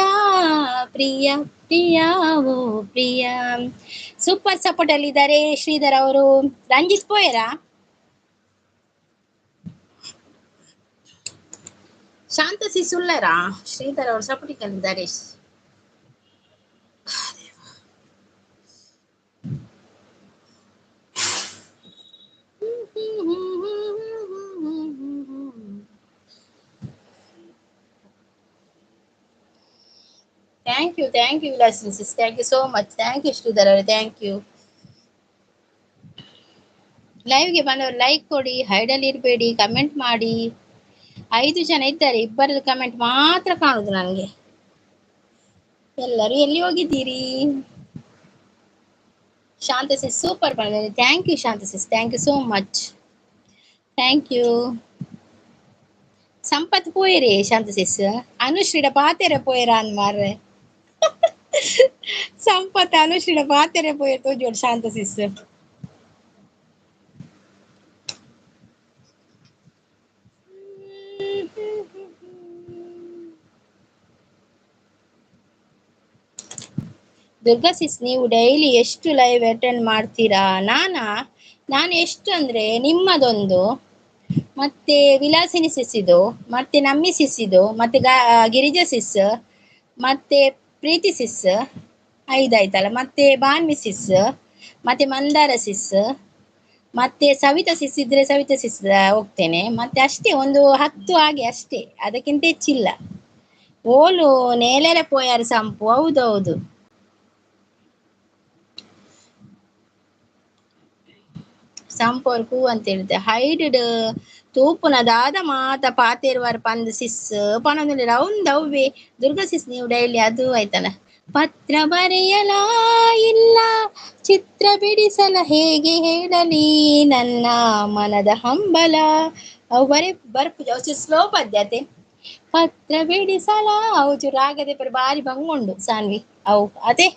ಪ್ರಿಯ ಪ್ರಿಯ ಓ ಪ್ರಿಯ. ಸೂಪರ್ ಸಪೋರ್ಟ್ ಅಲ್ಲಿದ್ದಾರೆ ಶ್ರೀಧರ್ ಅವರು. ರಂಜಿತ್ ಪೋಯರಾ ಶಾಂತಸಿ ಸುಳ್ಳರಾ ಶ್ರೀಧರ್ ಅವರು ಸಪೋರ್ಟಿಂಗ್ ಅಲ್ಲಿದ್ದಾರೆ. You Vilasini sis, thank you so much. Thank you Sridhar ಅವರೇ, ಥ್ಯಾಂಕ್ ಯು. ಲೈವ್ಗೆ ಬಂದವರು ಲೈಕ್ ಕೊಡಿ, ಹೈಡಲ್ಲಿ ಇರಬೇಡಿ, ಕಮೆಂಟ್ ಮಾಡಿ. 5 ಜನ ಇದ್ದಾರೆ, ಇಬ್ಬರದ್ದು ಕಮೆಂಟ್ ಮಾತ್ರ ಕಾಣುದು ನನಗೆ. ಎಲ್ಲರೂ ಎಲ್ಲಿ ಹೋಗಿದ್ದೀರಿ? ಶಾಂತ ಸಿಸ್ ಸೂಪರ್ ಬಂದಿದೆ, thank you Shanta sis, thank you so much, thank you. Sampath ಪೋಯರೇ ಶಾಂತ ಸಿಸ್, ಅನುಶ್ರೀಡ ಪಾತೆರ ಪೋಯರ ಅನ್ ಮಾರ್ರೆ. ಸಂಪತ್ ಅನುಶ್ರೀಡ ಪಾತೆರ ಪೋಯರ್ ತೋಜೋಡು ಶಾಂತ ಸಿಸ್. ದುರ್ಗಾ ಸಿಸ್, ನೀವು ಡೈಲಿ ಎಷ್ಟು ಲೈವ್ ಅಟೆಂಡ್ ಮಾಡ್ತೀರಾ? ನಾನು ಎಷ್ಟು ಅಂದ್ರೆ, ನಿಮ್ಮದೊಂದು, ಮತ್ತೆ ವಿಲಾಸಿನಿ ಸಿಸ್ಸಿದು, ಮತ್ತೆ ನಮ್ಮಿ ಸಿಸ್ಸಿದು, ಮತ್ತೆ ಗಿರಿಜಾ ಸಿಸ್, ಮತ್ತೆ ಪ್ರೀತಿ ಸಿಸ್ 5 ಆಯ್ತಲ್ಲ, ಮತ್ತೆ ಬಾನ್ವಿ ಸಿಸ್, ಮತ್ತೆ ಮಂದಾರ ಸಿಸ್, ಮತ್ತೆ ಸವಿತಾ ಸಿಸ್ ಇದ್ರೆ ಸವಿತಾ ಸಿಸ್ ಹೋಗ್ತೇನೆ. ಮತ್ತೆ ಅಷ್ಟೇ, ಒಂದು 10 ಹಾಗೆ ಅಷ್ಟೇ, ಅದಕ್ಕಿಂತ ಹೆಚ್ಚಿಲ್ಲ. ಓಲು ನೇಲೆಲೆ ಪೋಯಾರು ಸಂಪು, ಹೌದೌದು. ಸಂಪರ್ಕು ಅಂತ ಹೇಳಿದೆ ಹೈಡ್ ತೂಪುನ ದಾದ ಮಾತ ಪಾತೇರುವಾರ ಪಂದ್ ಸಿಸ್ ಪನೊಂದು ರೌಂದವ್ವೆ. ದುರ್ಗಾ ಸಿಸ್, ನೀವು ಡೈಲಿ ಅದು ಆಯ್ತಲ್ಲ. ಪತ್ರ ಬರೆಯಲ ಇಲ್ಲ, ಚಿತ್ರ ಬಿಡಿಸಲ ಹೇಗೆ ಹೇಳಲಿ ನನ್ನ ಮನದ ಹಂಬಲ. ಅವು ಬರ್ಪು ಸ್ಲೋ ಪದ್ಯತೆ. ಪತ್ರ ಬಿಡಿಸಲ ಅವು ರಾಗದೆ ಪರ ಬಾರಿ ಬಂಗೊಂಡು ಸಾನ್ವಿ ಅವು ಅದೇ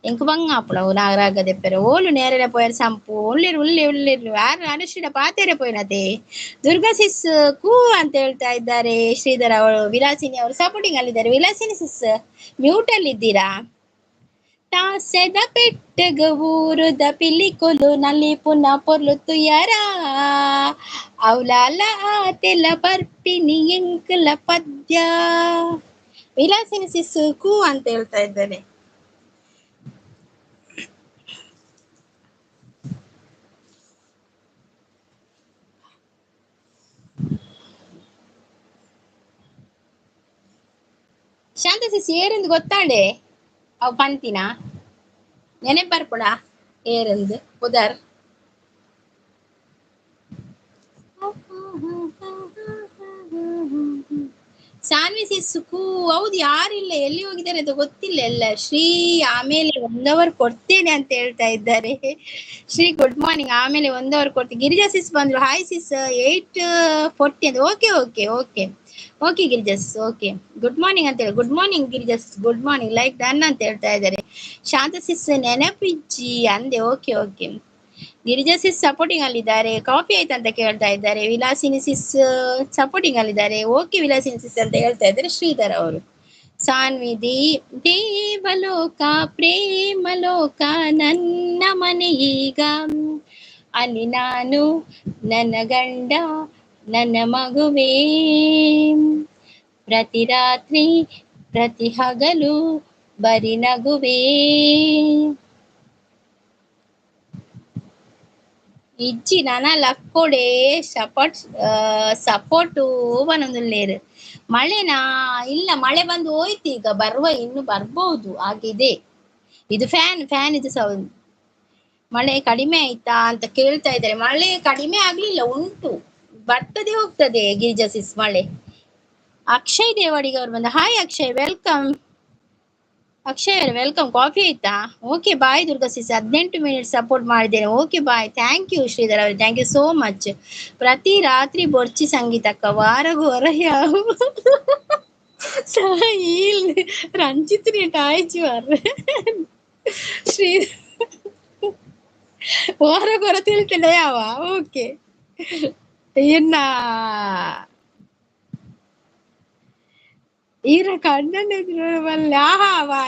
ಎಂಕು ಬಂಗ ಆಪುಳ ಅವು ರಾಗದೆ ಪರ ಓಲು ನೇರಲ ಪೋಯರ್ ಸಂಪು ಉಳ್ಳಿರು ಯಾರು ಅನುಶ್ರೀಡ ಪಾತೆರೆ ಪೋಯಿನತೆ. ದುರ್ಗಾ ಸಿಸ್ ಕೂ ಅಂತ ಹೇಳ್ತಾ ಇದ್ದಾರೆ ಶ್ರೀಧರ್ ಅವರು. ವಿಲಾಸಿನಿ ಅವರು ಸಪೋರ್ಟಿಂಗ್ ಅಲ್ಲಿದ್ದಾರೆ. ವಿಲಾಸಿನಿ ಸಿಸ್ ಮ್ಯೂಟ್ ಅಲ್ಲಿ ಇದ್ದೀರಾ? ತಾಸೆದ ಪೆಟ್ಟಗ ಊರುದ ಪಿಲಿಕೊಲು ನಲ್ಲಿ ಪುನಃ ಪೊರ್ಲು ತುಯರ ಅವಲಾಲ ಆತೆಲ ಬರ್ಪಿನಿ ಎಂಕಲ ಪದ್ಯ. ವಿಲಾಸಿನಿ ಸಿಸ್ ಕೂ ಅಂತ ಹೇಳ್ತಾ ಇದ್ದಾರೆ. ಶಾಂತ ಸಿಸ್ ಏರೆಂದು ಗೊತ್ತಾಂಡೆ ಅವು ಪಂತಿನ ನೆನಪು ಬರ್ಪುಡ ಏರೆಂದು ಉದರ್ ಸಾನ್ವಿ ಸಿಸ್ಕು ಹೌದು, ಯಾರಿಲ್ಲ, ಎಲ್ಲಿ ಹೋಗಿದ್ದಾರೆ ಅಂತ ಗೊತ್ತಿಲ್ಲ. ಎಲ್ಲ ಶ್ರೀ ಆಮೇಲೆ 1 ಅವರ್ ಕೊಡ್ತೇನೆ ಅಂತ ಹೇಳ್ತಾ ಇದ್ದಾರೆ. ಶ್ರೀ ಗುಡ್ ಮಾರ್ನಿಂಗ್, ಆಮೇಲೆ 1 ಅವರ್ ಕೊಡ್ತೀನಿ. ಗಿರಿಜಾ ಸಿಸ್ ಬಂದ್ರು, ಹಾಯ್ ಸಿಸ್ 8:40 ಅಂತ. ಓಕೆ ಓಕೆ ಓಕೆ ಓಕೆ ಗಿರಿಜಾಸ್, ಓಕೆ ಗುಡ್ ಮಾರ್ನಿಂಗ್ ಅಂತ ಹೇಳಿ. ಗುಡ್ ಮಾರ್ನಿಂಗ್ ಗಿರಿಜಾಸ್, ಗುಡ್ ಮಾರ್ನಿಂಗ್, ಲೈಕ್ ಡನ್ ಅಂತ ಹೇಳ್ತಾ ಇದ್ದಾರೆ. ಶಾಂತ ಸಿಸ್ ನೆನಪಿಜ್ಜಿ ಅಂದೆ. Okay okay. Girija sis supporting ಅಲ್ಲಿದ್ದಾರೆ. ಕಾಫಿ ಆಯ್ತು ಅಂತ ಕೇಳ್ತಾ ಇದ್ದಾರೆ. Vilasini sis supporting ಅಲ್ಲಿದ್ದಾರೆ. Okay Vilasini ಸಿಸ್ ಅಂತ ಹೇಳ್ತಾ ಇದ್ದಾರೆ ಶ್ರೀಧರ್ ಅವರು. ಸಾನ್ವಿ ದೇವಲೋಕ ಪ್ರೇಮಲೋಕ ನನ್ನ ಮನೆ ಈಗ, ಅಲ್ಲಿ ನಾನು ನನ್ನ ಗಂಡ ನನ್ನ ಮಗುವೇ, ಪ್ರತಿ ರಾತ್ರಿ ಪ್ರತಿ ಹಗಲು ಬರಿ ನಗುವೇ. ಇಜ್ಜಿ ನನ್ನ ಲಕ್ಕೋಡೆ ಸಪೋರ್ಟು ಬನ್ನೊಂದುಲ್ಲೇರು. ಮಳೆನಾ? ಇಲ್ಲ, ಮಳೆ ಬಂದು ಹೋಯ್ತು, ಈಗ ಇನ್ನು ಬರ್ಬಹುದು ಆಗಿದೆ. ಇದು ಫ್ಯಾನ್ ಇದು ಸೌಂಡ್. ಮಳೆ ಕಡಿಮೆ ಆಯ್ತಾ ಅಂತ ಕೇಳ್ತಾ ಇದ್ದಾರೆ. ಮಳೆ ಕಡಿಮೆ ಆಗ್ಲಿಲ್ಲ, ಉಂಟು, ಬರ್ತದೆ ಹೋಗ್ತದೆ ಗಿರಿಜಾ ಸಿಸ್ ಮಳೆ. ಅಕ್ಷಯ್ ದೇವಾಡಿಗೆ ಅವ್ರು ಬಂದ. Hi Akshay, welcome. ಅಕ್ಷಯ್ ಅವರೇ ವೆಲ್ಕಮ್. ಕಾಫಿ ಆಯ್ತಾ? Okay bye Durga sis, 18 minutes support ಮಾಡಿದ್ದೇನೆ. Okay bye, thank you Sridhar ಅವರೇ, ಥ್ಯಾಂಕ್ ಯು ಸೋ ಮಚ್. ಪ್ರತಿ ರಾತ್ರಿ ಬೊರ್ಚಿ ಸಂಗೀತಕ್ಕ ವಾರಗೋರ ಯಾವ ರಂಜಿತ್ ಟಾಯ್ಚು ಶ್ರೀ ವಾರಗೋರ ತಿಳ್ತಿಲ್ಲ ಯಾವ. ಓಕೆ ಇನ್ನ ಈರ ಕನ್ನಡ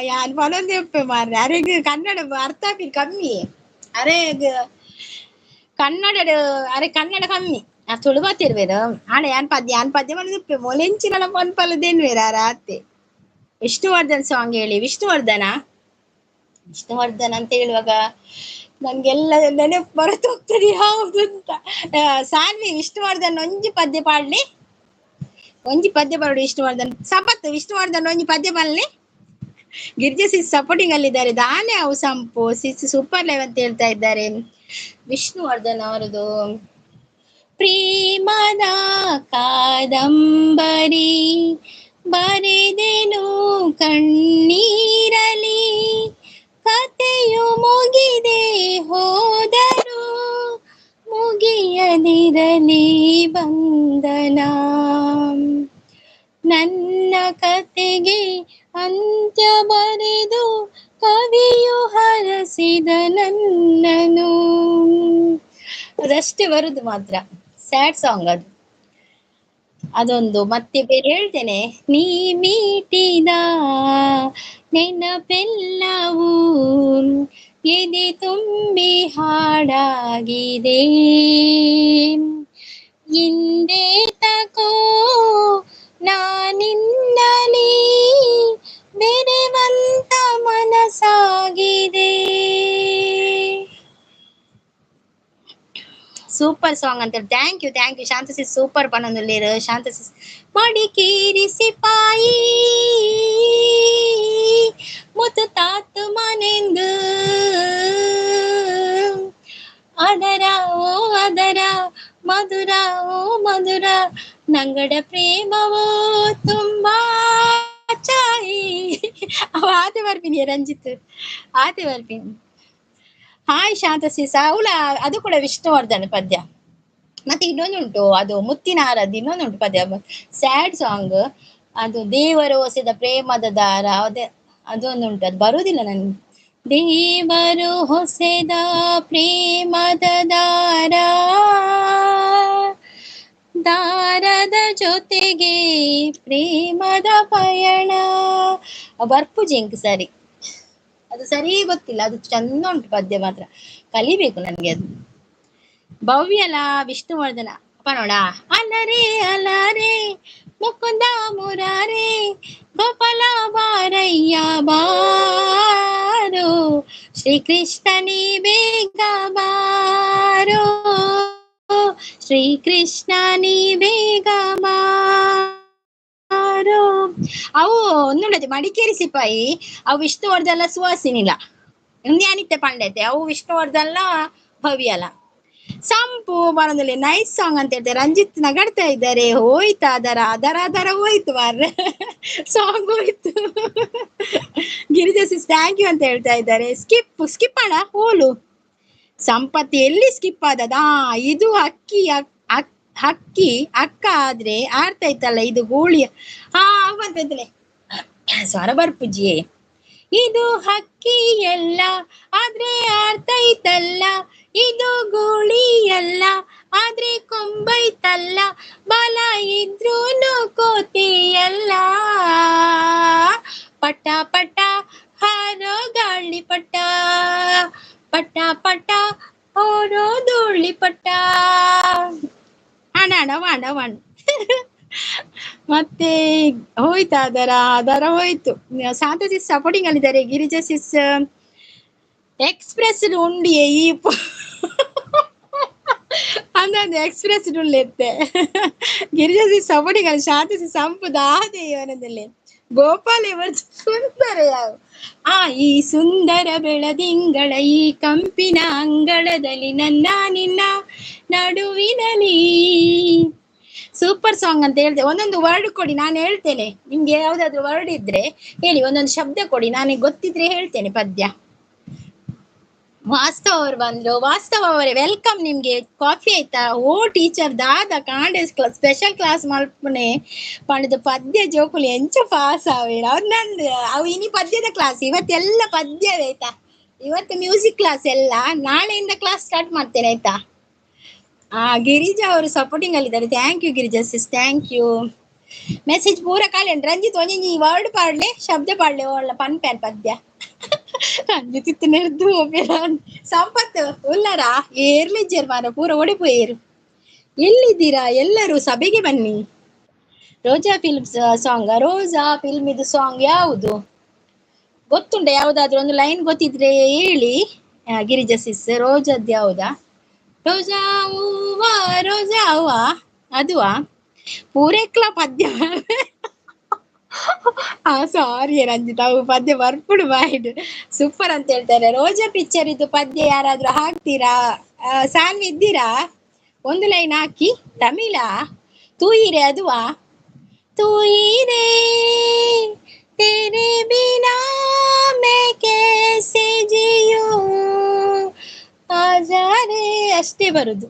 ಯಾನ್ ಪನೊಂದು ಎಪ್ಪೆ ಮಾರ್ರೆ. ಅರೆಗ್ ಕನ್ನಡ ಅರ್ಥ ಆಗ್ಲಿ ಕಮ್ಮಿ. ಕನ್ನಡ ಕನ್ನಡ ಕಮ್ಮಿ ತುಳುಬತ್ತಿರ್ವೇರು. ಆಡ ಯಾನ್ ಪದ್ಯ ಮಾಡಿದ್ದೆ ಮೊಲೆಂಚಿನ ಪನ್ಪಲದೇನ್ವೇರ ರಾತೆ. ವಿಷ್ಣುವರ್ಧನ್ ಸಾಂಗ್ ಹೇಳಿ. ವಿಷ್ಣುವರ್ಧನ ಅಂತ ಹೇಳುವಾಗ ನಂಗೆಲ್ಲ ನೆನಪು ಬರತ್ ಹೋಗ್ತದೆ ಯಾವ್ದು ಅಂತ. ಸಾನ್ವಿ ವಿಷ್ಣುವರ್ಧನ್ ಒಂಜಿ ಪದ್ಯ ಪಾಡ್ಲಿ, ಒಂಜಿ ಪದ್ಯ ಪಾಡು ವಿಷ್ಣುವರ್ಧನ್. ಸಂಪತ್ತು ವಿಷ್ಣುವರ್ಧನ್ ಒಂಜಿ ಪದ್ಯ ಪಾಡ್ಲಿ. Girija sis supporting ಅಲ್ಲಿದ್ದಾರೆ. ದಾನೆ ಅವು ಸಂಪು ಸಿಸ್ ಸೂಪರ್ ಲೈವ್ ಅಂತ ಹೇಳ್ತಾ ಇದ್ದಾರೆ. ವಿಷ್ಣುವರ್ಧನ್ ಅವರದು ಪ್ರೇಮದ ಕಾದಂಬರಿ ಬರೆದೆನು ಕಣ್ಣೀರಲಿ, ಕತೆಯು ಮುಗಿದೆ ಹೋದರು ಮುಗಿಯದಿರಲಿ ಬಂಧನ. ನನ್ನ ಕತೆಗೆ ಅಂತ್ಯ ಬರೆದು ಕವಿಯು ಹರಸಿದ ನನ್ನನು. ಅದಷ್ಟೇ ಬರುದು ಮಾತ್ರ, ಸ್ಯಾಡ್ ಸಾಂಗ್ ಅದು. ಅದೊಂದು ಮತ್ತೆ ಬೇರೆ ಹೇಳ್ತೇನೆ. ನೀ ಮೀಟಿದ ನೆನಪೆಲ್ಲವೂ ಎದೆ ತುಂಬಿ ಹಾಡಾಗಿದೆ, ಹಿಂದೆ ತಕೋ ನಾನಿನ್ನಲಿ ಬೆರೆವಂತ ಮನಸ್ಸಾಗಿದೆ. ಸೂಪರ್ ಸಾಂಗ್ ಅಂತ. ಥ್ಯಾಂಕ್ ಯು ಶಾಂತ ಸೂಪರ್ ಪನ್ನೊಂದುಲ್ಲೇರು ಶಾಂತ ಸಿಸ್. ಮಡಿಕೇರಿ ಸಿಪಾಯಿ ಮುತ್ತು ತಾತು ಮನೆಂದು ಅದರ ಓ ಅದರ ಮಧುರ ಓ ಮಧುರ ನಂಗಡ ಪ್ರೇಮವೋ ತುಂಬಾ ಚಾಯಿ. ಅವ ಆತೆ ಬರ್ತೀನಿ ರಂಜಿತ್, ಆತೆ ಬರ್ತೀನಿ. ಹಾಯ್ ಶಾಂತ ಸಿಸ್. ಅವಳ ಅದು ಕೂಡ ವಿಷ್ಣುವರ್ಧನ್ ಪದ್ಯ. ಮತ್ತೆ ಇನ್ನೊಂದುಂಟು, ಅದು ಮುತ್ತಿನ ಹಾರದ್ದು ಇನ್ನೊಂದುಂಟು ಪದ್ಯ, ಸ್ಯಾಡ್ ಸಾಂಗ್. ಅದು ದೇವರು ಹೊಸೆದ ಪ್ರೇಮದ ದಾರ, ಅದೇ ಅದೊಂದುಂಟು, ಅದು ಬರುವುದಿಲ್ಲ ನನ್ಗೆ. ದೇವರು ಹೊಸೆದ ಪ್ರೇಮದ ದಾರ, ದಾರದ ಜೊತೆಗೆ ಪ್ರೇಮದ ಪಯಣ. ಬರ್ಪು ಜಿಂಕ್ ಸರಿ, ಅದು ಸರಿ ಗೊತ್ತಿಲ್ಲ, ಅದು ಚಂದ ಉಂಟು ಪದ್ಯ ಮಾತ್ರ, ಕಲಿಬೇಕು ನನ್ಗೆ ಅದು. ಭವ್ಯಲ ವಿಷ್ಣುವರ್ಧನ ನೋಡ. ಅಲರೇ ಅಲರೇ ಮುಕುಂದ ಮುರಾರೇ ಗೋಪಾಲ ಬಾರಯ್ಯ ಬಾರೋ, ಶ್ರೀಕೃಷ್ಣನೇ ಬೇಗ ಬಾರೋ, ಶ್ರೀಕೃಷ್ಣನೇ ಬೇಗ ಬಾರೋ. ಅವು ಒಂದುಂಡದೆ ಮಡಿಕೇರಿ ಸಿಪಾಯಿ, ಅವು ವಿಷ್ಣುವರ್ಧನ ಸುವಾಸಿನಿಲ್ಲ, ಅನಿತ್ಯ ಪಾಂಡೈತೆ, ಅವು ವಿಷ್ಣುವರ್ಧನ ಭವ್ಯಲ. ಸಂಪು ಬರೋದಲ್ಲಿ ನೈಸ್ ಸಾಂಗ್ ಅಂತ ಹೇಳ್ತಾರೆ. ರಂಜಿತ್ ನಗಾಡ್ತಾ ಇದ್ದಾರೆ. ಹೋಯ್ತಾ ಅದರ ಹೋಯ್ತು ಮಾರ್ರೆ, ಸಾಂಗ್ ಹೋಯ್ತು. ಗಿರಿಜಾ ಸಿಸ್ ಥ್ಯಾಂಕ್ ಯು ಅಂತ ಹೇಳ್ತಾ ಇದ್ದಾರೆ. ಸ್ಕಿಪ್ ಅಣ್ಣ ಹೋಲು. ಸಂಪತ್ತಿ ಎಲ್ಲಿ ಸ್ಕಿಪ್ ಆದದಾ? ಇದು ಹಕ್ಕಿ ಹಕ್ಕಿ ಅಕ್ಕ ಆದ್ರೆ ಆಡ್ತೈತಲ್ಲ, ಇದು ಗೋಳಿ. ಬಂತೈತಲೆ ಸ್ವರಬರ್ ಪೂಜೆ. ಇದು ಹಕ್ಕಿ ಎಲ್ಲ ಆದ್ರೆ ಆಡ್ತೈತಲ್ಲ, ಇದು ಗೋಳಿ ಎಲ್ಲ ಆದ್ರೆ ಕೊಂಬೈತಲ್ಲ, ಬಲ ಇದ್ರೂನು ಕೋತಿಯಲ್ಲ, ಪಟ ಪಟ ಹಾರೋ ಗಾಳಿ ಪಟ, ಪಟ ಪಟ ಹಾರೋ ಧೂಳಿ ಪಟ. ಅಣ ಮತ್ತೆ ಹೋಯ್ತಾ ಅದರ ಹೋಯ್ತು. ಶಾಂತ ಸಿಸ್ ಸಪೋರ್ಟಿಂಗ್ ಅಲ್ಲಿದ್ದಾರೆ. ಗಿರಿಜಾ ಸಿಸ್ ಎಕ್ಸ್ಪ್ರೆಸ್ ಉಂಡಿ ಈ ಅಂದಂದು ಎಕ್ಸ್ಪ್ರೆಸ್ ಉಳ್ಳೆತ್ತೆ. ಗಿರಿಜಾ ಸಿಸ್ ಸಪೋರ್ಟಿಂಗ್ ಅಲ್ಲಿ ಶಾಂತ ಸಿಸ್ ಸಂಪುದಾದೆ ಇವನದಲ್ಲಿ. ಗೋಪಾಲ್ ಇವರು ಸುಂದರ ಯಾವ ಈ ಸುಂದರ ಬೆಳದಿಂಗಳ ಈ ಕಂಪಿನ ಅಂಗಳದಲ್ಲಿ ನನ್ನ ನಿನ್ನ ನಡುವಿನಲ್ಲಿ. ಸೂಪರ್ ಸಾಂಗ್ ಅಂತ ಹೇಳ್ತೇವೆ. ಒಂದೊಂದು ವರ್ಡ್ ಕೊಡಿ, ನಾನು ಹೇಳ್ತೇನೆ. ನಿಮ್ಗೆ ಯಾವ್ದಾದ್ರು ವರ್ಡ್ ಇದ್ರೆ ಹೇಳಿ, ಒಂದೊಂದು ಶಬ್ದ ಕೊಡಿ, ನನಗೆ ಗೊತ್ತಿದ್ರೆ ಹೇಳ್ತೇನೆ ಪದ್ಯ. ವಾಸ್ತವ ಅವರು ಬಂದ್ರು. ವಾಸ್ತವ ಅವರೇ ವೆಲ್ಕಮ್. ನಿಮ್ಗೆ ಕಾಫಿ ಆಯ್ತಾ? ಓ ಟೀಚರ್ ದಾದ ಕಾಂಡೇಸ್ ಕ್ಲಾಸ್ ಸ್ಪೆಷಲ್ ಕ್ಲಾಸ್ ಮಲ್ಪನೆ ಪಂಡದ ಪದ್ಯ ಜೋಕುಲಿ ಎಂಚ ಪಾಸ್ ಆವೇಣ ಅವ್ರು. ನಂದು ಅವು ಇನಿ ಪದ್ಯದ ಕ್ಲಾಸ್, ಇವತ್ತೆಲ್ಲ ಪದ್ಯವೇ ಆಯ್ತಾ. ಇವತ್ತು ಮ್ಯೂಸಿಕ್ ಕ್ಲಾಸ್ ಎಲ್ಲ, ನಾಳೆಯಿಂದ ಕ್ಲಾಸ್ ಸ್ಟಾರ್ಟ್ ಮಾಡ್ತೇನೆ ಆಯ್ತಾ. ಗಿರಿಜಾ ಅವರು ಸಪೋರ್ಟಿಂಗ್ ಅಲ್ಲಿದ್ದಾರೆ. Thank you Girija sis, thank you. Message ಪೂರ ಕಾಲೇನ್ ರಂಜಿತ್ ಒಂಜಿ ವರ್ಡ್ ಪಾಡ್ಲೆ ಶಬ್ದ ಪಾಡ್ಲೆ ಒಳ್ಳೆ ಪನ್ ಪ್ಯಾನ್ ಪದ್ಯ. ರಂಜಿತ್ ನಿರ್ದು ಸಂಪತ್ತು ಉಲ್ಲರ ಏರ್ಲಿಜ್ಜರ್ ಮಾರ ಪೂರ ಓಡಿಪೋಯೇರು. ಎಲ್ಲಿದ್ದೀರಾ ಎಲ್ಲರೂ? ಸಭೆಗೆ ಬನ್ನಿ. ರೋಜಾ ಫಿಲ್ಮ್ ಸಾಂಗ್, ರೋಜಾ ಫಿಲ್ಮ್ ಇದು ಸಾಂಗ್ ಯಾವುದು ಗೊತ್ತುಂಟ? ಯಾವ್ದಾದ್ರು ಒಂದು ಲೈನ್ ಗೊತ್ತಿದ್ರೆ ಹೇಳಿ ಗಿರಿಜಾ ಸಿಸ್. ರೋಜಾದ್ ಯಾವ್ದಾ? ರೋಜಾ ಹೂವ ಅದುವಾ ಪೂರೆಕ್ಲ ಪದ್ಯ ಸಾರಿ ರಂಜಿತ್, ಅವು ಪದ್ಯ ಬರ್ಪುಡು ಬಾಯ್ಡ್ ಸೂಪರ್ ಅಂತ ಹೇಳ್ತಾರೆ. ರೋಜಾ ಪಿಕ್ಚರ್ ಇದು ಪದ್ಯ ಯಾರಾದ್ರೂ ಹಾಕ್ತೀರಾ? ಸಾನ್ವಿ ಇದ್ದೀರಾ? ಒಂದು ಲೈನ್ ಹಾಕಿ. ತಮಿಳ ತೂಯಿರೆ ಅದುವಾ? ತೂಯಿರೆ तेरे बिना मैं कैसे जीऊं ಆಜಾರೆ ಅಷ್ಟೇ ಬರುದು.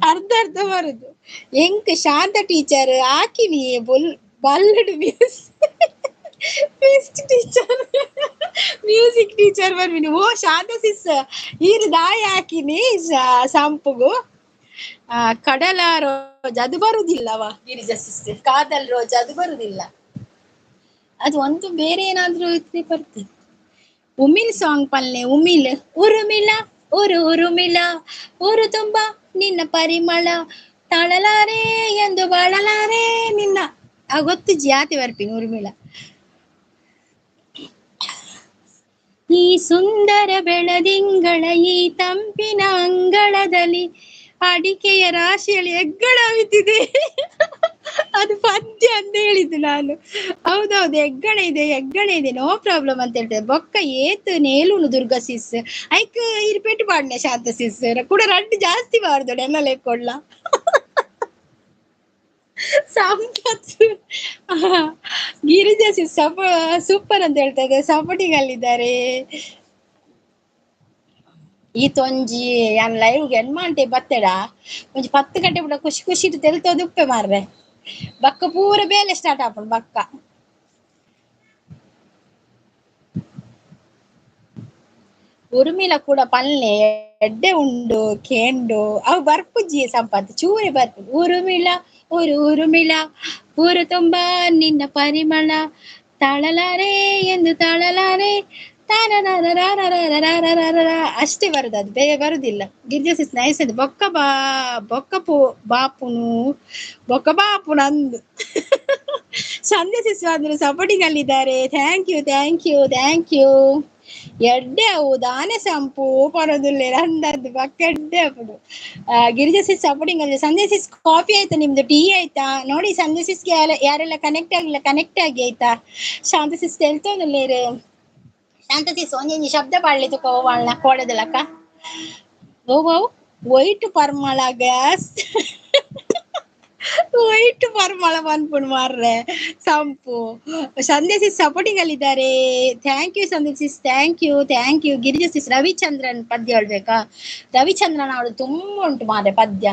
ಅರ್ಧ ಅರ್ಧ ಬರುದು. ಎಂಕ್ ಶಾಂತ ಟೀಚರ್ ಹಾಕಿನಿ ಬಲ್ಲಡು ಟೀಚರ್ ಮ್ಯೂಸಿಕ್ ಟೀಚರ್ ಬರ್ಬಿನಿ. ಓ ಶಾಂತ ಸಿಸ್ ಈರು ದಾಯಿ ಹಾಕಿನಿ ಸಂಪುಗು. ಕಡಲ ರೋಜ್ ಅದು ಬರುದಿಲ್ಲವಾ ಗಿರಿಜಾ ಸಿಸ್? ಕಾದಲ್ ರೋಜ್ ಅದು ಬರುದಿಲ್ಲ. ಅದು ಒಂದು ಬೇರೆ ಏನಾದ್ರೂ ಇದ್ರೆ ಬರ್ತದೆ. ಉಮಿಲ್ ಸಾಂಗ್ ಪಲ್ಲೆ ಉಮಿಲ್ ಉರುಮಿಳ ಉರುಮಿಳ ಊರು ತುಂಬಾ ನಿನ್ನ ಪರಿಮಳ ತಾಳಲಾರೆ ಎಂದು ಬಾಳಲಾರೆ ನಿನ್ನ ಗೊತ್ತು ಜಾತಿ ಬರ್ಪಿನಿ ಉರ್ಮಿಳ. ಈ ಸುಂದರ ಬೆಳದಿಂಗಳ ಈ ತಂಪಿನ ಅಂಗಳದಲ್ಲಿ ಅಡಿಕೆಯ ರಾಶಿಯಲ್ಲಿ ಹೆಗ್ಗಳವಿತಿದೆ. ಅದು ಪದ್ಯ ಅಂತ ಹೇಳಿದ್ದು ನಾನು. ಹೌದೌದು, ಹೆಗ್ಗಣ ಇದೆ ನೋ ಪ್ರಾಬ್ಲಮ್ ಅಂತ ಹೇಳ್ತೇವೆ. ಬೊಕ್ಕ ಏತ್ ನೇಲುನು ದುರ್ಗಾ ಸಿಸ್ ಐಕ್ ಇರ್ಪೆಟ್ಟು ಪಾಡ್ನೆ ಶಾಂತ ಸಿಸ್ ಕೂಡ ರಡ್ಡು ಜಾಸ್ತಿ ಬಾರ್ದೋಡು ಎಲ್ಲ ಲೆಕ್ಕೊಡ್ಲ. ಸಂಪತ್ ಗಿರಿಜಾ ಸಿಸ್ ಸೂಪರ್ ಅಂತ ಹೇಳ್ತಾ ಇದ್ದಾರೆ. ಸಪೋರ್ಟಿಗಲ್ಲಿದ್ದಾರೆ. ಈ ತೊಂಜಿ ಯಾನ್ ಲೈವ್ಗೆ ಎನ್ಮಾಂಟೆ ಬತ್ತೆಡ ಒಂಜಿ 10 ಗಂಟೆ ಬಿಡ ಖುಷಿ ಖುಷಿ ತೆಲ್ತೋದು ಉಪ್ಪೆ ಮಾರ್ರೆ. ಬಕ್ಕ ಪೂರ ಬೇಲೆ ಸ್ಟಾರ್ಟ್ ಆಪುಂಡು ಬಕ್ಕ. ಉರ್ಮಿಲ ಕೂಡ ಪಲ್ಲೆ ಎಡ್ಡೆ ಉಂಡು ಕೇಂಡು ಅವು ಬರ್ಪುಜ್ಜಿ ಸಂಪತ್ ಚೂರೆ ಬರ್ಪು. ಉರುಮಿಳ ಉರುಮಿಳ ಊರು ತುಂಬಾ ನಿನ್ನ ಪರಿಮಳ ತಾಳಲಾರೆ ಎಂದು ತಾಳಲಾರೆ ಅಷ್ಟೇ ಬರುದು, ಅದು ಬೇಗ ಬರುದಿಲ್ಲ. ಗಿರಿಜಾ ಸಿಸ್ ನೈಸ್ ಅದು. ಬೊಕ್ಕ ಬಾಪು ನಂದು. ಸಂಧ್ಯಾ ಸಿಸ್ ಆದ್ರು ಸಪೋರ್ಟಿಂಗ್ ಅಲ್ಲಿದ್ದಾರೆ. Thank you. ಎಡ್ಡೆ ಅವು ದಾನೆ ಸಂಪು ಪರೋದಿಲ್ಲ ರಂದದ್ದು ಬಕ್ಕ ಎಡ್ಡೆ ಅಪ್ಪಡು. ಗಿರಿಜಾ ಸಿಸ್ ಸಪೋರ್ಟಿಂಗ್ ಅಲ್ಲಿ. ಸಂಧ್ಯಾ ಸಿಸ್ ಕಾಫಿ ಆಯ್ತಾ ನಿಮ್ದು? ಟೀ ಆಯ್ತಾ? ನೋಡಿ ಸಂಧ್ಯಾ ಸಿಸ್ಗೆ ಯಾರೆಲ್ಲ ಕನೆಕ್ಟ್ ಆಗಿಲ್ಲ ಕನೆಕ್ಟ್ ಆಗಿ ಆಯ್ತಾ? ಶಾಂತ ಸಿಸ್ ತೆಲ್ತೋದಿಲ್ಲೇರು. ಶಾಂತ ಸಿಸ್ ಒಂಜಿ ಶಬ್ದ ಪಾಡ್ಲಿ ತುಕ ಓವಾಳ್ನ ಕೋಡೆದಲಕ್ಕ. ಓ ವೈಟ್ ಪರ್ಮಳ ಗ್ಯಾಸ್ ವೈಟ್ ಪರ್ಮಳ ಬಂದ್ಬಿಡು ಮಾರ್ರೆ ಸಂಪು. ಸಂಧ್ಯಾ ಸಿಸ್ ಸಪೋರ್ಟಿಂಗ್ ಅಲ್ಲಿದ್ದಾರೆ. Thank you Sandhya sis, thank you. Girija sis Ravichandran ಪದ್ಯ ಹೇಳ್ಬೇಕಾ? ರವಿಚಂದ್ರನ್ ಅವಳು ತುಂಬಾ ಉಂಟು ಮಾರ್ರೆ ಪದ್ಯ.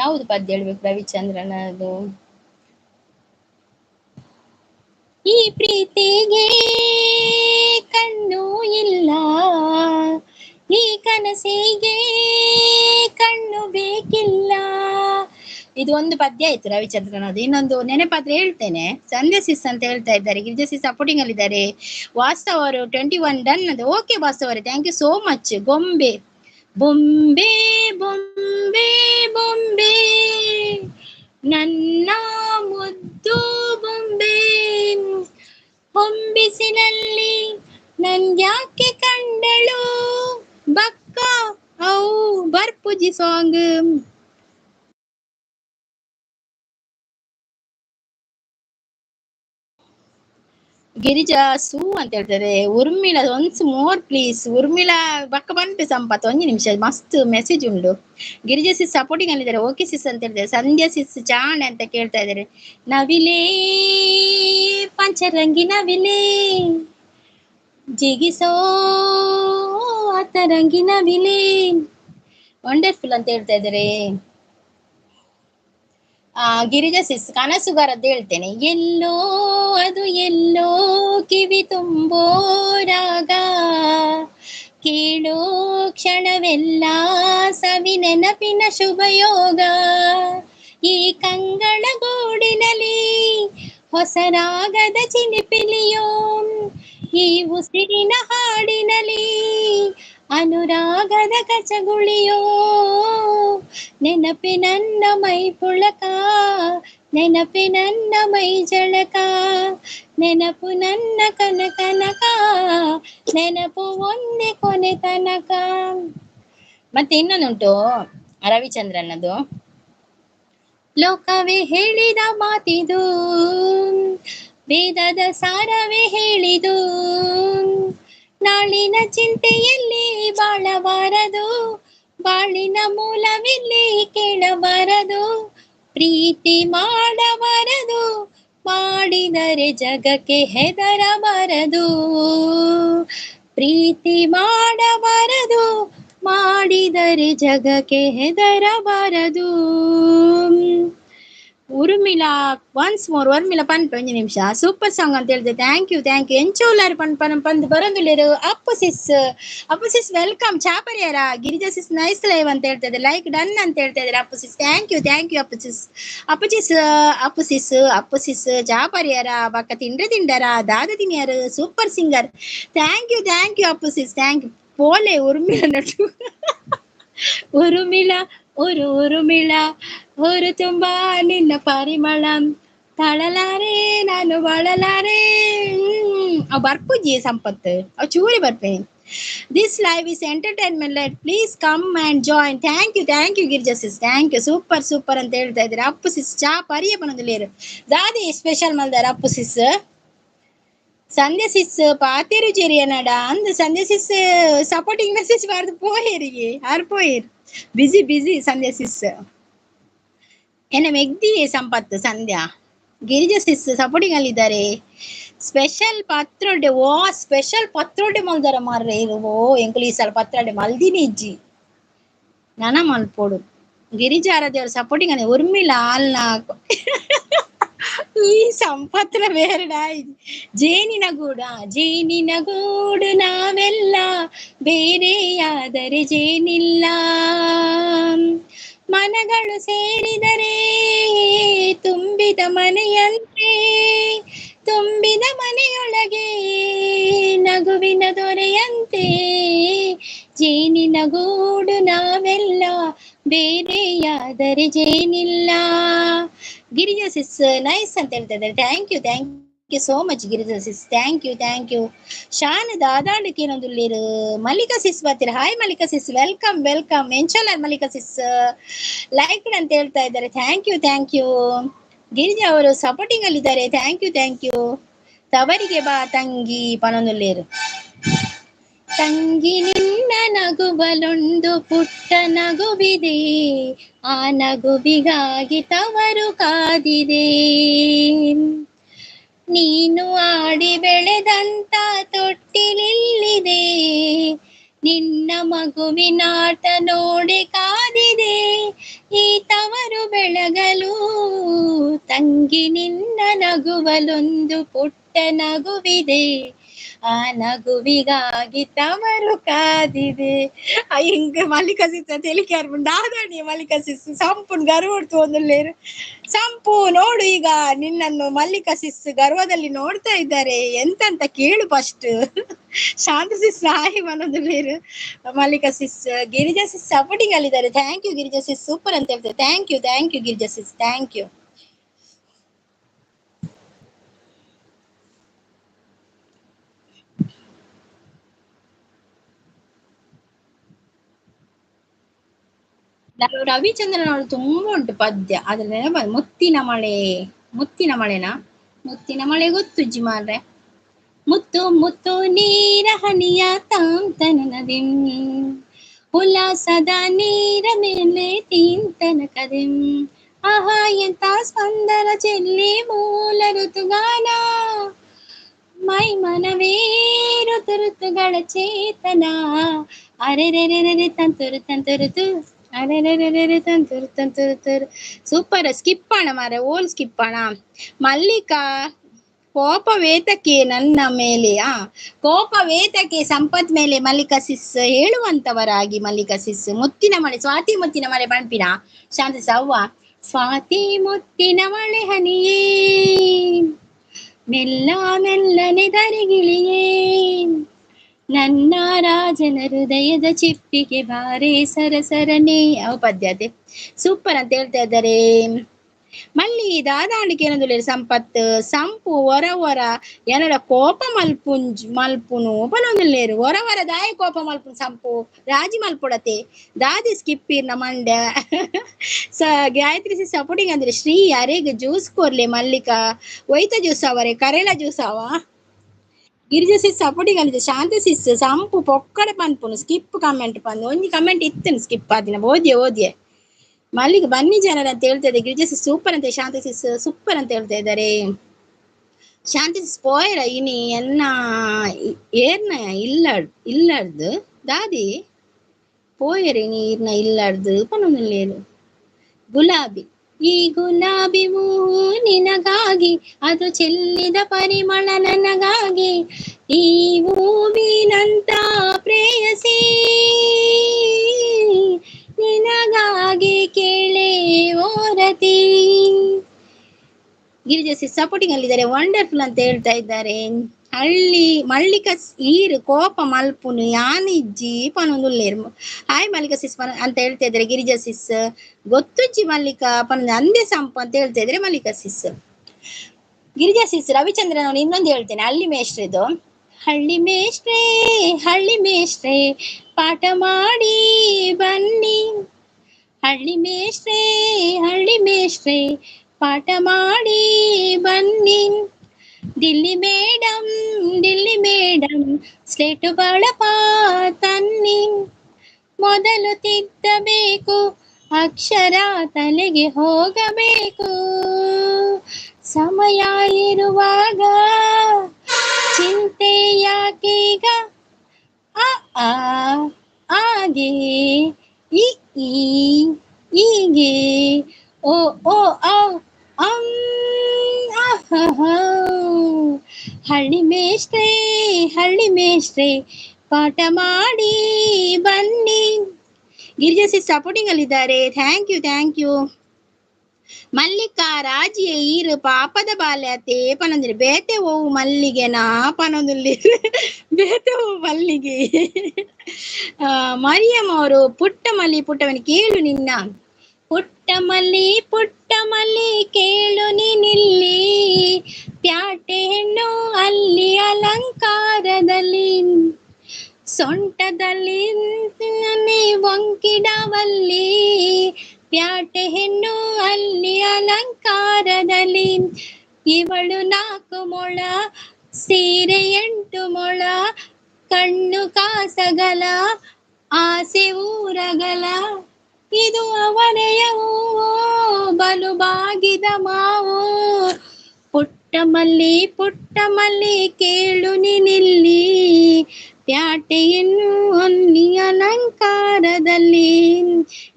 ಯಾವುದು ಪದ್ಯ ಹೇಳ್ಬೇಕು ರವಿಚಂದ್ರನ್? ಅದು ಈ ಪ್ರೀತಿಗೆ ಕಣ್ಣು ಇಲ್ಲ, ಈ ಕನಸಿಗೆ ಕಣ್ಣು ಬೇಕಿಲ್ಲ. ಇದು ಒಂದು ಪದ್ಯ ಆಯ್ತು ರವಿಚಂದ್ರನ್ ಅದು. ಇನ್ನೊಂದು ನೆನಪಾದ್ರೆ ಹೇಳ್ತೇನೆ. ಸಂಧ್ಯಾ ಸಿಸ್ ಅಂತ ಹೇಳ್ತಾ ಇದ್ದಾರೆ. Girija sis supporting ಅಲ್ಲಿದ್ದಾರೆ. ವಾಸ್ತವ್ ಅವರು 21 ಡನ್ ಅದು. ಓಕೆ ವಾಸ್ತವ್ ಅವರೇ, ಥ್ಯಾಂಕ್ ಯು ಸೋ ಮಚ್. ಬೊಂಬೆ ನನ್ನ ಮುದ್ದು ಬೊಂಬೆ ಹೊಂಬಿಸಿನಲ್ಲಿ ನನ್ಯಾಕೆ ಕಂಡಳು ಬಕ್ಕ. ಅವು ಬರ್ಪುಜಿ ಸಾಂಗ್. ಗಿರಿಜಾ ಸೂ ಅಂತ ಹೇಳ್ತಾರೆ. Urmila once more please. Urmila ಬಕ್ಕ ಬಂಟು ಸಂಪತ್ ಒಂಜಿ ನಿಮಿಷ ಮಸ್ತ್ ಮೆಸೇಜ್ ಉಂಡು. Girija sis supporting ಅಲ್ಲಿದ್ದಾರೆ. ಓಕೆ ಸಿಸ್ ಅಂತ ಹೇಳ್ತಾರೆ. ಸಂಧ್ಯಾ ಸಿಸ್ ಚಾಣೆ ಅಂತ ಕೇಳ್ತಾ ಇದ್ದಾರೆ. ನವಿಲೇ ಪಂಚರಂಗಿ ನವಿಲೇ ಜಿಗಿಸೋ ಅತರಂಗಿ ನವಿಲೇ ವಂಡರ್ಫುಲ್ ಅಂತ ಹೇಳ್ತಾ ಇದ್ದಾರೆ. ಗಿರಿಜಾ ಸಿಸ್ ಕನಸುಗಾರದ್ದು ಹೇಳ್ತೇನೆ. ಎಲ್ಲೋ ಅದು ಎಲ್ಲೋ ಕಿವಿ ತುಂಬೋ ರಾಗ ಕೇಳೋ ಕ್ಷಣವೆಲ್ಲ ಸವಿ ನೆನಪಿನ ಶುಭಯೋಗ. ಈ ಕಂಗಳ ಗೂಡಿನಲ್ಲಿ ಹೊಸ ರಾಗದ ಚಿಲಿಪಿಲಿಯೋ, ಈ ಉಸಿರಿನ ಹಾಡಿನಲ್ಲಿ ಅನುರಾಗದ ಕಚಗುಳಿಯೋ. ನೆನಪೆ ನನ್ನ ಮೈ ಪುಳಕ, ನೆನಪೆ ನನ್ನ ಮೈ ಜಳಕ, ನೆನಪು ನನ್ನ ಕನಕ, ನೆನಪು ಒಂದೇ ಕೊನೆ ತನಕ. ಮತ್ತೆ ಇನ್ನೊಂದುಂಟು. ರವಿಚಂದ್ರನ್ನದು. ಲೋಕವೇ ಹೇಳಿದ ಮಾತಿದು, ವೇದದ ಸಾರವೇ ಹೇಳಿದು, ನಾಳಿನ ಚಿಂತೆಯಲ್ಲಿ ಬಾಳಬಾರದು, ಬಾಳಿನ ಮೂಲವಿಲ್ಲಿ ಕೇಳಬಾರದು, ಪ್ರೀತಿ ಮಾಡಬಾರದು, ಮಾಡಿದರೆ ಜಗಕ್ಕೆ ಹೆದರಬಾರದು, ಪ್ರೀತಿ ಮಾಡಬಾರದು, ಮಾಡಿದರೆ ಜಗಕ್ಕೆ ಹೆದರಬಾರದು. ಉರ್ಮಿಳಾ ಒನ್ಸ್ ಮೋರ್ ಉರ್ಮಿಳಾ ಪನ್ಪೆ ಒಂಜಿ ನಿಮಿಷ ಸೂಪರ್ ಸಾಂಗ್ ಅಂತ ಹೇಳಿದೆ. ಥ್ಯಾಂಕ್ ಯು ಎಂಚೋಲಾರು ಪಂದ್ ಬರೋದಿಲ್ಲೇರು. Appu sis welcome. ಚಾಪರಿಯಾರ ಗಿರಿಜಾ ಸಿಸ್ ನೈಸ್ ಲೈವ್ ಅಂತ ಹೇಳ್ತಾ ಇದ್ದಾರೆ. ಲೈಕ್ ಡನ್ ಅಂತ ಹೇಳ್ತಾ ಇದ್ದಾರೆ Appu sis. Thank you Appu sis ಚಾಪರಿಯಾರ ಬಕ್ಕ ತಿಂಡರ ದಾದ ತಿನಿಯಾರು super singer. Thank you Appu sis. Thank you. ಪೋಲೆ ಉರ್ಮಿಳಾ ನಟು ಉರುಮಿಳ ಉರುಮಿಳ ಊರು ತುಂಬಾ ನಿನ್ನ ಪರಿಮಳ, ತಾಳಲಾರೆ ನಾನು ಬಾಳಲಾರೆ. ಅವ್ ಬರ್ಪುಜಿ ಸಂಪತ್ ಅವ್ ಚೂರಿ ಬರ್ಪೇನೆ. This live is entertainment light, please come and join. Thank you Girija sis. Thank you. Super ಅಂತ ಹೇಳ್ತಾ ಇದ್ದಾರೆ. ಅಪ್ಪು ಸಿಸ್ ಚಾ ಪರಿಯ ಪನೊಂದುಲ್ಲೇರು ದಾದಿ ಸ್ಪೆಷಲ್ ಮಲ್ದಾರ ಅಪ್ಪು ಸಿಸ್. ಸಂಧ್ಯಾ ಸಿಸ್ ಪಾತೇರು ಜೆರಿಯನಡ ಅಂದ್ ಸಂಧ್ಯಾ ಸಿಸ್ ಸಪೋರ್ಟಿಂಗ್ ಮೆಸೇಜ್ ಬಾರ್ದು ಪೋಯರಿಗೆ ಆರ್ ಪೋಯರ್ ಬಿಸಿ ಸಂಧ್ಯಾ ಸಿಸ್ ಎನ್ನ ಮೆಗ್ದಿ ಸಂಪತ್ತು ಸಂಧ್ಯಾ. Girija sis supporting ಅಲ್ಲಿದ್ದಾರೆ. ಸ್ಪೆಷಲ್ ಪತ್ರೊಡೆ ಮಲ್ದಾರ ಮಾರ್ರೆ ಓ ಎಂಕುಲು ಈ ಸಲ ಪತ್ರೊಡೆ ಮಲ್ದಿನಿ ಇಜ್ಜಿ ನನ ಮಲ್ಪೋಡು. ಗಿರಿಜಾ ಆರಾಧ್ಯವ್ರ ಸಪೋರ್ಟಿಂಗ್ ಅಲ್ಲಿ ಉರ್ಮಿಳ ಅಲ್ಲ ಈ ಸಂಪತ್ರ ಬೇರಡ. ಜೇನಿನ ಗೂಡು ನಾವೆಲ್ಲ ಬೇರೆಯಾದರೆ ಜೇನಿಲ್ಲ, ಮನಗಳು ಸೇರಿದರೆ ತುಂಬಿದ ಮನೆಯಂತೆ, ತುಂಬಿದ ಮನೆಯೊಳಗೆ ನಗುವಿನ ದೊರೆಯಂತೆ, ಜೇನಿನ ಗೂಡು ನಾವೆಲ್ಲ ಬೇರೆಯಾದರೆ ಜೇನಿಲ್ಲ. ಗಿರಿಜಾ ಸಿಸ್ ನೈಸ್ ಅಂತ ಹೇಳ್ತಾ ಇದ್ದಾರೆ. Thank you so much Girija sis. Thank you. ಶಾನ್ ದಾದಾಂಡಕ್ಕೆ ಏನೊಂದುಲ್ಲೇರು ಮಲ್ಲಿಕಾ ಸಿಸ್ ಬರ್ತೀರಾ. Hi Mallika sis, welcome. ಎಂಚೋಲಾರ್ ಮಲ್ಲಿಕಾ ಸಿಸ್ ಲೈಕ್ ಅಂತ ಹೇಳ್ತಾ ಇದ್ದಾರೆ. Thank you. ಗಿರಿಜಾ ಅವರು ಸಪೋರ್ಟಿಂಗ್ ಅಲ್ಲಿದ್ದಾರೆ. Thank you. ತವರಿಗೆ ಬಾ ತಂಗಿ ಪನೊಂದುಲ್ಲೇರು. ತಂಗಿ ನಿನ್ನ ನಗುವಲೊಂದು ಪುಟ್ಟ ನಗುವಿದೆ, ಆ ನಗುವಿಗಾಗಿ ತವರು ಕಾದಿದೆ, ನೀನು ಆಡಿ ಬೆಳೆದಂತ ತೊಟ್ಟಿಲಿಲ್ಲಿದೆ, ನಿನ್ನ ಮಗುವಿನಾಟ ನೋಡಿ ಕಾದಿದೆ, ಈ ತವರು ಬೆಳಗಲು ತಂಗಿ ನಿನ್ನ ನಗುವಲೊಂದು ಪುಟ್ಟ ನಗುವಿದೆ, ಆ ನಗುವಿಗಾಗಿ ತವರು ಕಾದಿದೆ. ಹಿಂಗ ಮಲ್ಲಿಕಾ ಸಿಸ್ ತೆಲಿಕಾರ್ ದಾದಾಣಿ ಮಲ್ಲಿಕಾ ಸಿಸ್ ಸಂಪುನ್ ಗರ್ವ ಉಡ್ತು ಒಂದುಲ್ಲೇರು. ಸಂಪು ನೋಡು ಈಗ ನಿನ್ನನ್ನು ಮಲ್ಲಿಕಾ ಸಿಸ್ ಗರ್ವದಲ್ಲಿ ನೋಡ್ತಾ ಇದ್ದಾರೆ ಎಂತಂತ ಕೇಳು ಫಸ್ಟ್. ಶಾಂತ ಸಿಸ್ ಹಾಯ್ ಮನೋದುಲ್ಲೇರು. Mallika sis Girija sis supporting ಅಲ್ಲಿದ್ದಾರೆ. Thank you Girija sis super ಅಂತ ಹೇಳ್ತಾರೆ. Thank you Girija sis. Thank you. Ravichandran ಅವರು ತುಂಬಾ ಉಂಟು ಪದ್ಯ ಅದ್ರಲ್ಲಿ ಮುತ್ತಿನ ಮಳೆನಾ ಮುತ್ತಿನ ಮಳೆ ಗೊತ್ತುಜ್ಜಿ ಮಾರ್ರೆ. ಮುತ್ತು ನೀರ ಹನಿಯ ತಾಂತನದಿಂ, ಉಲ್ಲಾಸದ ನೀರ ಮೇಲೆ ತೀಂತನ ಕದಿಂ, ಆಹಾ ಎಂತ ಸ್ಪಂದನ ಚೆಲ್ಲಿ ಮೂಲ ಋತುಗಾನ, ಮೈ ಮನವೇ ಋತುಗಳ ಚೇತನ, ಅರೆರೆರೆ ತಂತುರು ಅರೆ ತಂತುರು. ಸೂಪರ್. ಸ್ಕಿಪ್ ಆಣ ಮಾರೆ, ಓಲ್ ಸ್ಕಿಪ್ ಆಣ. ಮಲ್ಲಿಕಾ ಕೋಪವೇತಕ್ಕೆ ನನ್ನ ಮೇಲೆ ಕೋಪವೇತಕ್ಕೆ ಸಂಪತ್ ಮೇಲೆ ಮಲ್ಲಿಕಾ ಸಿಸ್ ಹೇಳುವಂತವರಾಗಿ ಮಲ್ಲಿಕಾ ಸಿಸ್. ಮುತ್ತಿನ ಮಳೆ ಸ್ವಾತಿ ಮುತ್ತಿನ ಮಳೆ ಪಂಪಿನ ಶಾಂತ ಸವ್ವ ಸ್ವಾತಿ ಮುತ್ತಿನ ಮಳೆ ಹನಿಯೇ ಮೆಲ್ಲನೆ ಧರೆಗಿಳಿಯೇ, ನನ್ನ ರಾಜನ ಹೃದಯದ ಚಿಪ್ಪಿಗೆ ಬಾರೆ ಸರಸರನೆ. ಅವ ಪದ್ಯತೆ ಸೂಪರ್ ಅಂತ ಹೇಳ್ತಾ ಇದ್ದಾರೆ. ಮಲ್ಲಿ ದಾದಾಂಡಿಗೆ ಏನಂದುಲ್ಲೇರು ಸಂಪತ್ ಸಂಪು ಹೊರ ಹೊರ ಏನರ ಕೋಪ ಮಲ್ಪುನು ಪನೊಂದುಲ್ಲೇರು ಹೊರ ಹೊರ ದಾಯ ಕೋಪ ಮಲ್ಪುನು ಸಂಪು ರಾಜಿ ಮಲ್ಪೊಡತೆ ದಾದಿ ಸ್ಕಿಪ್ಪಿರ್ನ ಮಂಡ್ಯ ಗಾಯತ್ರಿ ಸಿ ಸಪೋರ್ಟಿಂಗ್ ಅಂದ್ರೆ ಶ್ರೀ ಅರೆಗ್ ಜ್ಯೂಸ್ ಕೊರ್ಲೆ ಮಲ್ಲಿಕ ಒಯ್ತ ಜ್ಯೂಸ್ ಅವರೇ ಕರೇಲ ಜ್ಯೂಸ್ ಅವ ಗಿರಿಜ ಸಿಸ್ ಸಪೋರ್ಟಿಂಗ್ ಅಂದ್ರೆ ಶಾಂತ ಸಿಸ್ ಸಂಪು ಪೊಕ್ಕಡೆ ಪನ್ಪುನು ಸ್ಕಿಪ್ ಕಮೆಂಟ್ ಪಂದು ಒಂಜಿ ಕಮೆಂಟ್ ಇತ್ತನು ಸ್ಕಿಪ್ ಆದಿನ ಓದ್ಯೆ ಮಲ್ಲಿಗೆ ಬನ್ನಿ ಜನರ ಅಂತ ಹೇಳ್ತಾ ಇದ್ದಾರೆ ಗಿರಿಜಾ ಸಿಸ್ ಸೂಪರ್ ಅಂತ ಶಾಂತ ಸಿಸ್ ಸೂಪರ್ ಅಂತ ಹೇಳ್ತಾ ಇದ್ದಾರೆ ಶಾಂತ ಸಿಸ್ ಪೋಯರ ಇನಿ ಎನ್ನ ಏರ್ನ ಇಲ್ಲಡ್ದು ದಾದಿ ಪೋಯರೆ ನೀರ್ನ ಇಲ್ಲಡ್ದು ಪನೊಂದುಲ್ಲೇರು ಗುಲಾಬಿ ಈ ಗುಲಾಬಿ ಹೂವು ನಿನಗಾಗಿ ಅದು ಚೆಲ್ಲಿದ ಪರಿಮಳ ನನಗಾಗಿ ಈ ಹೂವಿನಂತ ಪ್ರೇಯಸಿ ನಿನಗಾಗಿ ಕೇಳೆ ಓರತಿ ಗಿರಿಜಸಿ ಸಪೋರ್ಟಿಂಗ್ ಅಲ್ಲಿದ್ದಾರೆ ವಂಡರ್ಫುಲ್ ಅಂತ ಹೇಳ್ತಾ ಇದ್ದಾರೆ ಹಳ್ಳಿ ಮಲ್ಲಿಕ ಈರು ಕೋಪ ಮಲ್ಪುನು ಯಾನಿಜ್ಜಿ ಪನೊಂದುಲ್ಲೇರು ಹಾಯ್ ಮಲ್ಲಿಕ ಸಿಸ್ ಅಂತ ಹೇಳ್ತಾ ಇದ್ದಾರೆ ಗಿರಿಜಾ ಸಿಸ್ ಗೊತ್ತುಜ್ಜಿ ಮಲ್ಲಿಕ ಪನ ಅಂದೆ ಸಂಪು ಅಂತ ಹೇಳ್ತಾ ಇದ್ರೆ ಮಲ್ಲಿಕ ಸಿಸ್ ಗಿರಿಜಾ ಸಿಸ್ ರವಿಚಂದ್ರನ್ ಅವನು ಇನ್ನೊಂದು ಹೇಳ್ತೇನೆ ಹಳ್ಳಿ ಮೇಷ್ಟ್ರೆ ಪಾಠ ಮಾಡಿ ಬನ್ನಿ ಹಳ್ಳಿ ಮೇಷ್ಟ್ರೆ ಪಾಠ ಮಾಡಿ ಬನ್ನಿ ಡಿಲ್ಲಿ ಮೇಡಮ್ ಸ್ಲೇಟು ಬಳಪ ತನ್ನಿ ಮೊದಲು ತಿದ್ದಬೇಕು ಅಕ್ಷರ ತಲೆಗೆ ಹೋಗಬೇಕು ಸಮಯ ಇರುವಾಗ ಚಿಂತೆ ಯಾಕೀಗ ಆಗೆ ಹೀಗೆ ಓ ಓ ಹಳ್ಳಿ ಮೇಷ್ಟ್ರೆ ಪಾಠ ಮಾಡಿ ಬನ್ನಿ ಗಿರಿಜಾ ಸಿಸ್ ಸಪೋರ್ಟಿಂಗ್ ಅಲ್ಲಿದ್ದಾರೆ ಥ್ಯಾಂಕ್ ಯು ಮಲ್ಲಿಕಾ ರಾಜಿಯ ಈರು ಪಾಪದ ಬಾಲ್ಯತೆ ಪನೊಂದಿರಿ ಬೇತೆ ಹೋವು ಮಲ್ಲಿಗೆನಾ ಪನೊಂದುಲ್ಲಿ ಬೇತೆ ಹೋವು ಮಲ್ಲಿಗೆ ಮರಿಯಂ ಅವರು ಪುಟ್ಟಮಲ್ಲಿ ಕೇಳು ನಿನ್ನ ಪುಟ್ಟ ಮಲ್ಲಿ ಕೇಳು ನಿನ್ನಿಲ್ಲಿ ಪ್ಯಾಟೆ ಹೆಣ್ಣು ಅಲ್ಲಿ ಅಲಂಕಾರದಲ್ಲಿ ಸೊಂಟದಲ್ಲಿ ವಂಕಿಡವಲ್ಲಿ ಪ್ಯಾಟೆ ಹೆಣ್ಣು ಅಲ್ಲಿ ಅಲಂಕಾರದಲ್ಲಿ ಇವಳು 4 ಮೊಳ ಸೀರೆ 8 ಮೊಳ ಕಣ್ಣು ಕಾಸಗಲ ಆಸೆ ಊರಗಲ ಇದು ಅವನೆಯ ಹೂವೋ ಬಲು ಬಾಗಿದ ಮಾವು ಪುಟ್ಟ ಮಲ್ಲಿ ಕೇಳು ನಿನ್ನಿಲ್ಲಿ ಪ್ಯಾಟೆಯನ್ನು ಅಲ್ಲಿ ಅಲಂಕಾರದಲ್ಲಿ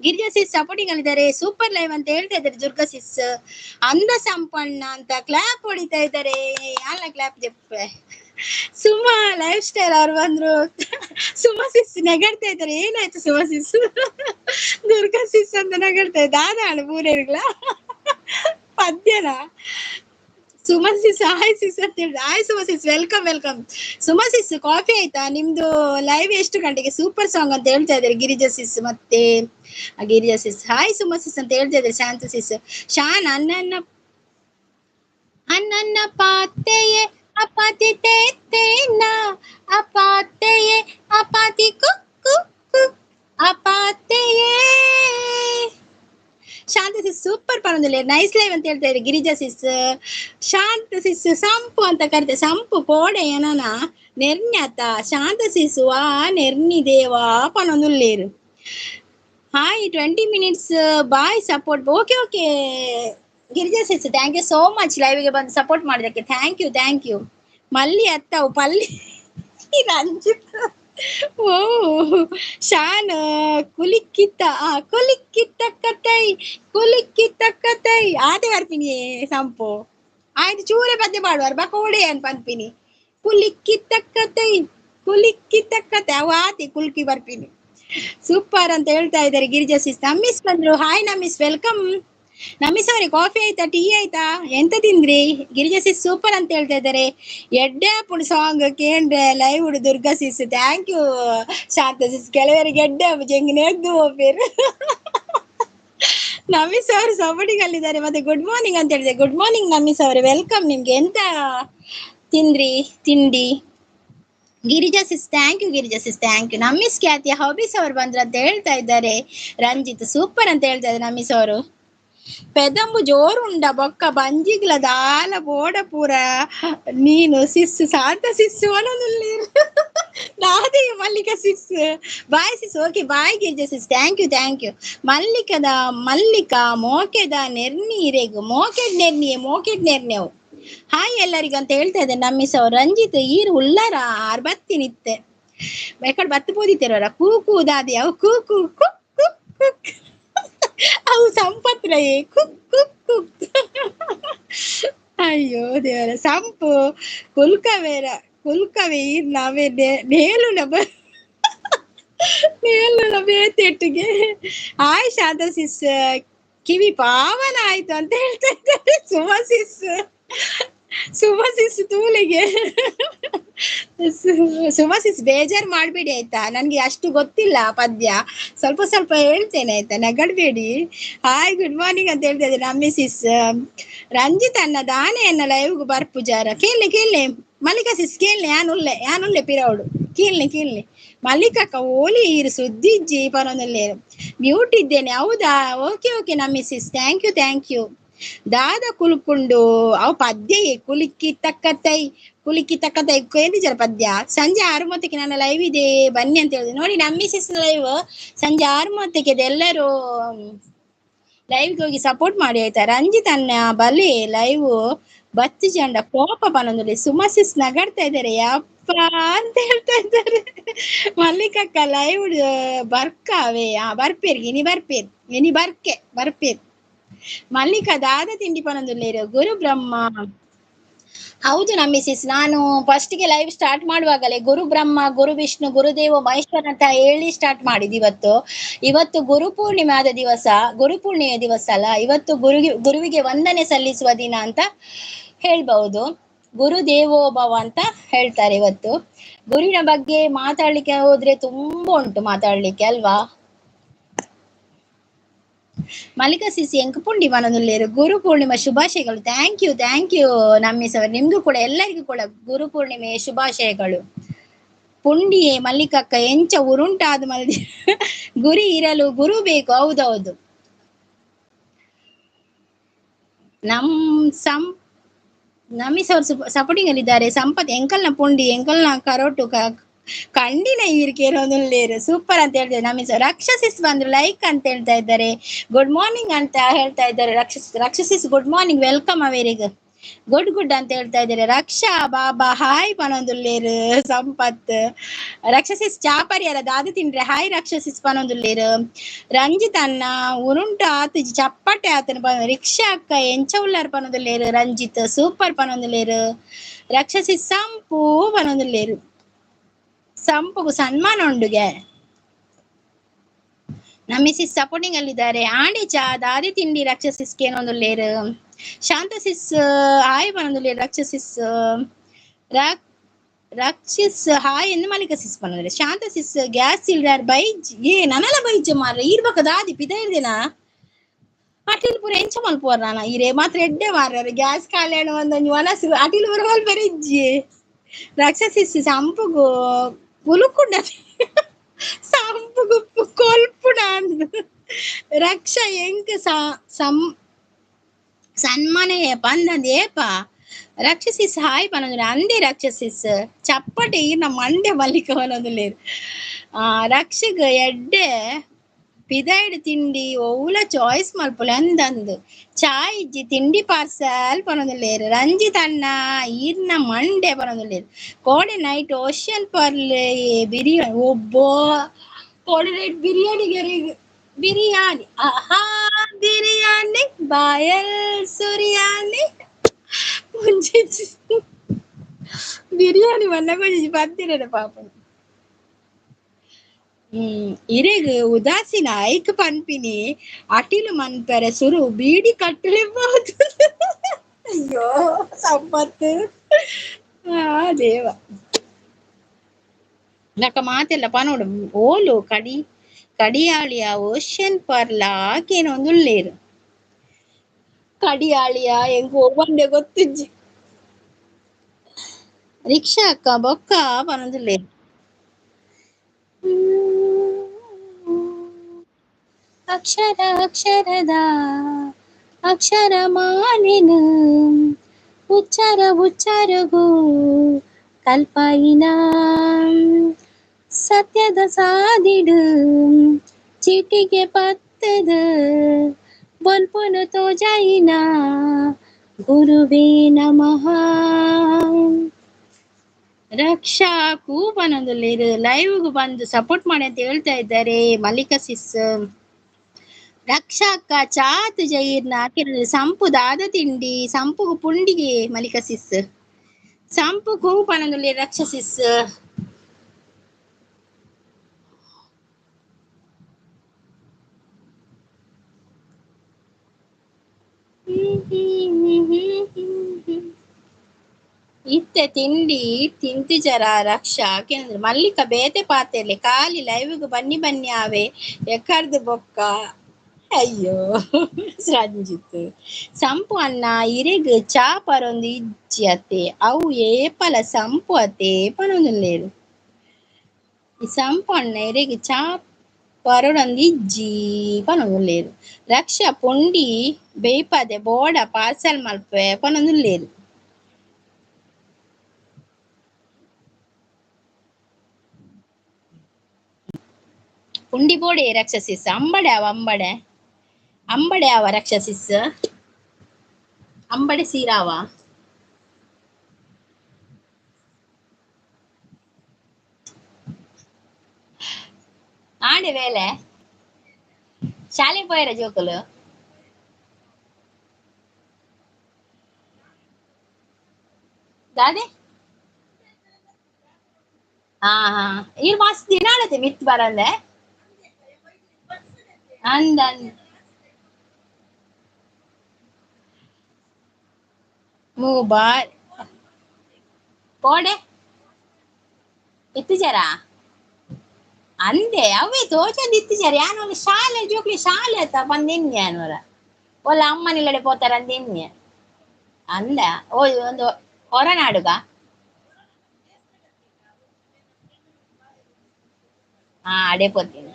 Girija sis supporting ಅಲ್ಲಿದ್ದಾರೆ super live ಅಂತ ಹೇಳ್ತಾ ಇದ್ದಾರೆ ದುರ್ಗಾ ಸಿಸ್ ಅಂದ ಸಂಪನ್ನ ಅಂತ ಕ್ಲಾಪ್ ಹೊಡಿತಾ ಇದ್ದಾರೆ ಯಾಲ ಕ್ಲಾಪ್ ಜಪ್ಪೆ ಸುಮಾ ಲೈಫ್ ಸ್ಟೈಲ್ ಅವ್ರು ಬಂದ್ರು ಸುಮಾ ಸಿಸ್ ನಗಾಡ್ತಾ ಇದ್ದಾರೆ ಏನಾಯ್ತು ಸುಮಾ ಸಿಸ್ ದುರ್ಗಾ ಸಿಸ್ ಅಂತ ನಗಾಡ್ತಾ ದಾದಾಳು ಪೂರೇರ್ಗಳ ಪದ್ಯನ ಸುಮಾ ಸಿಸ್ ಹಾಯ್ ಸಿಸ್ ಅಂತ ಹೇಳಿದ್ರೆ hi Suma sis welcome Suma sis coffee ಆಯ್ತಾ ನಿಮ್ದು ಲೈವ್ ಎಷ್ಟು ಗಂಟೆಗೆ ಸೂಪರ್ ಸಾಂಗ್ ಅಂತ ಹೇಳ್ತಾ ಇದ್ದಾರೆ ಗಿರಿಜಾ ಸಿಸ್ ಮತ್ತೆ ಗಿರಿಜಾ ಸಿಸ್ ಹಾಯ್ ಸುಮಾ ಸಿಸ್ ಅಂತ ಹೇಳ್ತಾ ಇದ್ದಾರೆ ಶಾಂತ ಸಿಸ್ ಶಾನ್ ಅನ್ನ ಪಾತೆಯೇ ಅಪಾತಿ ತೇನ ಅಪಾತೆಯೇ ಅಪಾತಿ ಕುಕ್ಕು ಅಪಾತೆಯೇ ಶಾಂತ ಸಿಸ್ ಸೂಪರ್ ಪರೊಂದಿಲ್ಲ ನೈಸ್ ಲೈವ್ ಅಂತ ಹೇಳ್ತಾ ಇದ್ದಾರೆ ಗಿರಿಜಾ ಸಿಸ್ ಶಾಂತ ಸಿಸ್ ಸಂಪು ಅಂತ ಕರಿತೆ ಸಂಪು ಪೋಡೆ ಏನನ ನೆರ್ನ್ಯತ ಶಾಂತ ಸಿಸ್ ವಾ ನೆರ್ನಿ ದೇವಾ ಪನೊಂದುಲ್ಲೇರು hi 20 minutes bye support okay Girija sis thank you so much ಲೈವ್ಗೆ ಬಂದು ಸಪೋರ್ಟ್ ಮಾಡೋದಕ್ಕೆ ಥ್ಯಾಂಕ್ ಯು ಮಲ್ಲಿ ಅತ್ತವು ಪಲ್ಲಿ ರಂಜಿತ್ ಓ ಶಾನ್ ಕುಲಿಕ್ಕಿತ್ತ ಕತೈ ಆತೆ ಬರ್ಪಿನಿ ಸಂಪು ಆಯ್ತು ಚೂರೆ ಪದ್ಯ ಮಾಡುವಾರ ಬಕೋಡೆ ಅನ್ ಪನ್ಪಿನಿ ಕುಲಿಕ್ಕಿತ್ತ ಕತೈ ಅವು ಆತಿ ಕುಲ್ಕಿ ಬರ್ಪಿನಿ ಸೂಪರ್ ಅಂತ ಹೇಳ್ತಾ ಇದ್ದಾರೆ ಗಿರಿಜಾ ಸಿಸ್ ನಮ್ಮಿಸ್ ಬಂದ್ರು ಹಾಯ್ ನಮ್ಮಿಸ್ ವೆಲ್ಕಮ್ ನಮ್ಮಿಸ್ ಅವ್ರಿಗೆ ಕಾಫಿ ಆಯ್ತಾ ಟೀ ಆಯ್ತಾ ಎಂತ ತಿಂದ್ರಿ ಗಿರಿಜಾ ಸಿಸ್ ಸೂಪರ್ ಅಂತ ಹೇಳ್ತಾ ಇದ್ದಾರೆ ಎಡ್ಡೆ ಪುಣ್ ಸಾಂಗ್ ಕೇಂದ್ರ ಲೈವ್ ಉಡು Durga sis thank you Shanta sis ಕೆಲವರಿಗೆ ಎಡ್ಡೆ ಜಂಗಿ ನೆಗ್ದು ಹೋಗ್ಬೇರು ನಮಿಸ್ ಅವರು ಸಪೋರ್ಟಿಂಗ್ ಮತ್ತೆ ಗುಡ್ ಮಾರ್ನಿಂಗ್ ಅಂತ ಹೇಳಿದೆ. ಗುಡ್ ಮಾರ್ನಿಂಗ್ ನಮಿಸ್ ಅವರೇ, ವೆಲ್ಕಮ್. ನಿಮ್ಗೆ ಎಂತ ತಿಂದ್ರಿ ತಿಂಡಿ? Girija sis thank you, Girija sis thank you. ನಮಿಸ್ ಖ್ಯಾತಿಯ ಹಾಬೀಸ್ ಅವರು ಬಂದ್ರ ಅಂತ ಹೇಳ್ತಾ ಇದ್ದಾರೆ. ರಂಜಿತ್ ಸೂಪರ್ ಅಂತ ಹೇಳ್ತಾ ಇದ್ದಾರೆ ನಮಿಸ್ ಅವರು. పెదంబు జోరుండ బొక్క బంజిగ్ల దాల బోడపూర ನೀನು ಸಿಸ್ ಶಾಂತ ಸಿಸ್ಸು ಅನ್ನೋದಿಲ್ಲ. ನಾದೇ Mallika sis. Bye sis. Okay bye Girija sis. Thank you. Mallika ಮೋಕೆದ ನೆರ್ನೀರೆಗು ಮೋಕೆಡ್ ನೆರ್ನಿಯೆ ಮೋಕೆಡ್ ನೆರ್ನೆವು. ಹಾಯ್ ಎಲ್ಲರಿಗೂ ಅಂತ ಹೇಳ್ತಾ ಇದ್ದೆ ನಮ್ಮಿಸ್ ಅವ್ರು. ರಂಜಿತ್ ಈರು ಉಳ್ಳಾರ ಆರ್ಬತ್ತಿ ನಿತ್ತೆ ಎಕಡೆ ಬತ್ತು ಬೋದಿತ್ತೇರವರ ಕೂಕು ದಾದಿ ಅವು ಕೂಕು ಕುಕ್ ಅವು ಸಂಪತ್ರ ಕುಕ್ ಕುಕ್ ಕುಕ್. ಅಯ್ಯೋ ದೇವರ ಸಂಪು ಕುಲ್ಕವೇರ ಕುಲ್ಕವೇ ನಾವೇ ನೇಲು ನೇಲು ಬೇತೆಟ್ಟಿಗೆ. ಆಯ್ ಶಾಂತ ಸಿಸ್ ಕಿವಿ ಪಾವನ ಆಯ್ತು ಅಂತ ಹೇಳ್ತಾ ಇದ್ದಾರೆ. ಸುಮಸಿಸ್ ತೂಲಿಗೆ ಸುಮಸಿಸ್ ಬೇಜಾರ್ ಮಾಡ್ಬೇಡಿ ಆಯ್ತಾ, ನನ್ಗೆ ಅಷ್ಟು ಗೊತ್ತಿಲ್ಲ ಪದ್ಯ, ಸ್ವಲ್ಪ ಹೇಳ್ತೇನೆ ಆಯ್ತಾ, ನಗಡ್ಬೇಡಿ. ಹಾಯ್ ಗುಡ್ ಮಾರ್ನಿಂಗ್ ಅಂತ ಹೇಳ್ತಾ ಇದ್ದೀನಿ ನಮ್ಮಿಸಿಸ್. ರಂಜಿತ್ ಅನ್ನ ದಾನೆ ಅನ್ನ ಲೈವ್ಗು ಬರ್ಪುಜಾರ ಕೇಳಿ ಮಲ್ಲಿಕಾ ಸಿಸ್ ಕೇಳಿ ಯಾನುಲ್ಲೆ ಪಿರೌಡು ಕೀಳ್ನಿ ಮಲ್ಲಿಕಕ್ಕ ಓಲಿ ಇರು ಸುದ್ದಿಜ್ಜಿ ಪರೊಂದಲ್ಲೇ ಮ್ಯೂಟ್ ಇದ್ದೇನೆ. ಹೌದಾ, ಓಕೆ ನಮ್ಮಿಸಿಸ್. Thank you. ದಾದ ಕುಲ್ಕೊಂಡು ಅವು ಪದ್ಯ ಕುಲಿಕ್ಕಿ ತಕ್ಕತೈ ಕೇಳಿದಾರೆ ಪದ್ಯ. ಸಂಜೆ 6:30ಕ್ಕೆ ನನ್ನ ಲೈವ್ ಇದೆ ಬನ್ನಿ ಅಂತ ಹೇಳಿದೆ ನೋಡಿ. ನಮ್ಮ ಮಿಸಸ್ ಲೈವ್ ಸಂಜೆ 6:30ಕ್ಕೆ ಎಲ್ಲರೂ ಲೈವ್ಗೆ ಹೋಗಿ ಸಪೋರ್ಟ್ ಮಾಡಿ ಆಯ್ತಾ. ರಂಜಿತ್ ಅನ್ನ ಬಲೆ ಲೈವ್ ಬತ್ತಿ ಚಂಡ ಕೋಪ ಬನ್ನೊಂದು ಸುಮಸಿಸ್ ನಗಾಡ್ತಾ ಇದ್ದಾರೆ ಯಪ್ಪ ಅಂತ ಹೇಳ್ತಾ ಇದ್ದಾರೆ. ಮಲ್ಲಿಕಕ್ಕ ಲೈವ್ ಬರ್ಕಾವೆ ಬರ್ಪೇರ್ಗೆ ಇನಿ ಬರ್ಪೇರ್. ಮಲ್ಲಿಕಾ ದಾದ ತಿಂಡಿ ಪನೊಂದುಲ್ಲೇರು ಗುರು ಬ್ರಹ್ಮ. ಹೌದು ನಮ್ಮಿಸಿಸ್, ನಾನು ಫಸ್ಟ್ಗೆ ಲೈವ್ ಸ್ಟಾರ್ಟ್ ಮಾಡುವಾಗಲೇ ಗುರು ಬ್ರಹ್ಮ ಗುರು ವಿಷ್ಣು ಗುರುದೇವ ಮಹೇಶ್ವರ ಅಂತ ಹೇಳಿ ಸ್ಟಾರ್ಟ್ ಮಾಡಿದ್. ಇವತ್ತು ಗುರುಪೂರ್ಣಿಮೆ ದಿವಸ ಅಲ್ಲ, ಇವತ್ತು ಗುರುವಿಗೆ ವಂದನೆ ಸಲ್ಲಿಸುವ ದಿನ ಅಂತ ಹೇಳ್ಬಹುದು. ಗುರು ದೇವೋಭವ ಅಂತ ಹೇಳ್ತಾರೆ. ಇವತ್ತು ಗುರುವಿನ ಬಗ್ಗೆ ಮಾತಾಡ್ಲಿಕ್ಕೆ ಹೋದ್ರೆ ತುಂಬಾ ಉಂಟು ಮಾತಾಡ್ಲಿಕ್ಕೆ ಅಲ್ವಾ. ಮಲ್ಲಿಕಾ ಸಿಸಿ ಎಂಕಪುಂಡಿ ಮನದಲ್ಲೇರು ಗುರು ಪೂರ್ಣಿಮಾ ಶುಭಾಶಯಗಳು. ಥ್ಯಾಂಕ್ ಯು ನಮ್ಮಿಸ್ ಅವರು, ನಿಮ್ಗೂ ಕೂಡ ಎಲ್ಲರಿಗೂ ಕೂಡ ಗುರು ಪೂರ್ಣಿಮೆ ಶುಭಾಶಯಗಳು. ಪುಂಡಿಯೇ ಮಲ್ಲಿಕಕ್ಕ ಎಂಚ ಉರುಂಟಾದ ಮಲ್ದಿ ಗುರಿ ಇರಲು ಗುರು ಬೇಕು. ಹೌದೌದು. ನಮ್ಮಿಸ್ ಅವರು ಸಪೋರ್ಟಿಂಗ್ ಅಲ್ಲಿದ್ದಾರೆ. ಸಂಪತ್ ಎಂಕಲ್ನ ಪುಂಡಿ ಎಂಕಲ್ನ ಕರೋಟು ಕಂಡಿನ ಇರ್ಕೇರೋಲೇರು ಸೂಪರ್ ಅಂತ ಹೇಳ್ತಾರೆ ನಮ್ಮಿಸ್. ರಕ್ಷಸಿಸ್ ಬಂದ್ರು ಲೈಕ್ ಅಂತ ಹೇಳ್ತಾ ಇದ್ದಾರೆ. ಗುಡ್ ಮಾರ್ನಿಂಗ್ ಅಂತ ಹೇಳ್ತಾ ಇದ್ದಾರೆ ರಕ್ಷಸಿಸ್ ಗುಡ್ ಮಾರ್ನಿಂಗ್, ವೆಲ್ಕಮ್ ಅವೇರಿಗೆ ಗುಡ್ ಅಂತ ಹೇಳ್ತಾ ಇದ್ದಾರೆ. ರಕ್ಷಾ ಬಾಬಾ ಹಾಯ್ ಪನೊಂದುಲ್ಲೇರು. ಸಂಪತ್ ರಕ್ಷಸಿಸ್ ಚಾಪರಿಯರ ದಾದ ತಿಂಡ್ರೆ ಹಾಯ್ ರಕ್ಷಸಿಸ್ ಪನೊಂದುಲ್ಲೇರು. ರಂಜಿತ್ ಅನ್ನ ಉರುಂಟ ಆತ ಚಪ್ಪಟೆ ಆತನ ರಿಕ್ಷಾ ಅಕ್ಕ ಎಂಚ ಉಳ್ಳಾರ ಪನೊಂದುಲ್ಲೇರು. ರಂಜಿತ್ ಸೂಪರ್ ಪನೊಂದುಲ್ಲೇರು. ರಕ್ಷಸಿಸ್ ಸಂಪು ಪನೊಂದುಲ್ಲೇರು. ಸಂಪುಗು ಸನ್ಮಾನ ಉಂಡುಗೆ. ನಮ್ಮಿಸಿಸ್ ಸಪೋರ್ಟಿಂಗ್ ಅಲ್ಲಿದ್ದಾರೆ. ಆಂಡಿಚಾ ದಾದಿ ತಿಂಡಿ ರಕ್ಷಸಿಸ್ಗೆ ಏನೊಂದುಲ್ಲೇರು. ಶಾಂತಸಿಸ್ ಹಾಯ್ ಪನೊಂದುಲ್ಲೇರು. ರಕ್ಷಿಸ್ ಹಾಯ್ ಎಂದು ಮಲ್ಲಿಕ ಸಿಸ್ ಪನೊಂದುಲ್ಲೆ. ಶಾಂತಸಿಸ್ ಗ್ಯಾಸ್ ಸಿಲಿಂಡರ್ ಬೈಜ್ ನನಲ ಬೈಜ್ ಮಾರ ಇರ್ಬೇಕ ದಾದಿ ಪಿದ ಇರ್ದೇನಾ ಅಟಿಲ್ ಪೂರ ಎಂಚ ಮಲ್ಪೋರ್ ನಾನ ಇರೇ ಮಾತ್ರ ಎಡ್ಡೆ ಮಾರ ಗ್ಯಾಸ್ ಖಾಲಿ ಒಂದು ಒನಸು ಅಟಿಲ್ ಪೂರ ಮಲ್ಪರ ಇಜ್ಜಿ. ರಕ್ಷಸಿಸ್ ಸಂಪುಗು ಪುಲುಕುಂಡ ಸಂಪುಗು ಕೊಲ್ಪುಡ ಅಂದು ರಕ್ಷ ಎಂಕ್ ಸನ್ಮಾನೆಯ ಪಂದಂದ ಏಪ ರಕ್ಷಸಿಸ್ ಹಾಯ್ ಪನೊಂದು ಅಂದೇ ರಕ್ಷಸಿಸ್ ಚಪ್ಪಟೆ ಈರ್ನ ಮಂಡೆ ಮಲ್ಲಿಕವನೊಂದುಲ್ಲೇರು. ರಕ್ಷಗ ಎಡ್ಡೆ ಪಿದಾಯ್ಡ್ ತಿಂಡಿ ಒವ್ಲ ಚಾಯ್ಸ್ ಮಲ್ಪುಲೆ ಅಂದಂದು ಚಾಯ್ ಇಜ್ಜಿ ತಿಂಡಿ ಪಾರ್ಸಲ್ ಪನೊಂದುಲ್ಲೇರು. ರಂಜಿತ್ ಅಣ್ಣ ಈರ್ನ ಮಂಡೆ ಪನೊಂದುಲ್ಲೇರು. ಕೋಡೆ ನೈಟ್ ಓಷನ್ ಪರ್ಲೆ ಬಿರಿಯಾನಿ ಒಬ್ಬೋ ಕೋಡೆ ನೈಟ್ ಬಿರಿಯಾನಿ ಆಹಾ ಬಿರಿಯಾನಿ ಬಾಯಲ್ ಸುರಿಯಾನಿ ಬಿರಿಯಾನಿ ಮನ್ನಗೊಂಜಿ ಬರ್ತಿರ ಪಾಪ. ಇರೆಗ್ ಉದಾಸೀನ ಐಕ್ ಪನ್ಪಿನಿ ಅಟಿಲು ಮನ್ಪೆರೆ ಸುರು ಬೀಡಿ ಕಟ್ಟಲೇಬಹುದು. ಅಯ್ಯೋ ಸಂಪತ್ತು ದೇವ ನಕ ಮಾತೆಲ್ಲ ಪನೋಡು ಓಲು ಕಡಿ ಕಡಿಯಾಳಿಯ ಓಷನ್ ಪರ್ಲಾಕೇನೋ ಒಂದು ಉಳ್ಳೇರು ಕಡಿಯಾಳಿಯ ಹೆಂಗ್ ಹೋಗ್ಬಂಡೆ ಗೊತ್ತಿಜ್ಜಿ ರಿಕ್ಷಾ ಅಕ್ಕ ಬೊಕ್ಕ ಪನೊಂದುಲ್ಲೇರು ಅಕ್ಷರ ಅಕ್ಷರದ ಅಕ್ಷರ ಮಾಲಿನ ಉಚ್ಚಾರ ಉಚ್ಚಾರಗೂ ಕಲ್ಪಾಯಿನ ಸತ್ಯದ ಸಾದಿಡು ಚೀಟಿಗೆ ಪತ್ತದ ಬೊಲ್ಪುನು ತೋಜಾಯಿನ ಗುರುವೇ ನಮಃ ರಕ್ಷಾ ಕೂಪನೊಂದುಲ್ಲೇರು ಲೈವ್ಗೂ ಬಂದು ಸಪೋರ್ಟ್ ಮಾಡಿ ಅಂತ ಹೇಳ್ತಾ ಇದ್ದಾರೆ ಮಲ್ಲಿಕಾ ಸಿಸ್ ರಕ್ಷಾ ಅಕ್ಕ ಚಾತ್ ಜೈರ್ನ ಸಂಪು ದಾದ ತಿಂಡಿ ಸಂಪುಗು ಪುಂಡಿಗೆ ಮಲ್ಲಿಕಾ ಸಿಸ್ ಸಂಪು ಕೂಪನೊಂದುಲ್ಲೇರು ರಕ್ಷಾ ಸಿಸ್ ಇತ್ತೆ ತಿಂಡಿ ತಿಂತಿ ಜರ ರಕ್ಷಾ ಕೇಂದ್ರ ಮಲ್ಲಿಕ ಬೇತೆ ಪಾತೆರ್ಲೆ ಖಾಲಿ ಲೈವ್ಗೂ ಬನ್ನಿ ಬನ್ನಿ ಆವೆ ಎಕ್ಕರ್ದು ಬೊಕ್ಕ ಅಯ್ಯೋ ರಂಜಿತ್ ಸಂಪು ಅನ್ನ ಇರೆಗ್ ಚಾ ಪರೊಂದು ಇಜ್ಜಿ ಅತ್ತೆ ಅವು ಏಪಲ ಸಂಪು ಅತ್ತೆ ಪನೊಂದುಲ್ಲೇರು ಈ ಸಂಪು ಅನ್ನ ಇರೆಗ್ ಚಾ ಪರೊಡೊಂದು ಇಜ್ಜಿ ಪನೊಂದುಲ್ಲೇರು ರಕ್ಷಾ ಪೊಂಡಿ ಬೇಯ್ಪದೆ ಬೋಡ ಪಾರ್ಸಲ್ ಮಲ್ಪೆ ಪನೊಂದುಲ್ಲೇರು ಪುಂಡಿ ಬೋಡೆ ರಕ್ಷಸಿಸ್ ಅಂಬಡೆ ಅವ ಅಂಬಡೆ ಅವ ರಕ್ಷಸಿಸ್ ಅಂಬಡೆ ಸೀರಾವ ಆಡೆ ವೇಳೆ ಶಾಲೆ ಪೋಯರ ಜೋಕುಲು ದಾದೆ ಹಾ ಹಾ ಈ ಮಾಸ ದಿನಾಳತೆ ಮಿತ್ ಬರಂದೆ ಅಂದ ಮೂಬಾರ್ ಕೋಡೆ ಇತ್ತು ಜರ ಅಂದೆ ಅವೇ ತೋಚಂದು ಇತ್ತು ಜರ ಯಾನು ಶಾಲೆ ಜೋಕ್ಲಿ ಶಾಲೆ ಆತ ಬಂದೆನ್ನೆ ಅನ್ನೋರ ಒಲ್ಲ ಅಮ್ಮನಿಲ್ಲಡೆ ಪೋತಾರ ಅಂದೆನ್ನೆ ಅಂದ ಓ ಒಂದು ಹೊರನಾಡುಗ ಹಾ ಅಡೆ ಪೋತೀನಿ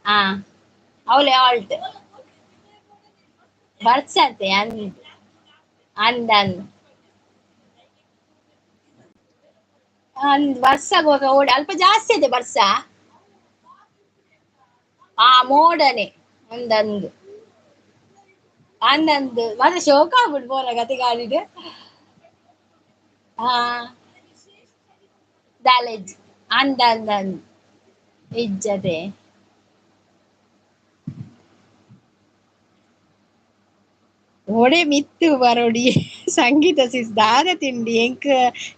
ಹಾ ಅವಳೆ ಆಲ್ಟ್ ಬರ್ಸತ್ತೆ ಅಂದ ಅಂದ್ ಬರ್ಸಾಗ ಓಡಿ ಅಲ್ಪ ಜಾಸ್ತಿ ಇದೆ ಬರ್ಸ ಆ ಮೋಡನೆ ಅಂದಂದು ಅಂದಂದು ಮತ್ತೆ ಶೋಕ ಆಗ್ಬಿಟ್ಟು ಬೋರ ಗತಿ ಗಾಡಿಗೆ ಹಾ ದಾಲೇಜ್ ಅಂದಂದು ಇಜ್ಜತೆ ಒಡೆ ಮಿತ್ತು ಬರೋಡಿ ಸಂಗೀತ ಸಿಸ್ ದಾದ ತಿಂಡಿ ಎಂಕ್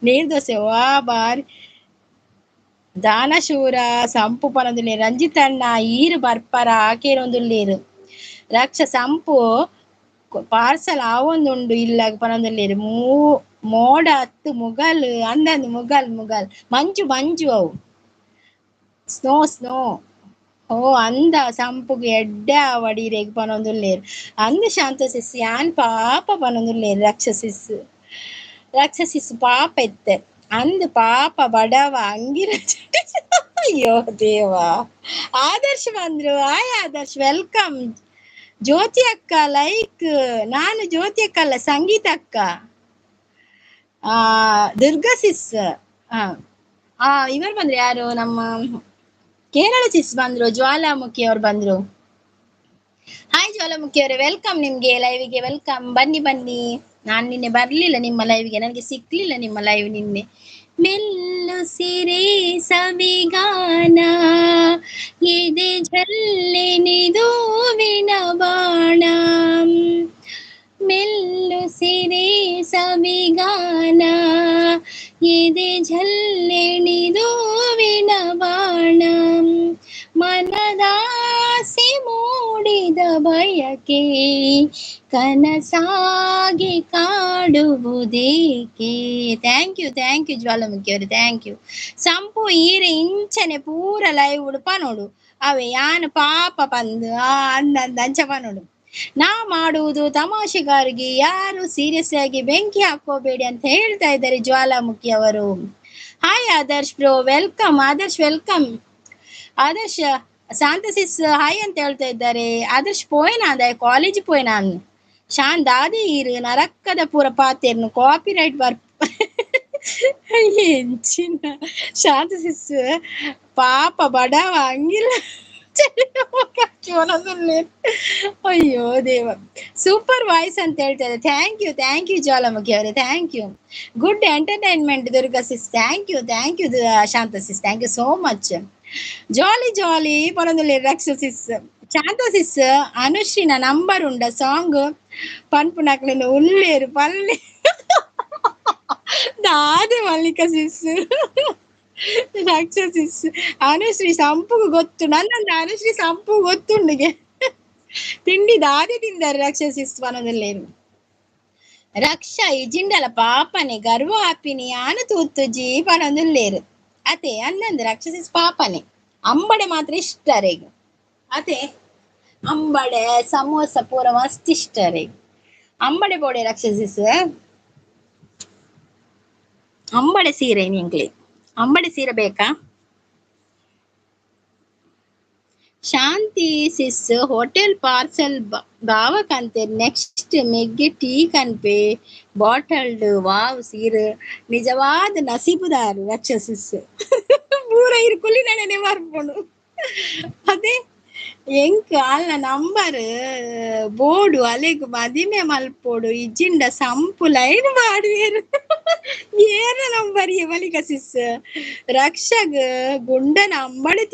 ನೀರ್ ದೋಸೆ ವಾ ಬಾರಿ ದಾನಶೂರ ಸಂಪು ಪನೊಂದುಲ್ಲೆ ರಂಜಿತಣ್ಣ ಈರು ಬರ್ಪರ ಆಕೇನೊಂದುಲ್ಲೇರು ರಕ್ಷ ಸಂಪು ಪಾರ್ಸಲ್ ಆವೊಂದುಂಡು ಇಲ್ಲ ಪನೊಂದುಲ್ಲೇರು ಮೋಡ ಹತ್ತು ಮುಗಲ್ ಅಂದಂದು ಮುಗಲ್ ಮಂಜು ಅವು ಸ್ನೋ ಓ ಅಂದ ಸಂಪುಗೆ ಎಡ್ಡೆ ವಡಿರೇಗ್ ಪನೊಂದುಲ್ಲೇರು ಅಂದ ಶಾಂತಸಿಸ್ ಯಾನ್ ಪಾಪ ಪನೊಂದುಲ್ಲೇರು ರಕ್ಷಸಿಸ್ ಪಾಪ ಎತ್ತೆ ಅಂದ್ ಪಾಪ ಬಡವ ಅಂಗಿರ ಅಯ್ಯೋ ದೇವಾ ಆದರ್ಶ್ ಬಂದ್ರು ಆಯ್ ಆದರ್ಶ್ ವೆಲ್ಕಮ್ ಜ್ಯೋತಿ ಅಕ್ಕ ಲೈಕ್ ನಾನು ಜ್ಯೋತಿ ಅಕ್ಕ ಅಲ್ಲ ಸಂಗೀತ ಅಕ್ಕ ದುರ್ಗಾ ಸಿಸ್ ಇವರು ಬಂದ್ರು ಯಾರು ನಮ್ಮ ಕೇರಳ ಸಿಸ್ ಬಂದ್ರು ಜ್ವಾಲಾಮುಖಿ ಅವ್ರು ಬಂದ್ರು ಹಾಯ್ ಜ್ವಾಲಾಮುಖಿ ಅವರೇ ವೆಲ್ಕಮ್ ನಿಮ್ಗೆ ಲೈವ್ಗೆ ವೆಲ್ಕಮ್ ಬನ್ನಿ ನಾನ್ ನಿನ್ನೆ ಬರ್ಲಿಲ್ಲ ನಿಮ್ಮ ಲೈವ್ಗೆ ನನಗೆ ಸಿಕ್ಲಿಲ್ಲ ನಿಮ್ಮ ಲೈವ್ ನಿನ್ನೆ ಮೆಲ್ಲು ಸಿರೆ ಸವಿಗಾನ ಎದೆ ಜಲ್ಲೆನಿದೂವಿನ ಬಾಣ ಮೆಲ್ಲು ಸಿರೆ ಸವಿಗಾನ ಎದೆ ಜಲ್ಲೆನಿದೂವಿನ ಬಾಣ ಮನದಾಸೆ ಮೂಡಿದ ಬಯಕೆ ಕನಸಾಗಿ ಕಾಡುತ್ತಿದೆ ಮಾಡುವುದೇಕೆ. ಥ್ಯಾಂಕ್ ಯು ಜ್ವಾಲಾಮುಖಿ ಅವರು, ಥ್ಯಾಂಕ್ ಯು. ಸಂಪು ಈರೆ ಇಂಚನೆ ಪೂರ ಲೈವ್ ಉಡುಪ ನೋಡು ಅವೆ ಯಾನು ಪಾಪ ಪಂದು ಅಂದ ಅಂಚ ನೋಡು. ನಾ ಮಾಡುವುದು ತಮಾಷೆಗಾರಿಗೆ, ಯಾರು ಸೀರಿಯಸ್ ಆಗಿ ಬೆಂಕಿ ಹಾಕೋಬೇಡಿ ಅಂತ ಹೇಳ್ತಾ ಇದ್ದಾರೆ ಜ್ವಾಲಾಮುಖಿ ಅವರು. Hi Adarsh bro, welcome Adarsh, welcome Adarsh. Shanta sis hi ಅಂತ ಹೇಳ್ತಾ ಇದ್ದಾರೆ. ಆದರ್ಶ್ ಪೋಯ್ನಾ ಅದ ಕಾಲೇಜ್ ಪೋಯ್ನಾ ಅನ್ನು ಶಾನ್ ದಾದಿ ಇರು ನರಕ್ಕದ ಪೂರ ಪಾತೇರ್ನು ಕಾಪಿ ರೈಟ್ ಬರ್ಪ ಎಂಚಿನ ಶಾಂತಸಿಸ್ ಪಾಪ ಬಡವ ಹಂಗಿಲ್ಲ. ಅಯ್ಯೋ ದೇವ, ಸೂಪರ್ ವಾಯ್ಸ್ ಅಂತ ಹೇಳ್ತಾರೆ. ಥ್ಯಾಂಕ್ ಯು ಜ್ವಾಲಾಮುಖಿ ಅವರೇ, thank you. Good entertainment Durga sis, thank you Shanta sis, thank you so much. Jolly ಪರೊಂದುಲ್ಲೆ ರಕ್ಷಸಿಸ್ ಶಾಂತ ಸಿಸ್. ಅನುಶ್ರೀನ ನಂಬರ್ ಉಂಡ ಸಾಂಗ್ ಪನ್ಪುನಕ್ಲಿನ ಉಲ್ಲೇರು ಪಲ್ಲೆ ದಾದೆ ಮಲ್ಲಿಕ ಸಿಸ್ ರಕ್ಷಸಿಸ್. ಅನುಶ್ರೀ ಸಂಪುಗು ಗೊತ್ತು, ನನ್ನಂದ್ರೆ ಅನುಶ್ರೀ ಸಂಪು ಗೊತ್ತುಂಡಿಗೆ ತಿಂಡಿ ದಾದಿ ತಿಂದಾರೆ ರಕ್ಷಸಿಸ್ ಪನೊಂದುಲ್ಲೇರು. ರಕ್ಷ ಇಜಿಂಡಲ ಪಾಪನೆ ಗರ್ವ ಹಾಪಿನಿ ಆನು ತೂತುಜಿ ಪನೊಂದುಲ್ಲೇರು. ಅತೆ ಅನ್ನಂದ್ರೆ ರಕ್ಷಸಿಸ್ ಪಾಪನೆ ಅಂಬಡೆ ಮಾತ್ರ ಇಷ್ಟರೆ ಅತೆ ಅಂಬಡೆ ಸಮೋಸ ಪೂರ ಮಸ್ತ್ ಇಷ್ಟರೆ. ಅಂಬಡೆ ಬೋಡೆ ರಕ್ಷಸಿಸ್, ಅಂಬಡೆ ಸೀರೆ ನಿಂಗ್ಲಿ ಅಂಬಡೆ ಸೀರೆ ಬೇಕಾ? ಶಾಂತಿ ಸಿಸ್ ಹೋಟೆಲ್ ಪಾರ್ಸಲ್ ಬಾವಕಂತೆ ನೆಕ್ಸ್ಟ್ ಮೆಗ್ಗೆ ಟೀ ಕನ್ಪೆ ಬಾಟಲ್ಡ್ ವಾವ್ ಸೀರೆ ನಿಜವಾದ ನಸೀಬುದಾರು ರಕ್ಷಸಿಸ್. ಪೂರ ಇರ್ಕುಲಿ ನೆನೆ ಬರ್ಪುಂಡು ಅದೇ ಎಂಕ್ ಅಲ್ಲ ನಂಬರ್ ಬೋರ್ಡು ಅಲೆಗ್ ಮದಿಮೆ ಮಲ್ಪೋಡು ಇಜಿಂಡ ಸಂಪು ಲೈನ್ ಮಾಡುವೇರು ಏನ ನಂಬರ್ ಮಲಿಕ ಸಿಸ್. ರಕ್ಷಗ್ ಗುಂಡನ ಅಂಬಡೆ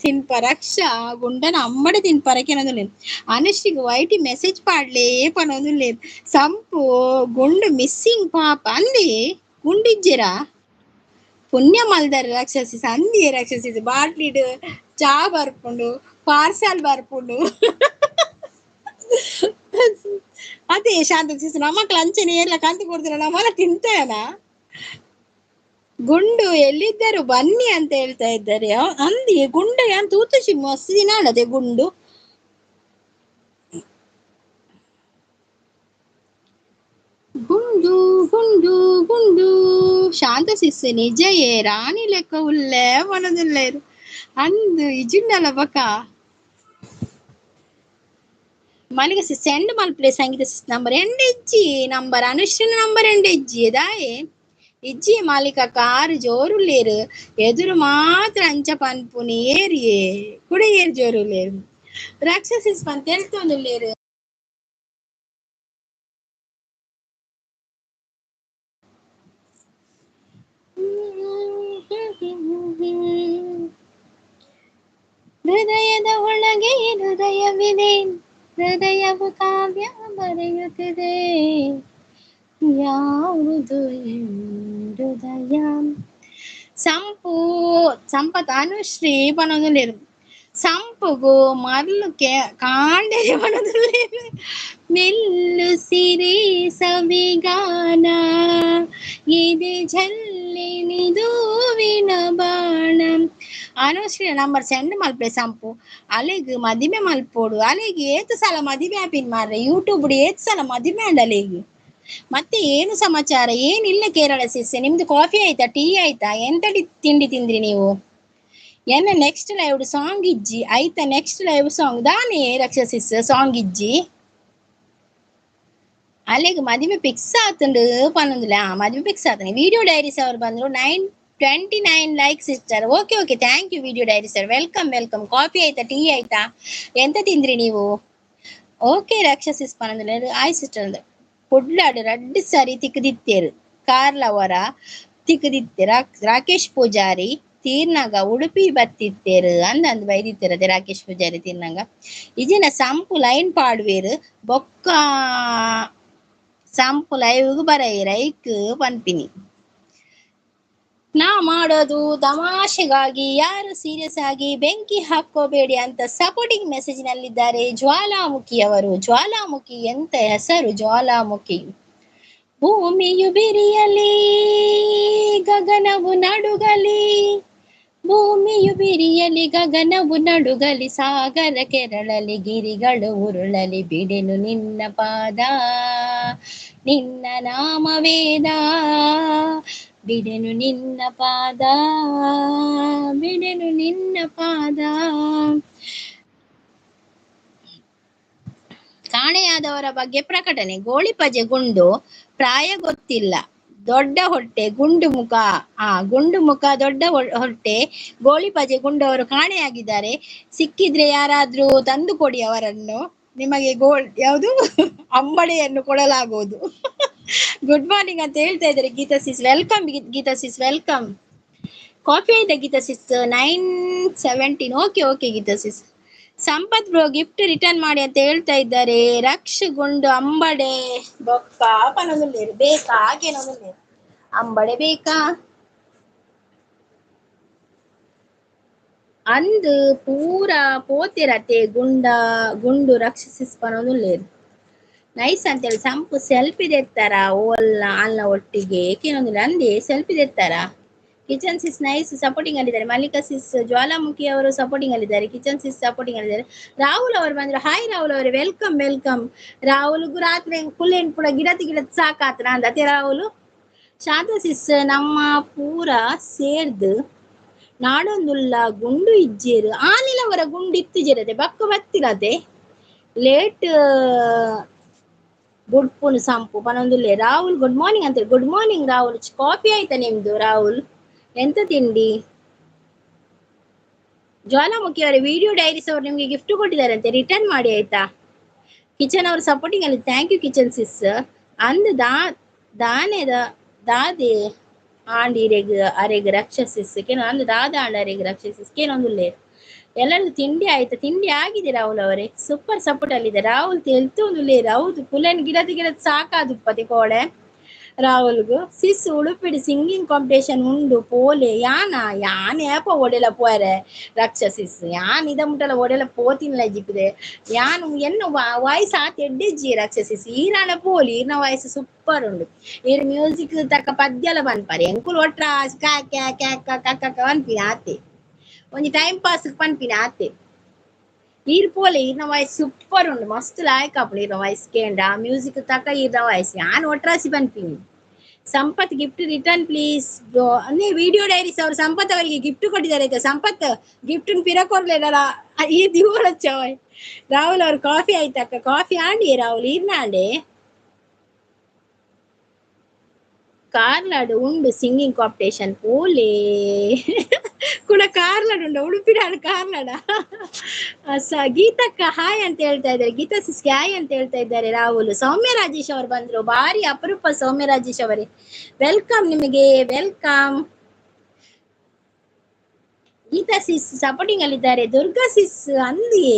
ತಿನ್ಪ ರಕ್ಷ ಗುಂಡನ ಅಂಬಡೆ ತಿನ್ಪರಕೆನೊಂದು ಅನುಷ್ಟಿಗೆ ವೈಟಿ ಮೆಸೇಜ್ ಪಾಡ್ಲೇ ಪನೊಂದು ಸಂಪು ಗುಂಡು ಮಿಸ್ಸಿಂಗ್ ಪಾಪ ಅಲ್ಲಿ ಗುಂಡಿಜ್ಜಿರ ಪುಣ್ಯ ಮಲ್ದಾರ ರಕ್ಷಸಿಸ್ ಅಂದಿ ರಕ್ಷಸಿಸ್ ಬಾಟ್ಲಿಡ್ ಚಾ ಬರ್ಪುಂಡು ಪಾರ್ಸಲ್ ಬರ್ಪುಂಡು. ಅದೇ ಶಾಂತ ನಮ್ಮಕ್ಳು ಅಂಚನೆ ಎಲ್ಲ ಕಂತು ಕೊಡ್ತೀರ ನಮ್ಮಲ್ಲ ತಿಂತೇನ. ಗುಂಡು ಎಲ್ಲಿದ್ದರು ಬನ್ನಿ ಅಂತ ಹೇಳ್ತಾ ಇದ್ದಾರೆ. ಅಂದಿ ಗುಂಡ ಯಾನ್ ತೂತುಶಿ ಮಸ್ತ್ ದಿನ ಆಡದೆ ಗುಂಡು. ಗುಂಡು ಗುಂಡು ಗುಂಡು ಶಾಂತ ಸಿಸ್ ನಿಜಯೇ ರಾಣಿ ಲೆಕ್ಕ ಉಲ್ಲೆ ಮನದಿಲ್ಲೇರು ಅಂದು ಇಜಿಂಡಲ ಬಕ ಮಲ್ಲಿಗೆ ಸಿಸ್ ಸೆಂಡ್ ಮಲ್ಪ್ಲೆ ಸಂಗೀತ ಸಿಸ್ ನಂಬರ್ ಎಂಡ್ ಇಜ್ಜಿ ನಂಬರ್ ಅನುಶ್ರೀನ ನಂಬರ್ ಎಂಡ್ ಇಜ್ಜಿ ದಾಯೆ ಇಜ್ಜಿ ಮಾಲಿಕ ಕಾರು ಜೋರುಲ್ಲೇರು ಎದುರು ಮಾತ್ರ ಅಂಚ ಪನ್ಪುನಿ ಏರಿಯೇ ಕೂಡ ಏರ್ ಜೋರುಲ್ಲೇರು ರಕ್ಷಸಿಸ್ ಪಂತ ಹೇಳ್ತೊಂದುಲ್ಲೇರು. ಹೃದಯದ ಒಳಗೆ ಹೃದಯವಿದೆ, ಹೃದಯವು ಕಾವ್ಯ ಬರೆಯುತ್ತಿದೆ, ಯಾವುದು ಹೃದಯ. ಸಂಪತ್ ಅನುಶ್ರೀ ಪನೊಂದುಲ್ಲೇರು ಸಂಪುಗು ಮರ್ಲು ಕಾಂಡೆರೆ ಪನೊಂದುಲ್ಲೇರು ಮೆಲ್ಲು ಸಿರಿ ಸವಿಗಾನ ಇದೆ ಜಲ್ಲಿನಿದೂವಿನ ಬಾಣ. ಅನುಶ್ರೀ ನಂಬರ್ ಸೆಂಡ್ ಮಲ್ಪೆ ಸಂಪು ಅಲೆಗ್ ಮದಿಮೆ ಮಲ್ಪೋಡು ಅಲೆಗ್ ಏತು ಸಲ ಮದಿಮೆ ಆಪಿನ್ ಮಾರ್ರೆ ಯೂಟ್ಯೂಬ್ ಏತು ಸಲ ಮದಿಮೆ ಅಂಡ ಅಲೆಗ್. ಮತ್ತೆ ಏನು ಸಮಾಚಾರ ಏನಿಲ್ಲ ಕೇರಳ ಸಿಸ್ಸೆ, ನಿಮ್ದು ಕಾಫಿ ಆಯ್ತಾ ಟೀ ಆಯ್ತಾ ಎಂತ ತಿಂಡಿ ತಿಂದ್ರಿ ನೀವು? ಎನ್ನ ನೆಕ್ಸ್ಟ್ ಲೈವ್ ಸಾಂಗ್ ಇಜ್ಜಿ ಆಯ್ತಾ? ನೆಕ್ಸ್ಟ್ ಲೈವ್ ಸಾಂಗ್ ದಾನೆ ರಕ್ಷಸಿಸ್ ಸಾಂಗ್ ಇಜ್ಜಿ ಅಲೆಗ್ ಮದಿಮೆ ಪಿಕ್ಸ್ ಆತುಂಡು ಪನ್ನೊಂದುಲ ಮದಿಮೆ ಪಿಕ್ಸ್ ಆತನೆ. ವಿಡಿಯೋ ಡೈರೀಸ್ ಅವ್ರು ಬಂದ್ರು 29 ಲೈಕ್ಸ್ ಇರ್ತಾರೆ. Okay thank you video diary sir, welcome. Coffee ಆಯ್ತಾ ಟೀ ಆಯ್ತಾ ಎಂತ ತಿಂದ್ರಿ ನೀವು? ಓಕೆ ರಕ್ಷಸಿಸ್ ಪನ್ನೊಂದುಲ ಆಯ್ ಸಿಸ್ಟರ್ ಅಂದ್ರೆ ಕುಡ್ಲಾಡು ರಡ್ಡು ಸಾರಿ ತಿಕ್ಕದಿತ್ತೇರು ಕಾರ್ಲವರ ತಿಕ್ಕದಿತ್ತೇರ ರಾಕೇಶ್ ಪೂಜಾರಿ ತೀರ್ನಾಗ ಉಡುಪಿ ಬತ್ತಿತ್ತೇರು ಅಂದ್ ಬೈದಿತ್ತೇರದೆ ರಾಕೇಶ್ ಪೂಜಾರಿ ತೀರ್ನಾಗ ಇಜಿನ ಸಂಪು ಲೈನ್ ಪಾಡ್ವೇರು ಬೊಕ್ಕ ಸಂಪು ಲೈವ್ಗ್ ಬರೈರ ಐಕ್ ಪನ್ಪಿನಿ. ನಾ ಮಾಡೋದು ತಮಾಷೆಗಾಗಿ, ಯಾರು ಸೀರಿಯಸ್ ಆಗಿ ಬೆಂಕಿ ಹಾಕೋಬೇಡಿ ಅಂತ ಸಪೋರ್ಟಿಂಗ್ ಮೆಸೇಜ್ ನಲ್ಲಿದ್ದಾರೆ ಜ್ವಾಲಾಮುಖಿ ಅವರು. ಜ್ವಾಲಾಮುಖಿ ಎಂತ ಹೆಸರು ಜ್ವಾಲಾಮುಖಿ. ಭೂಮಿಯು ಬಿರಿಯಲಿ ಗಗನವು ನಡುಗಲಿ, ಭೂಮಿಯು ಬಿರಿಯಲಿ ಗಗನವು ನಡುಗಲಿ, ಸಾಗರ ಕೆರಳಲಿ ಗಿರಿಗಳು ಉರುಳಲಿ, ಬಿಡೆನು ನಿನ್ನ ಪಾದ ನಿನ್ನ ನಾಮ ವೇದ, ಬಿಡೆನು ನಿನ್ನ ಪಾದ ಬಿಡೆನು ನಿನ್ನ ಪಾದ. ಕಾಣೆಯಾದವರ ಬಗ್ಗೆ ಪ್ರಕಟಣೆ. ಗೋಳಿಪಜೆ ಗುಂಡು, ಪ್ರಾಯ ಗೊತ್ತಿಲ್ಲ, ದೊಡ್ಡ ಹೊಟ್ಟೆ, ಗುಂಡು ಮುಖ. ಗುಂಡು ಮುಖ, ದೊಡ್ಡ ಹೊಟ್ಟೆ, ಗೋಳಿಪಜೆ ಗುಂಡವರು ಕಾಣೆಯಾಗಿದ್ದಾರೆ. ಸಿಕ್ಕಿದ್ರೆ ಯಾರಾದ್ರೂ ತಂದು ಕೊಡಿ ಅವರನ್ನು, ನಿಮಗೆ ಯಾವುದು ಅಂಬಡೆಯನ್ನು ಕೊಡಲಾಗುವುದು. ಗುಡ್ ಮಾರ್ನಿಂಗ್ ಅಂತ ಹೇಳ್ತಾ ಇದ್ದಾರೆ Geeta sis. Welcome Geeta sis, welcome. Coffee ಆಯ್ತಾ Geeta sis? 9:17. Okay Geeta sis. Sampath bro gift return ಮಾಡಿ ಅಂತ ಹೇಳ್ತಾ ಇದ್ದಾರೆ. ರಕ್ಷ ಗುಂಡು ಅಂಬಡೆ ಬೊಕ್ಕ ಪನೊಂದುಲ್ಲೇರು ಬೇಕಾ ಹಾಗೇನೊಂದುಲ್ಲೇರು ಅಂಬಡೆ ಬೇಕಾ ಅಂದು ಪೂರ ಪೋತಿರತೆ ಗುಂಡು ರಕ್ಷಸಿಸ್ ಪನೊಂದುಲ್ಲೇರು ನೈಸ್ ಅಂತೇಳಿ. ಸಂಪು ಸೆಲ್ಫಿ ತೆತ್ತಾರ ಓಲ್ಲ ಅಲ್ಲ ಒಟ್ಟಿಗೆ ಏಕೇನೊಂದಿಲ್ಲ ಅಂದೆ ಸೆಲ್ಫಿ ತೆತ್ತಾರ. ಕಿಚನ್ ಸಿಸ್ ನೈಸ್ ಸಪೋರ್ಟಿಂಗ್ ಅಲ್ಲಿದ್ದಾರೆ. ಮಲ್ಲಿಕಾ ಸಿಸ್, ಜ್ವಾಲಾಮುಖಿ ಅವರು ಸಪೋರ್ಟಿಂಗ್ ಅಲ್ಲಿದ್ದಾರೆ. ಕಿಚನ್ ಸಿಸ್ ಸಪೋರ್ಟಿಂಗ್ ಅಲ್ಲಿದ್ದಾರೆ. ರಾಹುಲ್ ಅವರು ಬಂದ್ರು. ಹಾಯ್ ರಾಹುಲ್ ಅವರೇ, ವೆಲ್ಕಮ್. ರಾಹುಲ್ಗೂ ರಾತ್ರಿ ಕುಲ್ಲೇನ್ ಕೂಡ ಗಿಡದ ಸಾಕಾತ್ರ ಅಂದತೆ ರಾಹುಲ್. ಶಾಂತಾ ಸಿಸ್ ನಮ್ಮ ಪೂರ ಸೇರ್ದು ನಾಡೊಂದುಲ್ಲ ಗುಂಡು ಇಜ್ಜೇರು ಆನಿಲವರ ಗುಂಡು ಇತ್ತಿಜಿರದೆ ಬಕ್ಕ ಬತ್ತಿರದೆ ಲೇಟ್ ಬುಡ್ಪುನು ಸಂಪು ಪನೊಂದುಲ್ಲೆ. ರಾಹುಲ್ ಗುಡ್ ಮಾರ್ನಿಂಗ್ ಅಂತೇಳಿ. Good morning Rahul. ಕಾಫಿ ಆಯ್ತಾ ನಿಮ್ದು ರಾಹುಲ್? ಎಂತ ತಿಂಡಿ? ಜ್ವಾಲಾಮುಖಿ ಅವರ ವಿಡಿಯೋ ಡೈರೀಸ್ ಅವರು ನಿಮ್ಗೆ ಗಿಫ್ಟ್ ಕೊಟ್ಟಿದ್ದಾರಂತೆ, ರಿಟರ್ನ್ ಮಾಡಿ ಆಯ್ತಾ. ಕಿಚನ್ ಅವರು ಸಪೋರ್ಟಿಂಗ್ ಅಲ್ಲಿ. Thank you kitchen sis. ಅಂದ್ ದಾನೆದ ದಾದೆ ಆಂಡಿರೆಗ್ ಅರೆಗ್ ರಕ್ಷಸಿಸ್ ಕೇನೋ ಅಂದ್ ದಾದ ಆಂಡ ಅರೆಗ್ ರಕ್ಷಸಿಸ್ ಕೇನೊಂದುಲ್ಲೆ. ಎಲ್ಲರದು ತಿಂಡಿ ಆಯ್ತಾ? ತಿಂಡಿ ಆಗಿದೆ ರಾಹುಲ್ ಅವರೇ. ಸೂಪರ್ ಸಪೋರ್ಟ್ ಅಲ್ಲಿದೆ ರಾಹುಲ್. ತೆಲ್ತೊಂದುಲ್ಲೇರು ಹೌದು ಕುಲನ್ ಗಿಡದ ಸಾಕಾದುಪ್ಪತೆ ಕೋಡೆ ರಾಹುಲ್ಗು. ಸಿಸ್ ಉಡುಪಿಡಿ ಸಿಂಗಿಂಗ್ ಕಾಂಪಿಟೇಷನ್ ಉಂಡು ಪೋಲೆ ಯಾನ್ ಏಪ ಒಡೆಲ ಪೋರೆ ರಕ್ಷಸಿಸ್ ಯಾನ್ ಇದ ಮುಟ್ಟಲ ಒಡೆಲ ಪೋತಿನ್ಲ ಜಿಪ್ಪಿದೆ ಯಾನ್ ಎನ್ನ ವಾಯ್ಸ್ ಆತ್ ಎಡ್ಡೆಜ್ಜಿ ರಕ್ಷಸಿಸ್ ಈರಾನ ಪೋಲಿ ಈರ್ನ ವಾಯ್ಸ್ ಸೂಪರ್ ಉಂಡು. ಈರ್ ಮ್ಯೂಸಿಕ್ ತಕ್ಕ ಪದ್ಯಲ ಬನ್ಪಾರಿ ಎಂಕುಲ್ ಒಟ್ರ ಕಕ್ಕ ಅನ್ಪಿನ ಆತೆ ಒಂಜಿ ಟೈಮ್ ಪಾಸ್ ಪನ್ಪಿನ ಆತೆ. ಈರ್ ಪೋಲೆ ಈರ್ನ ವಾಯ್ಸ್ ಸೂಪರ್ ಉಂಡು ಮಸ್ತ್ ಲಾಯ್ಕ್ ಆಪುಂಡು ಈರ್ನ ವಾಯ್ಸ್ ಕೇಂಡ ಮ್ಯೂಸಿಕ್ ತಕ್ಕ ಈರ್ನ ವಾಯ್ಸ್ ಯಾನ್ ಒಟ್ರಾಸಿ ಪನ್ಪಿನಿ. Sampath gift return please. ಅಂದ್ರೆ ವಿಡಿಯೋ ಡೈರೀಸ್ ಅವರು ಸಂಪತ್ ಅವರಿಗೆ ಗಿಫ್ಟ್ ಕೊಟ್ಟಿದ್ದಾರೆ ಆಯ್ತಾ. ಸಂಪತ್ ಗಿಫ್ಟ್ ಪಿರ ಕೊರ್ಲಿಲ್ಲ ಈ ದಿವಳ ಚಾಯ್. ರಾಹುಲ್ ಅವ್ರ ಕಾಫಿ ಆಯ್ತಕ್ಕ? ಕಾಫಿ ಆಂಡಿ ರಾಹುಲ್ ಈರ್ನ ಆಂಡೆ ಕಾರ್ಲಾಡು ಉಂಡು ಸಿಂಗಿಂಗ್ ಕಾಂಪಿಟೇಷನ್ ಪೋಲೆ ಕೂಡ ಕಾರ್ಲಾಡ್ ಉಂಡ ಉಡುಪಿನಾಡು ಕಾರ್ಲಾಡ. ಗೀತಕ್ಕ ಹಾಯ್ ಅಂತ ಹೇಳ್ತಾ ಇದ್ದಾರೆ. ಗೀತಾ ಸಿಸ್ಗೆ ಹಾಯ್ ಅಂತ ಹೇಳ್ತಾ ಇದ್ದಾರೆ ರಾಹುಲ್. ಸೌಮ್ಯ ರಾಜೇಶ್ ಅವರು ಬಂದ್ರು. ಭಾರಿ ಅಪರೂಪ ಸೌಮ್ಯ ರಾಜೇಶ್ ಅವರೇ, ವೆಲ್ಕಮ್ ನಿಮಗೆ, ವೆಲ್ಕಮ್. ಗೀತಾ ಸಿಸ್ ಸಪೋರ್ಟಿಂಗ್ ಅಲ್ಲಿದ್ದಾರೆ. ದುರ್ಗಾ ಸಿಸ್ ಅಂದಿ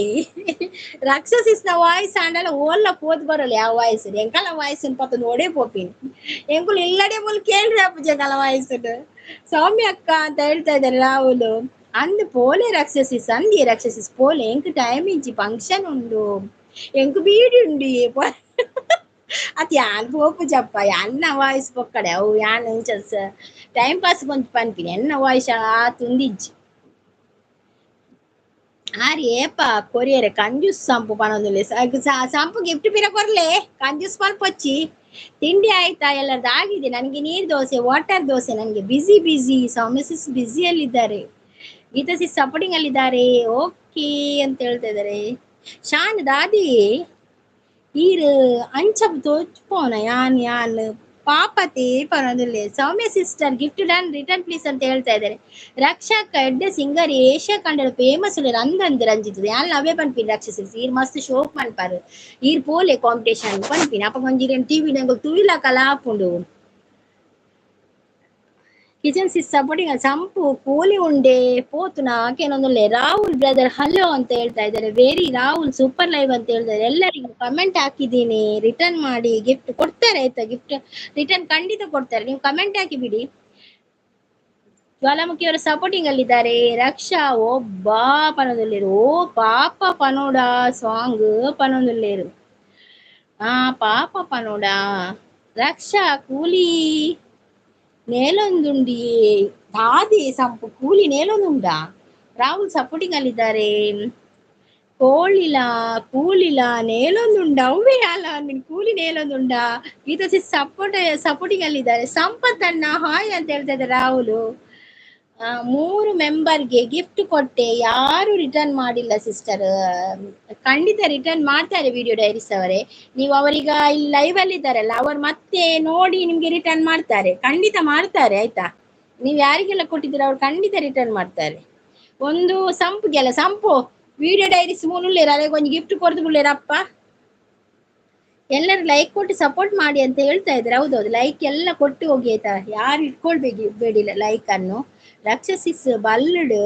ರಕ್ಷಸಿಸ್ ನ ವಾಯ್ಸ್ ಆಂಡಲ ಓಲ್ಲ ಪೋದ್ ಬರಲ್ಲ ಯಾವ ವಾಯ್ಸ್ ಎಂಕಲ ವಾಯ್ಸ್ ಪತ್ತ ನೋಡೇ ಪೋಪಿನ್ ಎಂಕುಲ್ ಇಲ್ಲಡೆ ಮುಲ್ ಕೇಳ್ರಿ ಅಪ್ಪ ಜಗಲ ವಾಯ್ಸ್. ಸೌಮ್ಯ ಅಕ್ಕ ಅಂತ ಹೇಳ್ತಾ ಇದ್ದಾರೆ ರಾಹುಲ್. ಅಂದ್ ಪೋಲೆ ರಕ್ಷಸಿಸ್ ಅಂದಿ ರಕ್ಷಸಿಸ್ ಪೋಲೆ ಎಂಕ್ ಟೈಮ್ ಇಂಚಿ ಫಂಕ್ಷನ್ ಉಂಡು ಎಂಕ್ ಬೀಡಿ ಉಂಡಿ ಅತ್ ಯಾನ್ ಪೋಪು ಜಪ್ಪ ಎನ್ನ ವಾಯ್ಸ್ ಪೊಕ್ಕಡೆ ಅವು ಯಾನ್ ಇಂಚಸ್ ಟೈಮ್ ಪಾಸ್ ಕೊಂಚ ಪನ್ಪಿನಿ ಎನ್ನ ವಾಯ್ಸ್ ಆ ತುಂದಿಜ್ಜಿ ಆರಿ ಏಪ ಕೊರಿಯರೆ ಕಂಜೂಸ್ ಸಂಪು ಪನೊಂದುಲ್ಲೆ. ಸಂಪು ಗಿಫ್ಟ್ ಪಿರ ಕೊರ್ಲೆ ಕಂಜೂಸ್ ಪನ್ಪೊಚ್ಚಿ. ತಿಂಡಿ ಆಯ್ತಾ? ಎಲ್ಲರದ್ದು ಆಗಿದೆ. ನನಗೆ ನೀರ್ ದೋಸೆ, ವಾಟರ್ ದೋಸೆ. ನನಗೆ ಬಿಸಿ. ಸೌಮ್ಯ ಸಿಸ್ ಬಿಸಿಯಲ್ಲಿದ್ದಾರೆ. Geetha sis supporting ಅಲ್ಲಿದ್ದಾರೆ. ಓಕೆ ಅಂತ ಹೇಳ್ತಾ ಇದ್ದಾರೆ. ಶಾನ್ ದಾದಿ ಈರ್ ಅಂಚ ತೋಚ್ಪೋನ ಯಾನ್ ಪಾಪತಿ ಪರೊಂದುಲ್ಲೆ. ಸೌಮ್ಯ ಸಿಸ್ಟರ್ ಗಿಫ್ಟ್ ರಿಟರ್ನ್ ಪ್ಲೀಸ್ ಅಂತ ಹೇಳ್ತಾ ಇದ್ದಾರೆ. ರಕ್ಷಕ ಎಡ್ಡೆ ಸಿಂಗರ್ ಏಷ್ಯಾ ಕಂಡಲ ಫೇಮಸ್ ಉಳ್ಳ ಅಂದಂದು ರಂಜಿತದೆ ಯಾನ್ ಅವೇ ಪನ್ಪಿನ್ ರಕ್ಷಸಿಸ್ ಈರ್ ಮಸ್ತ್ ಶೋ ಪನ್ಪಾರು. ಈರ್ ಪೋಲೆ ಕಾಂಪಿಟೇಷನ್ ಪನ್ಪಿನ್ ಅಪ್ಪ ಕೊಂಜಿರೇನ್ ಟಿವಿ ನಂಗೆ ತುಯಿಲ ಕಲಾ ಆಪುಂಡು. ಕಿಚನ್ ಸಿಸ್ ಸಪೋರ್ಟಿಂಗ್ ಸಂಪು ಕೋಲಿ ಉಂಡೆ ಪೋತುನ ಕೇನೊಂದುಲ್ಲೆ. ರಾಹುಲ್ ಬ್ರದರ್ ಹಲೋ ಅಂತ ಹೇಳ್ತಾ ಇದ್ದಾರೆ. ವೆರಿ ರಾಹುಲ್ ಸೂಪರ್ ಲೈವ್ ಅಂತ ಹೇಳ್ತಾರೆ. ಎಲ್ಲರಿಗೂ ಕಮೆಂಟ್ ಹಾಕಿದ್ದೀನಿ, ರಿಟರ್ನ್ ಮಾಡಿ ಗಿಫ್ಟ್ ಕೊಡ್ತಾರೆ ಆಯ್ತಾ. ಗಿಫ್ಟ್ ರಿಟರ್ನ್ ಖಂಡಿತ ಕೊಡ್ತಾರೆ, ನೀವು ಕಮೆಂಟ್ ಹಾಕಿ ಬಿಡಿ. ಜ್ವಾಲಾಮುಖಿ ಅವರ ಸಪೋರ್ಟಿಂಗ್ ಅಲ್ಲಿದ್ದಾರೆ. ರಕ್ಷಾ ಒಬ್ಬ ಪನೊಂದುಲ್ಲೇರು. ಓ ಪಾಪ ಪನೋಡ ಸಾಂಗ್ ಪನೊಂದುಲ್ಲೇರು. ಪಾಪ ಪನೋಡ ರಕ್ಷಾ ಕೂಲಿ ನೇಲೊಂದುಂಡಿ ದಾದಿ ಸಂಪು ಕೂಲಿ ನೇಲೊಂದುಂಡಾ ರಾಹುಲ್ ಸಪೋರ್ಟಿಂಗ್ ಅಲ್ಲಿದ್ದಾರೆ. ಕೋಳಿಲ ಕೂಲಿಲ ನೇಲೊಂದುಂಡ ಅವ್ವೇ ಅಲ್ಲ ನಿನ್ ಕೂಲಿ ನೇಲೊಂದುಂಡ ಗೀತಾ ಸಪೋರ್ಟಿಂಗ್ ಅಲ್ಲಿದ್ದಾರೆ. ಸಂಪತ್ ಅಣ್ಣ ಹಾಯ್ ಅಂತ ಹೇಳ್ತಾ ಇದ್ದಾರೆ ರಾಹುಲ್. 3 ಮೆಂಬರ್ಗೆ ಗಿಫ್ಟ್ ಕೊಟ್ಟೆ, ಯಾರು ರಿಟರ್ನ್ ಮಾಡಿಲ್ಲ ಸಿಸ್ಟರ್. ಖಂಡಿತ ರಿಟರ್ನ್ ಮಾಡ್ತಾರೆ ವಿಡಿಯೋ ಡೈರೀಸ್ ಅವರೇ. ನೀವು ಅವರೀಗ ಇಲ್ಲಿ ಲೈವ್ ಅಲ್ಲಿ ಇದ್ದಾರಲ್ಲ, ಅವರು ಮತ್ತೆ ನೋಡಿ ನಿಮ್ಗೆ ರಿಟರ್ನ್ ಮಾಡ್ತಾರೆ, ಖಂಡಿತ ಮಾಡ್ತಾರೆ ಆಯ್ತಾ. ನೀವು ಯಾರಿಗೆಲ್ಲ ಕೊಟ್ಟಿದ್ದೀರ ಅವ್ರು ಖಂಡಿತ ರಿಟರ್ನ್ ಮಾಡ್ತಾರೆ. ಒಂದು ಸಂಪುಗೆಲ್ಲ ಸಂಪು ವಿಡಿಯೋ ಡೈರೀಸ್ ಮುನ್ನುಳ್ಳೇರ ಅದೇ ಕೊಂಚ ಗಿಫ್ಟ್ ಕೊಡ್ದು ಬಿಡ್ಲೇರಪ್ಪ. ಎಲ್ಲರೂ ಲೈಕ್ ಕೊಟ್ಟು ಸಪೋರ್ಟ್ ಮಾಡಿ ಅಂತ ಹೇಳ್ತಾ ಇದ್ರೆ. ಹೌದೌದು, ಲೈಕ್ ಎಲ್ಲ ಕೊಟ್ಟು ಹೋಗಿ ಆಯ್ತಾ, ಯಾರು ಬೇಡಿಲ್ಲ ಲೈಕ್ ಅನ್ನು. ರಕ್ಷಸಿಸ್ ಬಲ್ಲಡ್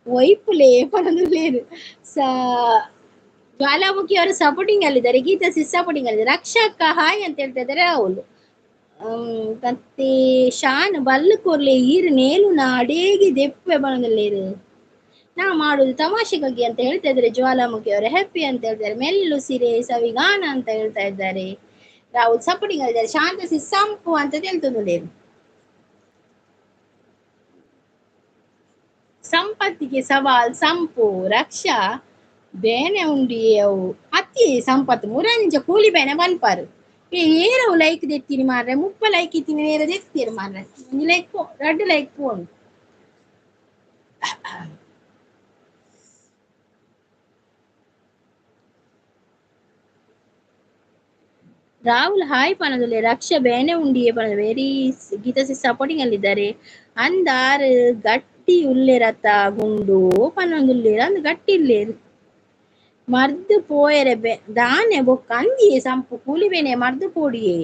ಒಯ್ಪುಲೇ ಪರದುಲೇರು ಜ್ವಾಲಾಮುಖಿ ಅವರು ಸಪೋರ್ಟಿಂಗ್ ಅಲ್ಲಿದ್ದಾರೆ, ಗೀತಾ ಸಿಸ್ ಸಪೋರ್ಟಿಂಗ್ ಅಲ್ಲಿದ್ದಾರೆ. ರಕ್ಷಕ ಹಾಯ್ ಅಂತ ಹೇಳ್ತಾ ಇದ್ದಾರೆ ರಾಹುಲ್. ಮತ್ತೆ ಶಾನ್ ಬಲ್ಲು ಕೂರ್ಲೆ ಈರು ನೇಲು ನಾಡೇಗಿ ದೆಪ್ಪೆ ಬಣದಲ್ಲೇರು ನಾ ಮಾಡುದು ತಮಾಷೆಗಾಗಿ ಅಂತ ಹೇಳ್ತಾ ಇದ್ದಾರೆ ಜ್ವಾಲಾಮುಖಿ ಅವರು. ಹ್ಯಾಪಿ ಅಂತ ಹೇಳ್ತಾರೆ. ಮೆಲ್ಲು ಸಿರೆ ಸವಿಗಾನ ಅಂತ ಹೇಳ್ತಾ ಇದ್ದಾರೆ. ರಾಹುಲ್ ಸಪೋರ್ಟಿಂಗ್ ಆಗಿದ್ದಾರೆ. ಶಾಂತಸಿ ಸಂಪು ಅಂತ ಹೇಳ್ತದೆ. ಸಂಪತ್ತಿಗೆ ಸವಾಲ್ ಸಂಪು ರಕ್ಷಾ ಬೇನೆ ಉಂಡಿ ಅವು ಅತಿ ಸಂಪತ್ತು ಮುರಂಜ ಕೂಲಿ ಬೇನೆ ಬನ್ಪಾರು ಏರವು ಲೈಕ್ ದೆತ್ತೀನಿ ಮಾರ್ರೆ. 30 ಲೈಕ್ ಇತ್ತೀನಿ ನೇರ ದೆತ್ತೀರಿ ಮಾರ್ರೆ. Like 2 like phone Rahul hi ಪನದಲ್ಲಿ. ರಕ್ಷಾ ಬೇನೆ ಉಂಡಿಯೇ ಪನದ ವೆರಿ ಗೀತಾ ಸಪೋರ್ಟಿಂಗ್ ಅಲ್ಲಿದ್ದಾರೆ. ಅಂದಾರ್ ಗಟ್ಟಿ ಉಲ್ಲೇರತ್ತ ಗುಂಡು ಪನ್ನೊಂದುಲ್ಲೇರು ಅಂದ್ ಗಟ್ಟಿ ಇಲ್ಲೇರು ಮರ್ದು ಪೋಯರೆ ದಾನೆ ಬೊಕ್ಕ ಅಂದಿಯೇ ಸಂಪು ಕೂಲಿಬೇನೆ ಮರ್ದು ಪೋಡಿಯೇ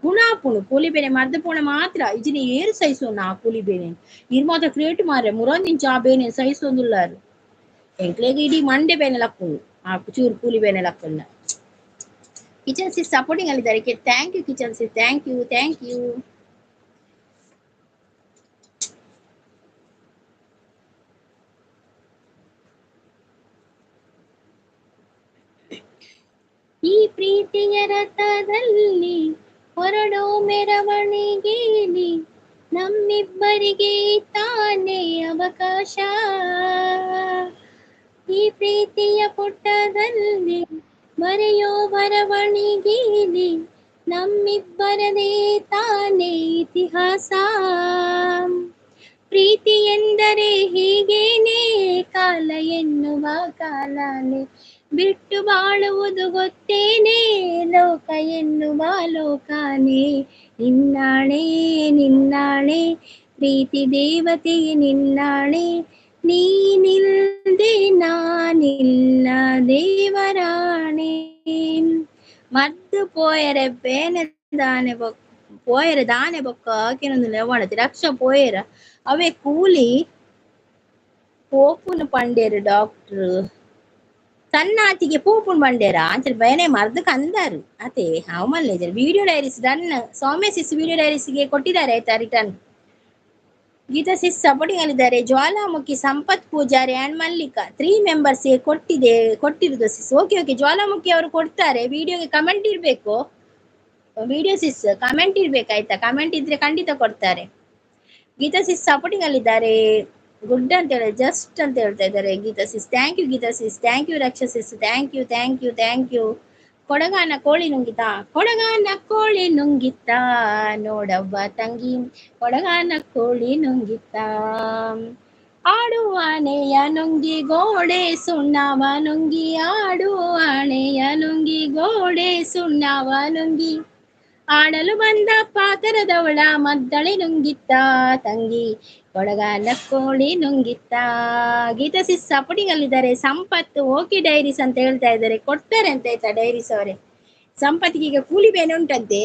ಗುಣಾಪುಣು ಕೂಲಿಬೇನೆ ಮರ್ದು ಪೋಣ ಮಾತ್ರ ಇಜಿನ ಏರು ಸೈಸು ನಾ ಕೂಲಿಬೇನೆ ಇರ್ ಮಾತ್ರ ಕ್ರಿಯೇಟ್ ಮಾರೆ ಮುರೊಂದಿಂಚ ಆ ಬೇನೆ ಸೈಸೊಂದುಲ್ಲಾರು ಎಂಕ್ಲೆಗ್ ಇಡೀ ಮಂಡೆ ಬೇನೆ ಲಕ್ಕುಂಡು ಆ ಚೂರು ಕೂಲಿಬೇನೆ ಲಕ್ಕುಂಡ. ಕಿಚನ್ ಸಿಸ್ ಸಪೋರ್ಟಿಂಗ್ ಅಲ್ಲಿದ್ದಾರೆ. Thank you kitchen sis, thank you thank you. ಈ ಪ್ರೀತಿಯ ರಥದಲ್ಲಿ ಹೊರಡೋ ಮೆರವಣಿಗೆಯಲ್ಲಿ ನಮ್ಮಿಬ್ಬರಿಗೆ ತಾನೇ ಅವಕಾಶ. ಈ ಪ್ರೀತಿಯ ಪುಟದಲ್ಲಿ ಬರೆಯೋ ಬರವಣಿಗೆಯಲ್ಲಿ ನಮ್ಮಿಬ್ಬರದೇ ತಾನೇ ಇತಿಹಾಸ. ಪ್ರೀತಿ ಎಂದರೆ ಹೀಗೇನೆ ಕಾಲ ಎನ್ನುವ ಕಾಲನೇ ಬಿಟ್ಟು ಬಾಳುವುದು ಗೊತ್ತೇನೆ ಲೋಕ ಎನ್ನುವ ಲೋಕಾನೇ. ನಿನ್ನಾಣೆ ನಿನ್ನಾಣೆ ಪ್ರೀತಿ ದೇವತೆಗೆ ನಿನ್ನಾಣೆ ನೀನಿಲ್ದೆ ನಾನಿಲ್ಲ ದೇವರಾಣೆ. ಮದ್ದು ಪೋಯರೆ ಬೇನೆ ದಾನೆ ಬೊಕ್ಕ ಪೋಯರೆ ದಾನೆ ಬೊಕ್ಕ ಆಕೆನೊಂದು ಲೆವಣತಿ ರಕ್ಷಾ ಪೋಯರ ಅವೇ ಕೂಲಿ ಪೋಪುನು ಪಂಡೇರು ಡಾಕ್ಟ್ರು ಸನ್ನಾತಿಗೆ ಪೂಪುನ್ ಬಂಡೇರ ಅಂಚಲ್ ಬಯನೆ ಮರ್ದಕ್ ಅಂದಾರು ಅತೆ ಅವಮಲ್ಲೇಜರ್. Video diaries done Soumya sis video ಡೈರೀಸ್ಗೆ ಕೊಟ್ಟಿದ್ದಾರೆ ಆಯ್ತಾ ರಿಟರ್ನ್. ಗೀತಾ ಸಿಸ್ ಸಪೋರ್ಟಿಂಗ್ ಅಲ್ಲಿದ್ದಾರೆ. ಜ್ವಾಲಾಮುಖಿ ಸಂಪತ್ ಪೂಜಾರಿ ಅಂಡ್ ಮಲ್ಲಿಕಾ 3 ಮೆಂಬರ್ಸ್ ಕೊಟ್ಟಿರುದು ಸಿಸ್. ಓಕೆ ಓಕೆ ಜ್ವಾಲಾಮುಖಿ ಅವರು ಕೊಡ್ತಾರೆ. ವಿಡಿಯೋಗೆ ಕಮೆಂಟ್ ಇರ್ಬೇಕು. ವಿಡಿಯೋ ಸಿಸ್ ಕಮೆಂಟ್ ಇರ್ಬೇಕಾಯ್ತಾ, ಕಮೆಂಟ್ ಇದ್ರೆ ಖಂಡಿತ ಕೊಡ್ತಾರೆ. ಗೀತಾ ಸಿಸ್ ಸಪೋರ್ಟಿಂಗ್ ಅಲ್ಲಿದ್ದಾರೆ. ಗುಡ್ ಅಂತ ಹೇಳಿ ಜಸ್ಟ್ ಅಂತ ಹೇಳ್ತಾ ಇದ್ದಾರೆ Geeta sis. Thank you Geeta sis, thank you Raksha sis, thank you thank you thank you. ಕೊಡಗಾನ ಕೋಳಿ ನುಂಗಿತಾ ಕೊಡಗಾನ ಕೋಳಿ ನುಂಗಿತಾ ನೋಡವ್ವ ತಂಗಿ ಕೊಡಗಾನ ಕೋಳಿ ನುಂಗಿತಾ ಆಡುವಾಣೆಯ ನುಂಗಿ ಗೋಡೆ ಸುಣ್ಣವ ನುಂಗಿ ಆಡುವಾಣೆಯ ನುಂಗಿ ಗೋಡೆ ಸುಣ್ಣವ ನುಂಗಿ ಆಡಲು ಬಂದ ಪಾತರದವಳ ಮದ್ದಳೆ ನುಂಗಿತ್ತ ತಂಗಿ ಕೊಡಗಾಲ ಕೋಳಿ ನುಂಗಿತ್ತ. Geetha sis supporting ಅಲ್ಲಿದ್ದಾರೆ. ಸಂಪತ್ತು ಓಕೆ ಡೈರೀಸ್ ಅಂತ ಹೇಳ್ತಾ ಇದ್ದಾರೆ, ಕೊಡ್ತಾರೆ ಅಂತ ಆಯ್ತಾ ಡೈರೀಸ್ ಅವರೇ. ಸಂಪತ್ತಿಗೆ ಈಗ ಕೂಲಿ ಬೇನೆ ಉಂಟಂತೆ,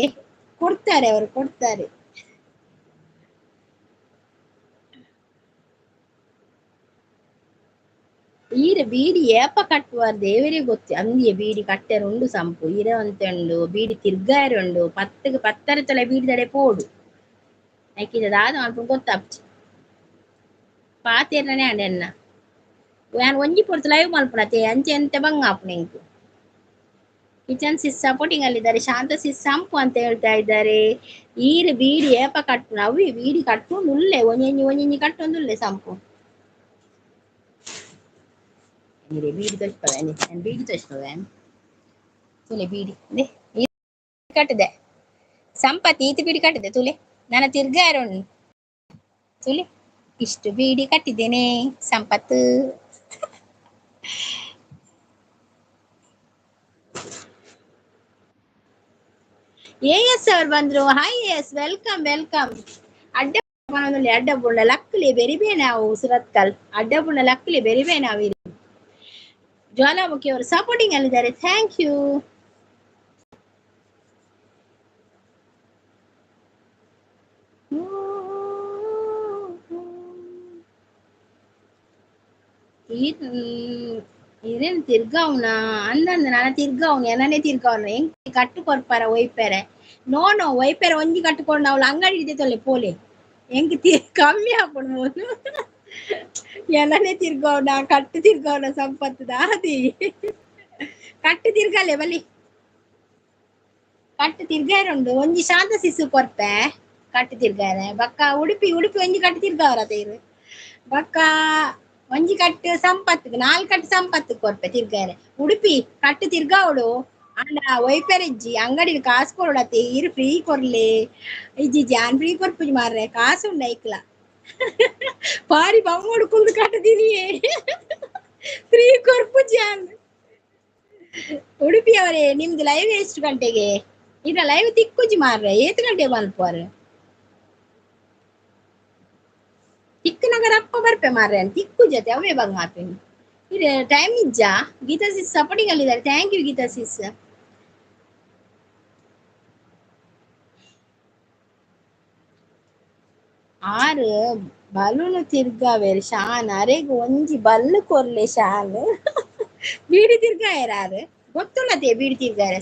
ಕೊಡ್ತಾರೆ ಅವರು ಕೊಡ್ತಾರೆ. ಈರ ಬೀಡಿ ಏಪ ಕಟ್ಟುವ ದೇವರೇ ಗೊತ್ತು ಅಂದಿಯ ಬೀಡಿ ಕಟ್ಟೆರ ಉಂಡು ಸಂಪು ಇರ ಅಂತಂಡು ಬೀಡಿ ತಿರ್ಗಾರುಂಡು ಪತ್ತರ ತೊಲೆ ಬೀಡಿ ತಡೆ ಪೋಡು ಐಕಿದಾದ ಅಲ್ಪ ಗೊತ್ತಾಪ್ಚಿ ಪಾತೇರನೆ ಅಂಡೆನ್ನ ನಾನು ಒಂಜಿ ಪೊರ್ತು ಲೈವ್ ಮಲ್ಪನತೆ ಅಂಚೆ ಎಂತ ಬಂಗ ಆಪುನೆಂಕು ಕಿಚನ್ ಸಿಸ್ ಸಪೋರ್ಟಿಂಗ್ ಅಲ್ಲಿದ್ದಾರೆ. ಶಾಂತ ಸಿಸ್ ಸಂಪು ಅಂತ ಹೇಳ್ತಾ ಇದ್ದಾರೆ. ಈರು ಬೀಡಿ ಏಪ ಕಟ್ಟು ಅವಿ ಬೀಡಿ ಕಟ್ಟುಂಡು ಉಲ್ಲೆ ಒಂಜಿ ಒಂಜಿ ಕಟ್ಟೊಂದು ಉಲ್ಲೆ ಸಂಪು ಬೀಡಿ ತೋರಿಸ್ಪವೆ ಬೀಡಿ ತೋರಿಸ್ಪವೆ ತುಲೆ ಬೀಡಿ ಕಟ್ಟಿದೆ ಸಂಪತ್ ಈತಿ ಬೀಡಿ ಕಟ್ಟಿದೆ ತುಲೆ ನನ್ನ ತಿರ್ಗಾರೋಣಿ ತುಲೆ ಇಷ್ಟು ಬೀಡಿ ಕಟ್ಟಿದ್ದೇನೆ ಸಂಪತ್ತು. ಎಸ್ ಅವ್ರು ಬಂದ್ರು. Hi S welcome welcome. ಅಡ್ಡ ಬುಳ್ಳ ಲಕ್ಕಲಿ ಬೆರಿಬೇ ನಾವು ಸುರತ್ಕಲ್ ಅಡ್ಡ ಬುಳ್ಳ ಲಕ್ಕಲಿ ಬೆರಿಬೇ ನಾವು ಜ್ವಾಲಾಮುಖಿ ಅವರು ಸಪೋರ್ಟಿಂಗ್ ಅಲ್ಲಿದ್ದಾರೆ. Thank you. ಇದೇನು ತಿರ್ಗಾವ್ನ ಅಂದಂದ ನಾನು ತಿರ್ಗಾವ್ನ ಏನನೇ ತಿರ್ಗಾವ್ನ ಹೆಂಗ್ ಕಟ್ಟು ಕೊರ್ಪಾರ ಒಯ್ಪೆರೆ ನೋ ಒಯ್ಪೆರೆ ಒಂಜಿ ಕಟ್ಟುಕೊಂಡು ಅವಳು ಅಂಗಡಿ ಹಿಡಿತೊಳ್ಳೆ ಪೋಲೆ ಹೆಂಗ್ ಕಮ್ಮಿ ಹಾಕೊಂಡು ಏನನೇ ತಿರ್ಗಾವ್ನ ಕಟ್ಟು ತಿರ್ಗಾವ್ನ ಸಂಪತ್ತು ದಾದಿ ಕಟ್ಟು ತಿರ್ಗಲೆ ಬಲಿ ಕಟ್ಟು ತಿರ್ಗಾರುಂಡು ಒಂಜಿ ಶಾಂತ ಸಿಸು ಕೊರ್ಪೆ ಕಟ್ಟು ತಿರ್ಗಾರೆ ಬಕ್ಕ ಉಡುಪಿ ಒಂಜಿ ಕಟ್ಟು ತಿರ್ಗಾವ್ರ ತೇರು ಬಕ್ಕ ಒಂಜಿ ಕಟ್ಟು ಸಂಪತ್ತು 4 ಕಟ್ಟು ಸಂಪತ್ತು ಕೊರ್ಪೆ ತಿರ್ಗಾರೆ ಉಡುಪಿ ಕಟ್ಟು ತಿರ್ಗಾವಳು ಅಂಡ ಒಯ್ಪೆರೆಜ್ಜಿ ಅಂಗಡಿ ಕಾಸು ಕೊರಡತ್ತೆ ಇರು ಫ್ರೀ ಕೊರ್ಲೆ ಇಜ್ಜಿ ಜಾನ್ ಫ್ರೀ ಕೊರ್ಪುಜಿ ಮಾರ್ರೆ ಕಾಸು ಉಂಡ ಐಕ್ಲ ಪಾರಿ ಬಮ್ಮೋಡು ಕುಂದು ಕಟ್ಟದಿನಿಯೇ ಫ್ರೀ ಕೊರ್ಪುಜಿ ಉಡುಪಿ ಅವರೇ ನಿಮ್ದು ಲೈವ್ ಎಷ್ಟು ಗಂಟೆಗೆ ಇದ ಲೈವ್ ತಿಕ್ಕುಜಿ ಮಾರ್ರೆ ಏತು ಗಂಟೆಗೆ ಮಲ್ಪುವಾರು ತಿಕ್ಕನಗರ ಅಪ್ಪ ಬರ್ಪೆ ಮಾರ್ರೆ ತಿಕ್ಕು ಜೊತೆ ಅವೇ ಬಂಗ್ ಮಾತೇನೆ ಇದು ಟೈಮ್ ಇಜ್ಜ. ಗೀತಾ ಸಿಸ್ ಸಪೋರ್ಟಿಂಗ್ ಅಲ್ಲಿದ್ದಾರೆ. Thank you Geeta sis. ಆರು ಬಲೂನು ತಿರ್ಗಾವೇರು ಶಾನ್ ಅರೆಗ್ ಒಂಜಿ ಬಲ್ಲು ಕೊರ್ಲೆ ಶಾನ್ ಬೀಡಿ ತಿರ್ಗಾಯರಾರು ಗೊತ್ತುಳ್ಳತೆ ಬೀಡಿ ತಿರ್ಗಾರೆ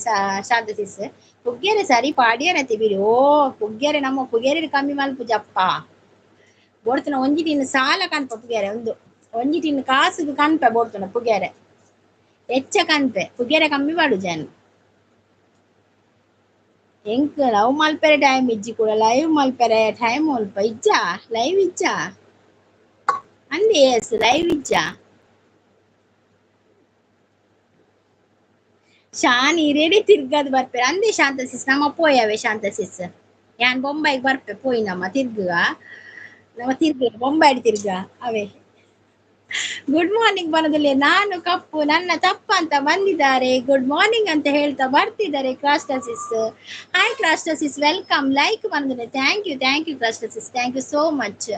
ಶಾಂತ ಸಿಸ್ ಪುಗ್ಗೆರೆ ಸರಿ ಪಾಡ್ಯಾರತೆ ಬೀಡಿ ಓ ಪುಗ್ಗೆರೆ ನಮ್ಮ ಪುಗ್ಗೆರೆ ಕಮ್ಮಿ ಮಲ್ಪು ಜಪ್ಪ ಬೋಡ್ತನ ಒಂಜಿ ತಿನ್ನು ಸಾಲ ಕನ್ಪ ಪುಗ್ಗೆರೆ ಒಂಜಿ ತಿನ್ನು ಕಾಸುದು ಕನ್ಪೆ ಬೋಡ್ತನ ಪುಗ್ಗೆರೆ ಹೆಚ್ಚ ಕನ್ಪೆ ಪುಗ್ಗೆರೆ ಕಮ್ಮಿ ಮಾಡು ಜನ ಎಂಕ್ ಲವ್ ಮಲ್ಪೆರೆ ಟೈಮ್ ಇಜ್ಜಿ ಕೂಡ ಲೈವ್ ಮಲ್ಪೆರೆ ಟೈಮ್ ಮಲ್ಪ ಇಜ್ಜ ಲೈವ್ ಇಜ್ಜ ಅಂದೆ ಎಸ್ ಲೈವ್ ಇಜ್ಜ ಶಾನ್ ಇರೇಡೆ ತಿರ್ಗದ್ ಬರ್ಪೆರೆ ಅಂದೆ ಶಾಂತ ಸಿಸ್ ನಮ್ಮ ಪೋಯವೆ ಶಾಂತ ಸಿಸ್ ಯಾನ್ ಬೊಂಬೈಗೆ ಬರ್ಪೆ ಪೋಯಿ ನಮ್ಮ ತಿರ್ಗ ನಮ್ಮ ತಿರ್ಗ ಬೊಂಬಾಯಿ ತಿರ್ಗ ಅವೇ ಗುಡ್ ಮಾರ್ನಿಂಗ್ ಬರೋದಿಲ್ಲ ನಾನು ಕಪ್ಪು ನನ್ನ ತಪ್ಪ ಅಂತ ಬಂದಿದ್ದಾರೆ ಗುಡ್ ಮಾರ್ನಿಂಗ್ ಅಂತ ಹೇಳ್ತಾ ಬರ್ತಿದ್ದಾರೆ ಕ್ರಾಸ್ಟಸಿಸ್. ಹಾಯ್ ಕ್ರಾಸ್ಟಸಿಸ್ ವೆಲ್ಕಮ್ ಲೈಕ್ ಬಂದಿದೆ. ಥ್ಯಾಂಕ್ ಯು ಕ್ರಾಸ್ಟಸಿಸ್ thank you so much.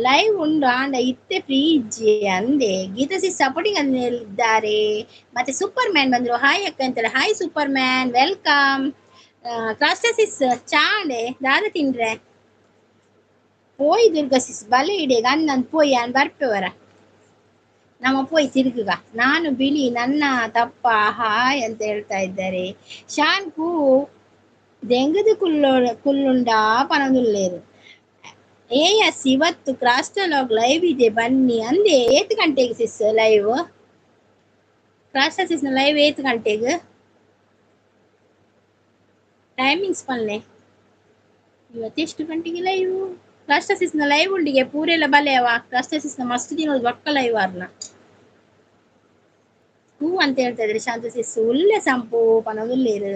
Live ಉಂಡು ಆಂಡ ಇತ್ತೆ ಫ್ರೀ ಇಜ್ಜಿ ಅಂದೆ ಗೀತಾ ಸಿಸ್ ಸಪೋರ್ಟಿಂಗ್ ಅಂದಿದ್ದಾರೆ. ಮತ್ತೆ ಸೂಪರ್ ಮ್ಯಾನ್ ಬಂದ್ರು. ಹಾಯ್ ಅಕ್ಕ ಅಂತಾರೆ. Hi super man welcome. ಕ್ರಾಸ್ಟಸಿಸ್ ಚಾಂಡೆ ದಾದ ತಿಂಡ್ರೆ ಪೋಯ್ ದುರ್ಗಾ ಸಿಸ್ ಬಲೆ ಇಡೆಗ ಅನ್ನಂದ್ ಪೋಯ್ ಯಾನ್ ಬರ್ಪೆವರ ನಮ್ಮ ಪೋಯ್ ತಿರುಗುಗ ನಾನು ಬಿಳಿ ನನ್ನ ತಪ್ಪ ಹಾಯ್ ಅಂತ ಹೇಳ್ತಾ ಇದ್ದಾರೆ. ಶಾನ್ ಕೂ ದೆಂಗದು ಕುಲ್ಲುಂಡಾ ಪನದುಲ್ಲೇರು ಎಸ್ ಇವತ್ತು ಕ್ರಾಸ್ಟಲಾಗ್ ಲೈವ್ ಇದೆ ಬನ್ನಿ ಅಂದೆ. 8 ಗಂಟೆಗೆ ಸಿಸ್ ಲೈವ್ ಕ್ರಾಸ್ಟ ಸಿಸ್ ನ ಲೈವ್ 8 ಗಂಟೆಗೆ ಟೈಮಿಂಗ್ಸ್ ಪನ್ನೆ ಇವತ್ತೆಷ್ಟು ಗಂಟೆಗೆ ಲೈವ್ ಕ್ರಾಸ್ಟಸಿಸ್ ನ ಲೈವ್ ಉಂಡಿಗೆ ಪೂರೆಲ್ಲ ಬಲೆಯವ ಕ್ರಾಸ್ಟಸಿಸ್ ನ ಮಸ್ತ್ ದಿನ ಒಕ್ಕ ಲೈವ್ ಆರ್ನ ಹೂ ಅಂತ ಹೇಳ್ತಾ ಇದ್ರೆ ಶಾಂತ ಸಿಸ್ ಒಳ್ಳೆ ಸಂಪು ಪನದುಲ್ಲೇರು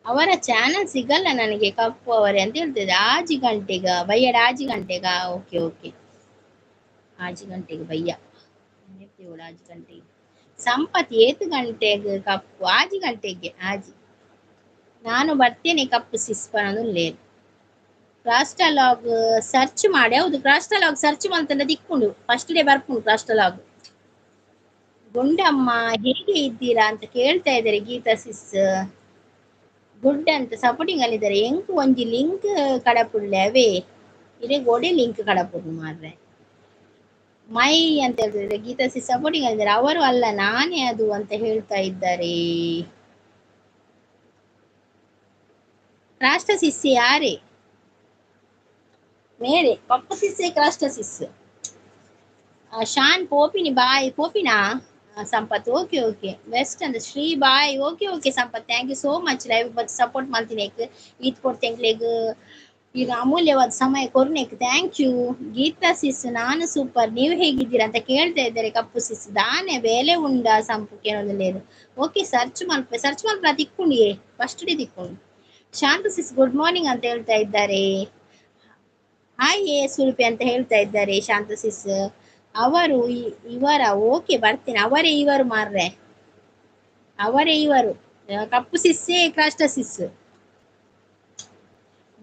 ಅವರ ಚಾನಲ್ ಸಿಗಲ್ಲ ನನಗೆ ಕಪ್ಪು ಅವರೇ ಅಂತ ಹೇಳ್ತಿದ್ದೆ. ಆಜಿ ಗಂಟೆಗ ಬಯ್ಯಡ ಆಜಿ ಗಂಟೆಗ ಓಕೆ ಆಜಿ ಗಂಟೆಗೆ ಬಯ್ಯ ಆಜಿ ಗಂಟೆಗೆ ಸಂಪತ್ 8 ಗಂಟೆಗೆ ಕಪ್ಪು ಆಜಿ ಗಂಟೆಗೆ ಆಜಿ ನಾನು ಬರ್ತೇನೆ ಕಪ್ಪು ಸಿಸ್ಪನದುಲ್ಲೇರು. ಕ್ರಾಸ್ಟಲಾಗ್ ಸರ್ಚ್ ಮಾಡಿ ಹೌದು ಕ್ರಾಸ್ಟಲಾಗ್ ಸರ್ಚ್ ಮಾಡ್ತಂದ ತಿಕ್ಕೊಂಡು ಫಸ್ಟ್ ಡೇ ಬರ್ಕೊಂಡು ಕ್ರಾಸ್ಟಲಾಗ್. ಗುಂಡಮ್ಮ ಹೇಗೆ ಇದ್ದೀರಾ ಅಂತ ಕೇಳ್ತಾ ಇದ್ದಾರೆ ಗೀತಾ ಸಿಸ್. ಗುಡ್ ಅಂತ ಸಪೋರ್ಟಿಂಗ್ ಅಲ್ಲಿದ್ದಾರೆ. ಎಂಕ್ ಒಂಜಿ ಲಿಂಕ್ ಕಡಪುಳ್ಳೆ ಅವೇ ಇದೇ ಗೋಡೆ ಲಿಂಕ್ ಕಡಪುಡು ಮಾರ್ರೆ ಮೈ ಅಂತ ಹೇಳ್ತಿದ್ದಾರೆ ಗೀತಾ ಸಿಸ್ ಸಪೋರ್ಟಿಂಗ್ ಅಲ್ಲಿದ್ದಾರೆ. ಅವರು ಅಲ್ಲ ನಾನೇ ಅದು ಅಂತ ಹೇಳ್ತಾ ಇದ್ದಾರೆ. ಕ್ರಾಸ್ಟ ಸಿಸ್ ಯಾರೇ ಮೇರೆ ಪಪ್ಪ ಸಿಸ್ಸೆ ಕ್ರಾಸ್ಟ ಸಿಸ್ ಶಾನ್ ಪೋಪಿನಿ ಬಾಯ್ ಪೋಪಿನಾ ಸಂಪತ್ ಓಕೆ ಓಕೆ ಬೆಸ್ಟ್ ಅಂತ Shri bye okay okay Sampath thank you so much live ಬತ್ ಸಪೋರ್ಟ್ ಮಾಡ್ತೀನಿ ಈದ್ ಕೊಡ್ತೇಂಗ್ಲೆಗ್ ಈಗ ಅಮೂಲ್ಯವಾದ ಸಮಯ ಕೊರ್ನೆಕ್ ಥ್ಯಾಂಕ್ ಯು. ಗೀತಾ ಸಿಸ್ ನಾನು ಸೂಪರ್, ನೀವು ಹೇಗಿದ್ದೀರಾ ಅಂತ ಕೇಳ್ತಾ ಇದ್ದಾರೆ ಕಪ್ಪು ಸಿಸ್. ದಾನೆ ಬೇಲೆ ಉಂಡ ಸಂಪು ಕೇಳೋದಿಲ್ಲ. ಓಕೆ ಸರ್ಚ್ ಮಲ್ಪ ತಿಕ್ಕೊಂಡಿಯೇ ಫಸ್ಟ್ ಡೇ ತಿಕ್ಕೊಂಡು. ಶಾಂತ ಸಿಸ್ ಗುಡ್ ಮಾರ್ನಿಂಗ್ ಅಂತ ಹೇಳ್ತಾ ಇದ್ದಾರೆ. ಹಾಯ್ ಸುಲ್ಪಿ ಅಂತ ಹೇಳ್ತಾ ಇದ್ದಾರೆ ಶಾಂತ ಸಿಸ್. ಅವರು ಇವರ ಓಕೆ ಬರ್ತೇನೆ. ಅವರೇ ಇವರು ಮಾರ್ರೆ, ಅವರೇ ಇವರು ಕಪ್ಪು ಸಿಸ್ಸೇ ಕ್ರಾಸ್ಟ ಸಿಸ್.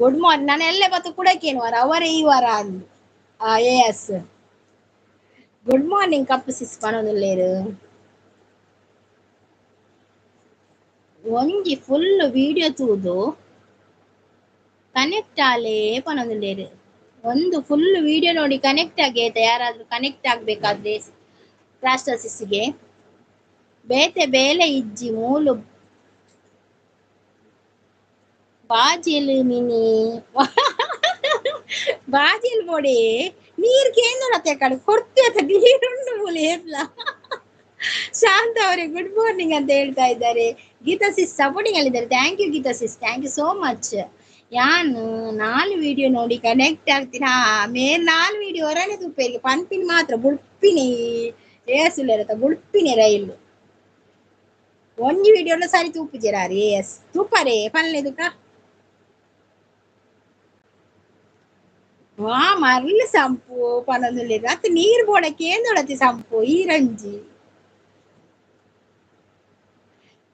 ಗುಡ್ ಮಾರ್ನಿಂಗ್ ನಾನು ಎಲ್ಲೇ ಬತ್ತು ಕುಡಕೇನುವಾರ ಅವರೇ ಇವರ ಅಂದು ಎಸ್ ಗುಡ್ ಮಾರ್ನಿಂಗ್ ಕಪ್ಪು ಸಿಸ್ ಪನೊಂದುಲ್ಲೇರು ಒಂಜಿ ಫುಲ್ ವಿಡಿಯೋ ತೂದು ಕನೆಕ್ಟ್ ಆಲೇ ಪನೊಂದುಲ್ಲೇರು. ಒಂದು ಫುಲ್ ವಿಡಿಯೋ ನೋಡಿ ಕನೆಕ್ಟ್ ಆಗಿ ಆಯ್ತಾ, ಯಾರಾದ್ರೂ ಕನೆಕ್ಟ್ ಆಗ್ಬೇಕಾದ್ರೆ ಕ್ರಾಸ್ಟಸಿಸ್ಗೆ ಬೇತೆ ಬೇಲೆ ಇಜ್ಜಿ ಮೂಲು ಬಾಜಿಲ್ ಮಿನಿ ಬಾಜಿಲ್ ಬೋಡಿ ನೀರ್ ಕೇಂದ್ರ ಕಡೆ ಕೊಡ್ತೇತ ನೀರುಂಡು ಮೂಲ ಏಪ್ಲ. ಶಾಂತ ಅವರೇ ಗುಡ್ ಮಾರ್ನಿಂಗ್ ಅಂತ ಹೇಳ್ತಾ ಇದ್ದಾರೆ. ಗೀತಾ ಸಿಸ್ ಸಪೋರ್ಟಿಂಗ್ ಅಲ್ಲಿದ್ದಾರೆ. Thank you Geeta sis, thank you so much. ಯಾನು 4 ವಿಡಿಯೋ ನೋಡಿ ಕನೆಕ್ಟ್ ಆಗ್ತೀನಿ. ಮೇಲ್ 4 ವಿಡಿಯೋ ಹೊರನೆ ತುಪ್ಪೇರಿಗೆ ಪನ್ಪಿನ ಮಾತ್ರ ಬುಡ್ಪಿನಿ ಏಸುಲೇರತ ಬುಡ್ಪಿನಿ ರೈಲು ಒಂಜಿ ವಿಡಿಯೋಲ ಸರಿ ತೂಪಿಜೆರಾರಿ ಎಸ್ ತೂಪರೇ ಪನ್ಲೆದುಕ ವಾ ಮರ್ಲಿ ಸಂಪು ಪನೊಂದುಲ್ಲೆ ಅತ್ತ ನೀರ್ ಬೋಡಕ್ಕೆ ಏನೊಡತಿ ಸಂಪು ಈ ರಂಜಿ.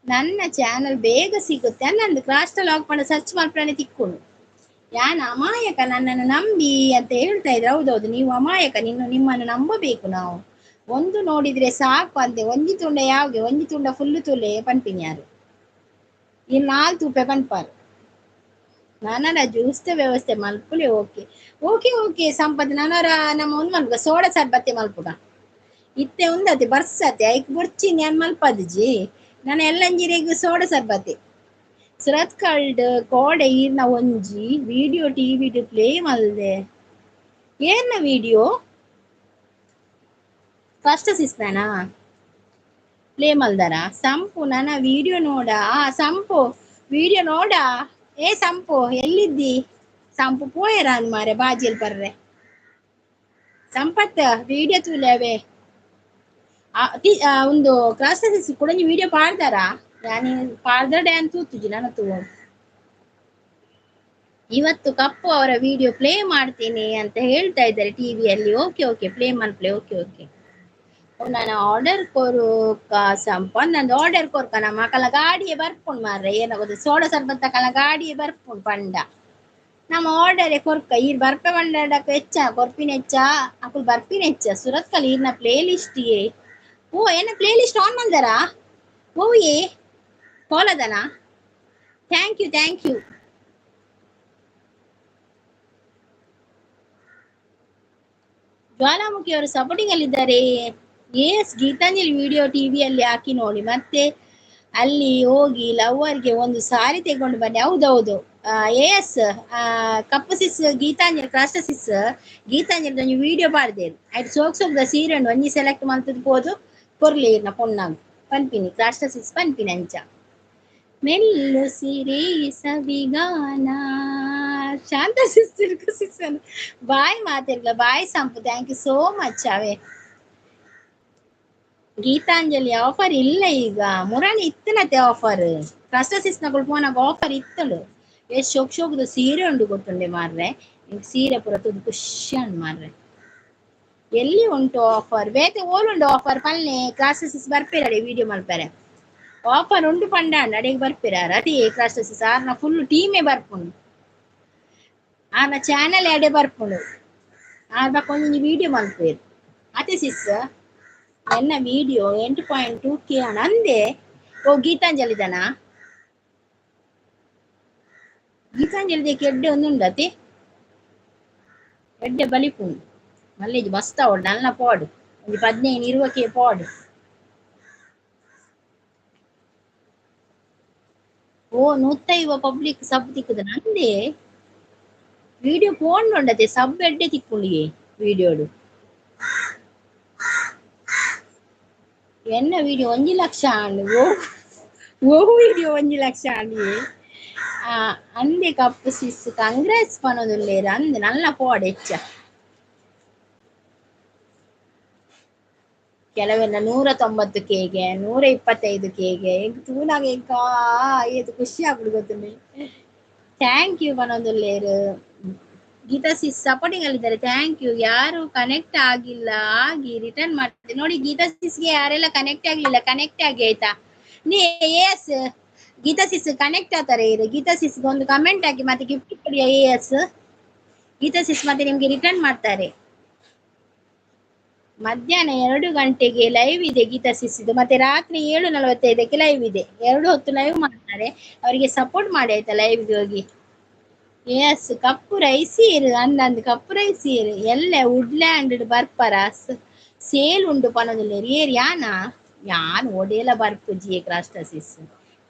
ನನ್ನ ಚಾನಲ್ ಬೇಗ ಸಿಗುತ್ತೆ ಅನ್ನಂದು ಕ್ರಾಸ್ಟ್ ಲಾಗ್ ಪಂಡ ಸರ್ಚ್ ಮಾಡ್ಕೊಂಡೆ ತಿಕ್ಕೊಂಡು. ಯಾನ್ ಅಮಾಯಕ ನನ್ನನ್ನು ನಂಬಿ ಅಂತ ಹೇಳ್ತಾ ಇದ್ರೆ ಹೌದೌದು ನೀವು ಅಮಾಯಕ, ನಿಮ್ಮನ್ನು ನಂಬಬೇಕು ನಾವು. ಒಂದು ನೋಡಿದ್ರೆ ಸಾಕು ಅಂತೆ. ಒಂಜಿ ತುಂಡ ಯಾವ್ಗೆ ಒಂಜಿ ತುಂಡ ಫುಲ್ಲು ತುಲೆ ಪನ್ಪಿನ್ಯಾರು ಇನ್ನು 4 ತೂಪೆ ಪನ್ಪಾರು. ನಾನರ ಜ್ಯೂಸ್ತ ವ್ಯವಸ್ಥೆ ಮಲ್ಪುಲೆ ಓಕೆ ಓಕೆ ಓಕೆ ಸಂಪತ್ ನಾನರ ನಮ್ಮ ಒಂದು ಮಲ್ಪುಗ ಸೋಡ ಸರ್ಬತ್ತೆ ಮಲ್ಪುಗ ಇತ್ತೆ ಉಂದತೆ ಬರ್ಸತ್ತೆ ಐಕ್ ಬುರ್ಚಿ ನಾನು ಮಲ್ಪದ್ಜಿ ನಾನು ಎಲ್ಲಂಜಿರೆಗ್ ಸೋಡ ಸರ್ಬತ್ತೆ ಸುರತ್ ಕಲ್ಡ್ ಕೋಡೆ ಈರ್ನ ಒಂಜಿ ವಿಡಿಯೋ ಟಿವಿ ಪ್ಲೇ ಮಲ್ದೆ. ಏರ್ನ ವಿಡಿಯೋ ಕಷ್ಟ ಸಿಸ್ತಾನಾ ಪ್ಲೇ ಮಲ್ದಾರ ಸಂಪು ನನ್ನ ವಿಡಿಯೋ ನೋಡ. ಸಂಪು ವಿಡಿಯೋ ನೋಡ. ಏ ಸಂಪು ಎಲ್ಲಿದ್ದಿ ಸಂಪು ಪೋಯರ ಅಂದ್ ಮಾರೆ ಬಾಜಿಲ್ ಬರ್ರೆ ಸಂಪತ್ ವಿಡಿಯೋ ತೂಲೇವೆ ಒಂದು ಕ್ರಾಸ್ ಕೂಡ ವಿಡಿಯೋ ಪಾಡ್ದಾರ ನಾನು ಪಾಡ್ದಡೆ ಅಂತ ತೂತುಜಿ ನನ್ನ ತೂ ಇವತ್ತು ಕಪ್ಪು ಅವರ ವಿಡಿಯೋ ಪ್ಲೇ ಮಾಡ್ತೀನಿ ಅಂತ ಹೇಳ್ತಾ ಇದ್ದಾರೆ ಟಿವಿಯಲ್ಲಿ. ಓಕೆ ಓಕೆ ಪ್ಲೇ ಮಲ್ಪ್ಲೆ ಓಕೆ ಓಕೆ ನಾನು ಆರ್ಡರ್ ಕೊರೋಕ ಸಂಪ ನಂದು ಆರ್ಡರ್ ಕೊರ್ಕ ನಮ್ಮ ಕಲ ಗಾಡಿಯೇ ಬರ್ಪುಂಡು ಮಾರ್ರೆ ಏನಾಗೋದು ಸೋಡ ಸರ್ಬತ್ತ ಕಲ ಗಾಡಿಯೇ ಬರ್ಪುಂಡು ಪಂಡ ನಮ್ಮ ಆರ್ಡರೇ ಕೊರ್ಕ ಈರ್ ಬರ್ಪೆ ಬಂಡಕ್ಕೆ ಹೆಚ್ಚ ಕೊರ್ಪಿನ ಹೆಚ್ಚ ಅಕುಲ್ ಬರ್ಪಿನ ಹೆಚ್ಚ ಸುರತ್ ಕಲ್ ಈರ್ನ ಪ್ಲೇ ಲಿಸ್ಟಿಗೆ ಓ ಏನ ಪ್ಲೇ ಲಿಸ್ಟ್ ಆನ್ ಮಾಡ್ದಾರ ಓ ಏ ಕೋಲದನ ಥ್ಯಾಂಕ್ ಯು ಥ್ಯಾಂಕ್ ಯು. ಜ್ವಾಲಾಮುಖಿ ಅವರು ಸಪೋರ್ಟಿಂಗ್ ಅಲ್ಲಿದ್ದಾರೆ. ಎಸ್ ಗೀತಾಂಜಲಿ ವಿಡಿಯೋ ಟಿವಿಯಲ್ಲಿ ಹಾಕಿ ನೋಡಿ ಮತ್ತೆ ಅಲ್ಲಿ ಹೋಗಿ ಲವ್ವರ್ಗೆ ಒಂದು ಸಾರಿ ತೆಗೊಂಡು ಬನ್ನಿ. ಹೌದೌದು ಎಸ್ ಕಪ್ಪು ಸಿಸ್ ಗೀತಾಂಜಲಿ ಕ್ರಾಸ್ಟ ಸಿಸ್ ಗೀತಾಂಜಲಿ ಒಂಜಿ ವಿಡಿಯೋ ಪಾಡ್ದೇರು ಆಯ್ತು ಸೋಗ್ದ ಸೀರೆ ಉಂಡು ಒಂಜಿ ಸೆಲೆಕ್ಟ್ ಮಲ್ತದ್ ಪೋದು ಕೊರ್ಲಿ ಇರ್ನ ಪೊಣ್ಣಾಗ ಪನ್ಪಿನಿ ಕ್ರಾಸ್ಟ ಸಿಸ್ ಪನ್ಪಿನಿ ಅಂಚ ಮೆಲ್ಲು ಸಿರಿ ಸವಿಗಾನ ಶಾಂತ ಸಿಸ್ ಸಿಸ್ ಬಾಯ್ ಮಾತಿರ್ಲ ಬಾಯ್ ಸಂಪು ಥ್ಯಾಂಕ್ ಯು ಸೋ ಮಚ್. ಅವೇ ಗೀತಾಂಜಲಿ ಆಫರ್ ಇಲ್ಲ ಈಗ ಮುರಾಣಿ ಇತ್ತನತೆ ಆಫರ್ ಕಷ್ಟ ಸಿಸ್ನಗಳು ಫೋನಾಗ ಆಫರ್ ಇತ್ತಳು ಎಷ್ಟು ಶೋಕ್ದು ಸೀರೆ ಉಂಡು ಗೊತ್ತುಂಡೆ ಮಾರ್ರೆ ಸೀರೆ ಪುರ ತುದು ಖುಷಿ ಉಂಡು ಮಾರ್ರೆ. ಎಲ್ಲಿ ಉಂಟು ಆಫರ್ ಬೇತೆ ಓಲುಂಡು ಆಫರ್ ಪಲ್ಲೆ ಕ್ಲಾಸಸ್ ಬರ್ಪಿರಾರೆ ವಿಡಿಯೋ ಮಲ್ಪರೆ ಆಫರ್ ಉಂಟು ಪಂಡ ಅಡಿಗೆ ಬರ್ಪಿರಾರ ಅದೇ ಕ್ಲಾಸಸ್ ಆರ್ನ ಫುಲ್ ಟೀಮೇ ಬರ್ಪುಂಡು ಆರ್ನ ಚಾನಲ್ ಎಡೆ ಬರ್ಪುಂಡು ಆರ್ ಬಕ್ಕೊಂದು ವಿಡಿಯೋ ಮಲ್ಪೇರು ಅದೇ ಸಿಸ್ ನನ್ನ ವಿಡಿಯೋ 8.2K ಅಂದೆ. ಓ ಗೀತಾಂಜಲಿದನ ಗೀತಾಂಜಲಿದಕ್ಕೆ ಎಡ್ಡೆ ಒಂದುಂಡತಿ ಎಡ್ಡೆ ಬಲಿಪುಂಡು ಮಲ್ಲೇಜ್ ಮಸ್ತ ಅವಡು ನನ್ನ ಪಾಡು ಒಂದು 15-20K ಪಾಡು. ಓ 150 ಪಬ್ಲಿಕ್ ಸಬ್ ತಿಕ್ಕುದ ನಂದೆ ವಿಡಿಯೋ ಫೋನ್ ಉಂಡತೆ ಸಬ್ ಎಡ್ಡೆ ತಿಕ್ಕೊಂಡಿಗೆ ವಿಡಿಯೋಡು ಎನ್ನ ವಿಡಿಯೋ 1 ಲಕ್ಷ ಆಂಡ್ ಓ ವಿಡಿಯೋ 1 ಲಕ್ಷ ಆಂಡ್ ಅಂದೆ ಕಪ್ಪು ಸಿಸ್ ಕಂಗ್ರಾಟ್ಸ್ ಪನೋದುಲ್ಲೇರ ಅಂದ್ ನಲ್ಲ ಪೋಡ್ ಹೆಚ್ಚ ಕೆಲವೆಲ್ಲ 190Kಗೆ 125Kಗೆ ತೂನಾಗ ಇದು ಖುಷಿ ಆಗ್ಬಿಡು ಗೊತ್ತುಂಟು. ಥ್ಯಾಂಕ್ ಯು ಪನೋದುಲ್ಲೇರು. ಗೀತಾ ಸಿಸ್ ಸಪೋರ್ಟಿಂಗ್ ಅಲ್ಲಿದ್ದಾರೆ, ಥ್ಯಾಂಕ್ ಯು. ಯಾರು ಕನೆಕ್ಟ್ ಆಗಿಲ್ಲ ಆಗಿ ರಿಟರ್ನ್ ಮಾಡ್ತೀನಿ ನೋಡಿ. ಗೀತಾ ಸಿಸ್ಗೆ ಯಾರೆಲ್ಲ ಕನೆಕ್ಟ್ ಆಗ್ಲಿಲ್ಲ ಕನೆಕ್ಟ್ ಆಗಿ ಆಯ್ತಾ. ನೀ ಎಸ್ ಗೀತಾ ಸಿಸ್ ಕನೆಕ್ಟ್ ಆಗ್ತಾರೆ ಇರು. ಗೀತಾ ಸಿಸ್ಗೆ ಒಂದು ಕಮೆಂಟ್ ಹಾಕಿ ಮತ್ತೆ ಗಿಫ್ಟ್ ಕೊಡಿ. ಎಸ್ ಗೀತಾ ಸಿಸ್ ಮತ್ತೆ ನಿಮ್ಗೆ ರಿಟರ್ನ್ ಮಾಡ್ತಾರೆ. ಮಧ್ಯಾಹ್ನ 2 ಗಂಟೆಗೆ ಲೈವ್ ಇದೆ ಗೀತಾ ಸಿಸ್ ಇದು, ಮತ್ತೆ ರಾತ್ರಿ 7:45ಕ್ಕೆ ಲೈವ್ ಇದೆ. 2 ಹೊತ್ತು ಲೈವ್ ಮಾಡ್ತಾರೆ. ಅವರಿಗೆ ಸಪೋರ್ಟ್ ಮಾಡಿ ಆಯ್ತಾ ಲೈವ್ಗೆ ಹೋಗಿ. ಎಸ್ ಕಪ್ಪು ರೈಸ್ ಇರು ಅಂದಂದು ಕಪ್ಪು ರೈಸ್ ಇರು ಎಲ್ಲ ವುಡ್ಲ್ಯಾಂಡ್ ಬರ್ಪರ ಸೇಲ್ ಉಂಡು ಪನೋದಿಲ್ಲ ಏರ್ ಯಾನ್ ಒಡೆಯಲ ಬರ್ಪು ಜಿಯೆ ಕ್ರಾಸ್ಟಸಿಸ್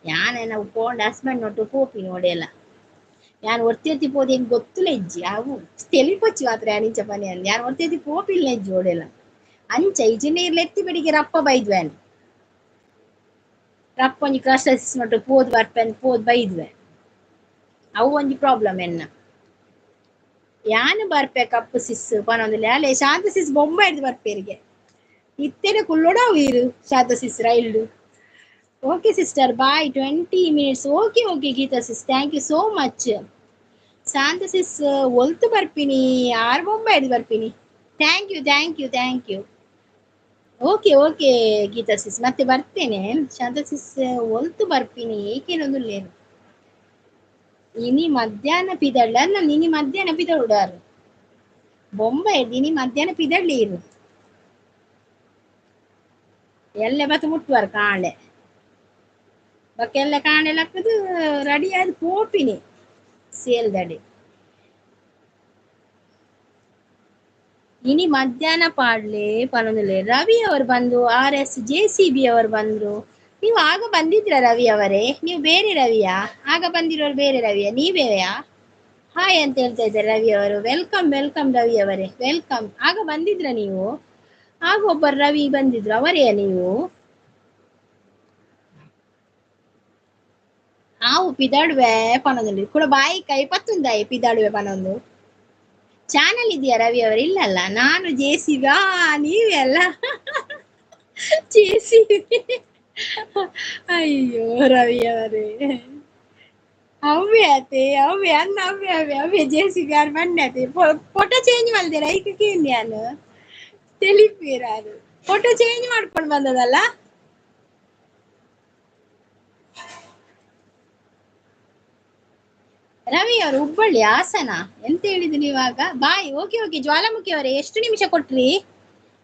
ಯಾನ ಪೋಂಡ್ ಹಸ್ಬೆಂಡ್ ನೊಟ್ಟು ಪೋಪಿನಿ ಒಡೆಯಲ ಯಾನ್ ಒರ್ತಿ ಪೋದಿ ಹೆಂಗ್ ಗೊತ್ತುಲ ಇಜ್ಜಿ ಅವು ತೆಲಿಪಚ್ಚಿ ಮಾತ್ರ ಯಾನಿಂಚ ಪನಿ ಅಂದ್ ಯಾನ್ ಒರ್ತಿ ಪೋಪಿಲ್ಲ ಇಜ್ಜಿ ಒಡೆಯಲ ಅಂಚ ಇಜಿನೇರ್ಲ ಎತ್ತಿ ಬಿಡಿಗೆ ರಪ್ಪ ಬೈದ್ವೇನ್ ರಪ್ಪ ಒಂಜಿ ಕ್ರಾಸ್ಟಸಿಸ್ ನೊಟ್ಟು ಪೋದ್ ಬರ್ಪೆನ್ ಪೋದ್ ಬೈದ್ವೇನ್ ಅವು ಒಂಜಿ ಪ್ರಾಬ್ಲಮ್ ಎನ್ನ ಯಾನು ಬರ್ಪೆ ಕಪ್ಪು ಸಿಸ್ ಪನೊಂದಿಲ್ಲ ಅಲೆ ಶಾಂತ ಸಿಸ್ ಬೊಂಬೆ ಹಿಡ್ದು ಬರ್ಪೇರಿಗೆ ಇತ್ತೇನೆ ಕುಲ್ಲೋಡ ವೀರು ಶಾಂತ ಸಿಸ್ ರೈಲ್ಡು. Okay sister bye 20 minutes. Okay okay Geeta sis thank you so much. Shanta sis ಒಲ್ತು ಬರ್ಪಿನಿ 6 ಬೊಂಬೆ ಹಿಡ್ದು ಬರ್ಪಿನಿ. Thank you thank you thank you. Okay okay Geeta sis ಮತ್ತೆ ಬರ್ತೇನೆ. ಶಾಂತ ಸಿಸ್ ಒಲ್ತು ಬರ್ಪಿನಿ ಏಕೇನೊಂದುಲ್ಲೇನು ಇನಿ ಮಧ್ಯಾಹ್ನ ಪಿದಳ್ಳ ನಾನು ಇನಿ ಮಧ್ಯಾಹ್ನ ಪಿದಳುಡಾರು ಬೊಂಬೆ ಇನಿ ಮಧ್ಯಾಹ್ನ ಪಿದಳ್ಳಿ ಇರು ಎಲ್ಲ ಬತ್ತು ಮುಟ್ಟುವಾರು ಕಾಣೆ ಬಕ್ಕೆಲ್ಲ ಕಾಣೆ ಲಕ್ಕದು ರೆಡಿ ಆದ ಪೋಪಿನಿ ಸೇಲ್ದಡೆ ಇನಿ ಮಧ್ಯಾಹ್ನ ಪಾಡ್ಲೆ ಪನೊಂದುಲೆ. ರವಿ ಅವರು ಬಂದು RS JCB ಅವರು ಬಂದ್ರು. ನೀವು ಆಗ ಬಂದಿದ್ರ ರವಿ ಅವರೇ? ನೀವು ಬೇರೆ ರವಿಯಾ? ಆಗ ಬಂದಿರೋರು ಬೇರೆ ರವಿಯಾ? ನೀವೇಯಾ? ಹಾಯ್ ಅಂತ ಹೇಳ್ತಾ ಇದ್ದಾರೆ ರವಿ ಅವರು. ವೆಲ್ಕಮ್ ವೆಲ್ಕಮ್ ರವಿ ಅವರೇ ವೆಲ್ಕಮ್. ಆಗ ಬಂದಿದ್ರ ನೀವು? ಆಗ ಒಬ್ಬರು ರವಿ ಬಂದಿದ್ರು ಅವರೇ ನೀವು? ಆವು ಪಿದಾಡುವೆ ಪನೊಂದು ಕೂಡ ಬಾಯಿ ಕೈ ಪತ್ತುಂದಾಯಿ ಪಿದಾಡುವೆ ಪನೊಂದು ಚಾನಲ್ ಇದೆಯಾ ರವಿ ಅವರು? ಇಲ್ಲಲ್ಲ ನಾನು JCB. ನೀವೇ ಅಲ್ಲ JCB. ಅಯ್ಯೋ ರವಿ ಅವರೇ ಅವ್ವೆ ಅತ್ತೆ ಅವ್ವೆ ಅನ್ನ ಅವ್ವೆ JCB ಯಾರು ಬಣ್ಣತೆ ಫೋಟೋ ಚೇಂಜ್ ಮಾಡಿದೆ ಐಕಕ್ಕೆ ನಾನು ತಿಳಿಪೀರಾರು ಫೋಟೋ ಚೇಂಜ್ ಮಾಡ್ಕೊಂಡು ಬಂದದಲ್ಲ. ರವಿ ಅವರು ಹುಬ್ಬಳ್ಳಿ ಹಾಸನ ಎಂತ ಹೇಳಿದ್ರು ಇವಾಗ? ಬಾಯ್ ಓಕೆ ಓಕೆ. ಜ್ವಾಲಾಮುಖಿ ಅವರೇ ಎಷ್ಟು ನಿಮಿಷ ಕೊಟ್ರಿ?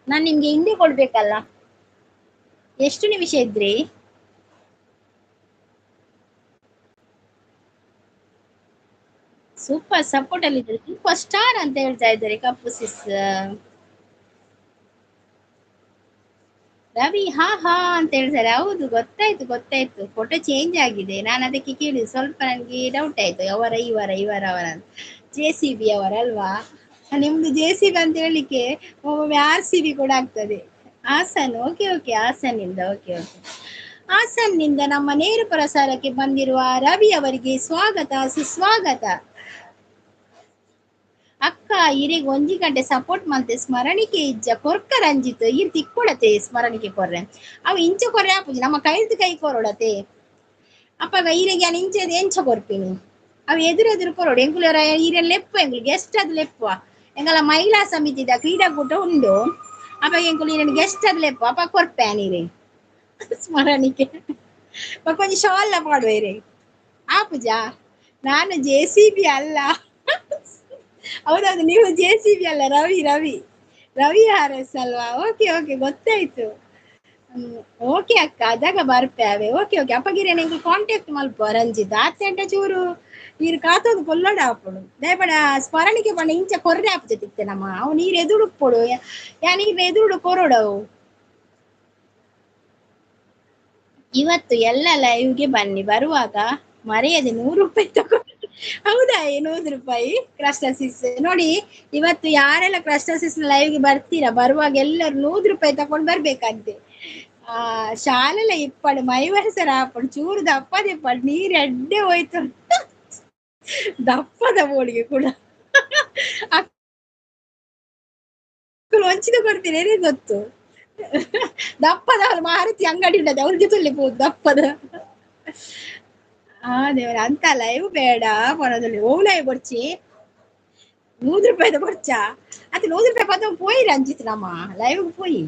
ನಾನು ನಿಮ್ಗೆ ಹಿಂದೆ ಕೊಡ್ಬೇಕಲ್ಲ. ಎಷ್ಟು ನಿಮಿಷ ಇದ್ರಿ? ಸೂಪರ್ ಸಪೋರ್ಟ್ ಅಲ್ಲಿ ಇದ್ದಾರೆ. ಸೂಪರ್ ಸ್ಟಾರ್ ಅಂತ ಹೇಳ್ತಾ ಇದ್ದಾರೆ ಕಪ್ಪು ಸಿಸ್. ರವಿ ಹಾ ಹಾ ಅಂತ ಹೇಳ್ತಾರೆ. ಹೌದು ಗೊತ್ತಾಯ್ತು ಗೊತ್ತಾಯ್ತು. ಫೋಟೋ ಚೇಂಜ್ ಆಗಿದೆ. ನಾನು ಅದಕ್ಕೆ ಕೇಳಿದೆ, ಸ್ವಲ್ಪ ನನಗೆ ಡೌಟ್ ಆಯ್ತು ಅವರ ಅವರ JCB ಅವರಲ್ವಾ? ನಿಮ್ದು JCB ಅಂತ ಹೇಳಿಕ್ಕೆ ಒಮ್ಮೊಮ್ಮೆ RCB ಕೂಡ ಆಗ್ತದೆ. ಹಾಸನ್ ಓಕೆ ಓಕೆ ಹಾಸನ್ನಿಂದ ಓಕೆ ಓಕೆ. ಹಾಸನ್ನಿಂದ ನಮ್ಮ ನೇರ ಪ್ರಸಾರಕ್ಕೆ ಬಂದಿರುವ ರವಿ ಅವರಿಗೆ ಸ್ವಾಗತ ಸುಸ್ವಾಗತ. ಅಕ್ಕ ಇರಿಗೆ 1 ಗಂಟೆ ಸಪೋರ್ಟ್ ಮಾಡ್ತೆ ಸ್ಮರಣಿಕೆ ಇಜ್ಜ ಕೊರ್ಕ ರಂಜಿತ್ ಇರ್ ತಿಕ್ಕೊಡತೆ ಸ್ಮರಣಿಕೆ ಕೊರ್ರೆ ಅವ ಇಂಚ ಕೊರ್ರೆ ಆಪುಜಿ ನಮ್ಮ ಕೈದು ಕೈ ಕೊರೊಡತೆ ಅಪ್ಪಾಗ ಈರೆಗೆ ನಾನು ಇಂಚದ ಎಂಚ ಕೊರ್ಪಿನಿ ಅವ ಎದುರು ಕೊರೋಡು ಎಂಕುಲರ ಈರೆನ್ ಲೆಪ್ಪ ಎಂಕುಲು ಗೆಸ್ಟ್ ಅದು ಲೆಪ್ಪುವ ಎಂಗಲ ಮಹಿಳಾ ಸಮಿತಿದ ಕ್ರೀಡಾಕೂಟ ಉಂಡು ಅಪ್ಪಾಗ ಎಂಕುಲು ಈರೆನ್ ಗೆಸ್ಟ್ ಅದು ಲೆಪ್ಪು ಅಪ್ಪ ಕೊರ್ಪೆ ನೀರೆ ಸ್ಮರಣಿಕೆ ಕೊಂಚ ಶಾಲ್ಲ ಮಾಡುವೇರೆ ಆಪುಜಾ. ನಾನು JCB ಅಲ್ಲ. ಹೌದೌದು ನೀವು JCB ಅಲ್ಲ ರವಿ RS ಅಲ್ವಾ? ಓಕೆ ಓಕೆ ಗೊತ್ತಾಯ್ತು. ಓಕೆ ಅಕ್ಕ ಅದಾಗ ಬರ್ಪೇವೆ. ಓಕೆ ಓಕೆ ಅಪ್ಪಗಿರೆ ನಿಂಗೆ ಕಾಂಟ್ಯಾಕ್ಟ್ ಮಲ್ಪ ರಂಜಿತ್ ಆತ್ತೆಂಟ ಚೂರು ನೀರು ಕಾತೋದು ಕೊಲ್ಲೋಡ ಹಾಪಡು ದಯಪಡ ಸ್ಮರಣಿಕೆ ಪಂಡ ಇಂಚ ಕೊರ್ರೆ ಹಾಪುಜ ತಿಕ್ತೆ ನಮ್ಮ ಅವು ನೀರು ಎದುರುಕ್ಕೊಡು ಯಾ ನೀರು ಎದುರುಡು ಕೊರೋಡವು. ಇವತ್ತು ಎಲ್ಲ ಲೈವ್ಗೆ ಬನ್ನಿ, ಬರುವಾಗ ಮರೆಯದೆ 100 ರೂಪಾಯಿ ತಗೊಂಡು. ಹೌದಾ 100 ರೂಪಾಯಿ ಕ್ರಸ್ಟಸಿಸ್ ನೋಡಿ. ಇವತ್ತು ಯಾರೆಲ್ಲ ಕ್ರಸ್ಟಸಿಸ್ ಲೈವ್ಗೆ ಬರ್ತೀರಾ ಬರುವಾಗ ಎಲ್ಲರೂ 100 ರೂಪಾಯಿ ತಗೊಂಡು ಬರ್ಬೇಕಂತೆ. ಆ ಶಾಲೆಲ್ಲ ಇಪ್ಪಡು ಮೈವರ್ಸರ ಹಾಪಡು ಚೂರು ದಪ್ಪದ ಇಪ್ಪಡು ನೀರ್ ಎಡ್ಡೆ ಹೋಯ್ತು ದಪ್ಪದ ಬೋಳಿಗೆ ಕೂಡ ಒಂಚಿದ ಕೊಡ್ತೀನಿ ಏನೇ ಗೊತ್ತು ದಪ್ಪದ ಅವ್ರು ಮಾರುತಿ ಅಂಗಡಿ ಉಂಟದ ಅವ್ರಿಗೆ ತುಳಿಬಹುದು ದಪ್ಪದ ಆ ದೇವರ ಅಂತ ಲೈವ್ ಬೇಡ ಪರದಲ್ಲಿ ಓ ಲೈವ್ ಕೊಡ್ಚಿ ₹100 ಕೊಡ್ಚಾ ಅದು ₹100 ಪದ போய் ರಂಜಿತ್ ನಮ್ಮ ಲೈವ್ போய்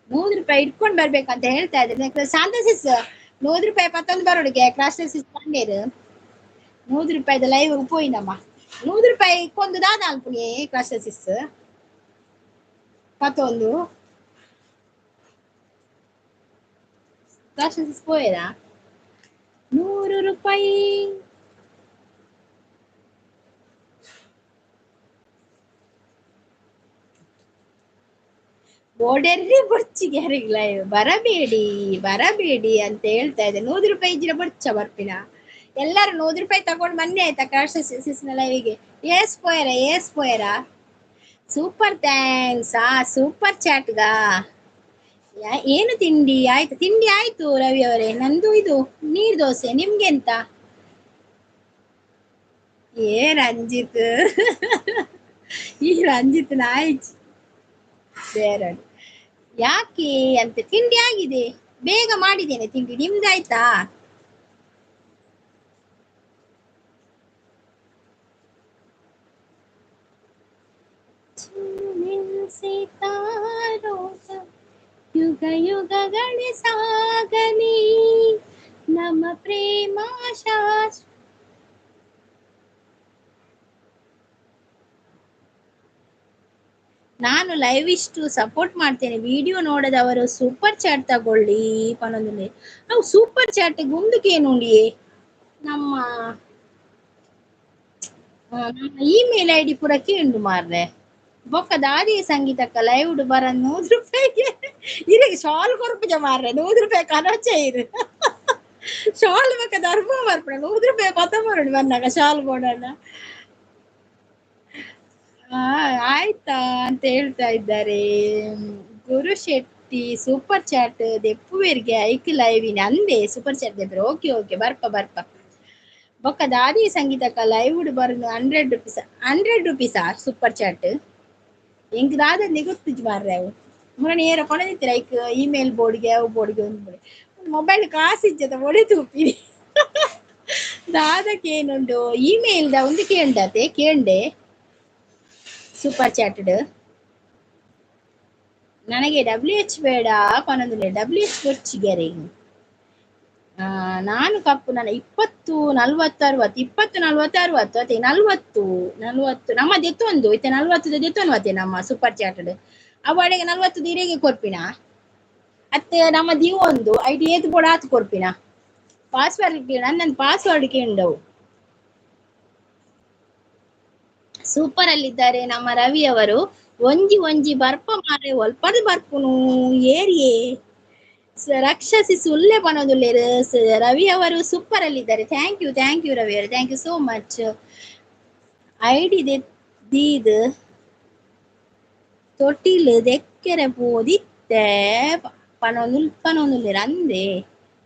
₹100 ಇಟ್ಕೊಂಡು ಬರ್ಬೇಕಂತ ಹೇಳ್ತಾ ಇದ್ರೆ ಸಾಂತಸಿಸ್ ₹100 ಪತ್ತೊಂದು ಬರೋಡಿಗೆ ಕ್ರಾಸ್ ಕಂಡೇರು ₹100 ಲೈವ್ போய் ನಮ್ಮ ₹100 ಕೊಂದು ದಾದ ಅಲ್ಪುನಿ ಕ್ರಾಸ್ ಪತ್ತೊಂದು ಕ್ರಾಸ್ போயதா ₹100 ಓಡರ್ರಿ ಬೊಚ್ಚಿಗೆ ಯಾರಿಗ್ಲೈವ್ ಬರಬೇಡಿ ಅಂತ ಹೇಳ್ತಾ ಇದೆ ₹100 ಇದ್ರೆ ಬೊಚ್ಚ ಬರ್ಪಿನ ಎಲ್ಲಾರು ₹100 ತಗೊಂಡು ಮೊನ್ನೆ ಆಯ್ತಾ ಕ್ರಾಶ್ ನ ಲೈವ್ಗೆ ಏಸ್ ಪೋಯರಾ ಸೂಪರ್ ಥ್ಯಾಂಕ್ಸ್ ಸೂಪರ್ ಚಾಟ್ಗಾ ಏನು ತಿಂಡಿ ಆಯ್ತು ರವಿ ಅವರೇ ನಂದು ಇದು ನೀರ್ ದೋಸೆ ನಿಮ್ಗೆಂತ ರಂಜಿತ್ ಈ ರಂಜಿತ್ ನಾಯ್ಚ್ ಬೇರೆ ಯಾಕೆ ಅಂತ ತಿಂಡಿ ಆಗಿದೆ ಬೇಗ ಮಾಡಿದ್ದೇನೆ ತಿಂಡಿ ನಿಮ್ದಾಯ್ತಾ ಯುಗ ಯುಗಗಳ ಸಾಗಲಿ ನಮ್ಮ ಪ್ರೇಮ ಶಾಸ್ತ್ರ ನಾನು ಲೈವ್ ಇಷ್ಟು ಸಪೋರ್ಟ್ ಮಾಡ್ತೇನೆ ವಿಡಿಯೋ ನೋಡದವರು ಸೂಪರ್ ಚಾಟ್ ತಗೊಳ್ಳಿ ಪನೊಂದು ಅವು ಸೂಪರ್ ಚಾಟ್ ಗುಂದುಕೇನುಂಡಿಯೇ ನಮ್ಮ ಇಮೇಲ್ ಐಡಿ ಪೂರ ಕೇಂಡು ಮಾರ್ರೆ ಬೊಕ್ಕ ದಾದಿ ಸಂಗೀತಕ್ಕ ಲೈವ್ ಬರ ₹100 ಇರಿಗೆ ಶಾಲ್ ಕೊರ್ಪುಜ ಮಾರ್ರೆ ₹100 ಕನಚ ಇರು ಶಾಲ್ ಬೇಕ ಧರ್ಮ ಬರ್ಪಣ ₹100 ಪತ್ತ ಬರೋಣ ಬಂದಾಗ ಶಾಲ್ ಕೊಡೋಣ ಆಯ್ತಾ ಅಂತ ಹೇಳ್ತಾ ಇದ್ದಾರೆ ಗುರು ಶೆಟ್ಟಿ ಸೂಪರ್ ಚಾಟ್ ದೆಪ್ಪುವೇರಿಗೆ ಐಕ್ ಲೈವಿನ ಅಂದೆ ಸೂಪರ್ ಚಾಟ್ ದೆಪ್ಪರೆ ಓಕೆ ಬರ್ಪ ಬೊಕ್ಕ ದಾದಿ ಸಂಗೀತಕ್ಕ ಲೈವ್ ಬರೋದು ₹100 ಸೂಪರ್ ಚಾಟ್ ಎಂಕ್ ದಾದ ಗೊತ್ತಿಜ್ ಮಾರ್ರೆ ಅವು ಮುರಣ ಏರ ಕೊನದಿತ್ತರ ಐಕ್ ಇಮೇಲ್ ಬೋರ್ಡ್ಗೆ ಅವು ಬೋರ್ಡ್ಗೆ ಒಂದು ಮೊಬೈಲ್ ಕಾಸಿಜ್ಜದ ಒಡೆ ತೂಪಿ ದಾದಕ್ಕೇನುಂಡು ಇಮೇಲ್ದ ಒಂದು ಕೇಂಡೆ ಸೂಪರ್ ಚಾಟ್ಡ್ ನನಗೆ WH ಬೇಡ ಪನೊಂದುಲೆ WH ಕೊರ್ಚಿಗೆರೆ ನಾನು ಕಪ್ಪು ನನ್ನ 20 40 60 20 40 60 ಅತ್ತೆ 40 ನಮ್ಮ ದೆತ್ತೊಂದು ಇತ್ತೆ 40 ದೆತ್ತೊಂದು ಅತ್ತೆ ನಮ್ಮ ಸೂಪರ್ ಚಾಟ್ಡ್ ಅವಳಿಗೆ 40 ದಿರೆಗೆ ಕೊರ್ಪಿನ ಅತ್ತೆ ನಮ್ಮ ದೀವ ಒಂದು ಐಟಿ ಏತ್ ಬೋಡ ಆತ್ ಕೊರ್ಪಿನ ಪಾಸ್ವರ್ಡ್ ಕೇಳ ನನ್ನ ಪಾಸ್ವರ್ಡ್ ಕೇಂಡವು ಸೂಪರ್ ಅಲ್ಲಿದ್ದಾರೆ ನಮ್ಮ ರವಿ ಅವರು ಒಂಜಿ ಬರ್ಪ ಮಾರೆ ಒಲ್ಪದ ಬರ್ಪುನು ಏರಿಯೇ ರಕ್ಷಸಿ ಸುಳ್ಳೆ ಪನೋದುಲ್ಲೇರು ರವಿ ಅವರು ಸೂಪರ್ ಅಲ್ಲಿದ್ದಾರೆ ಥ್ಯಾಂಕ್ ಯು ರವಿ ಅವರು ಥ್ಯಾಂಕ್ ಯು ಸೋ ಮಚ್ ಐಡಿ ದೀದ್ ತೊಟ್ಟಿಲ್ ದೆಕ್ಕೆರೆ ಪೋದಿತ್ತೆ ಪನೊಂದುಲ್ಲೇರು ಅಂದೆ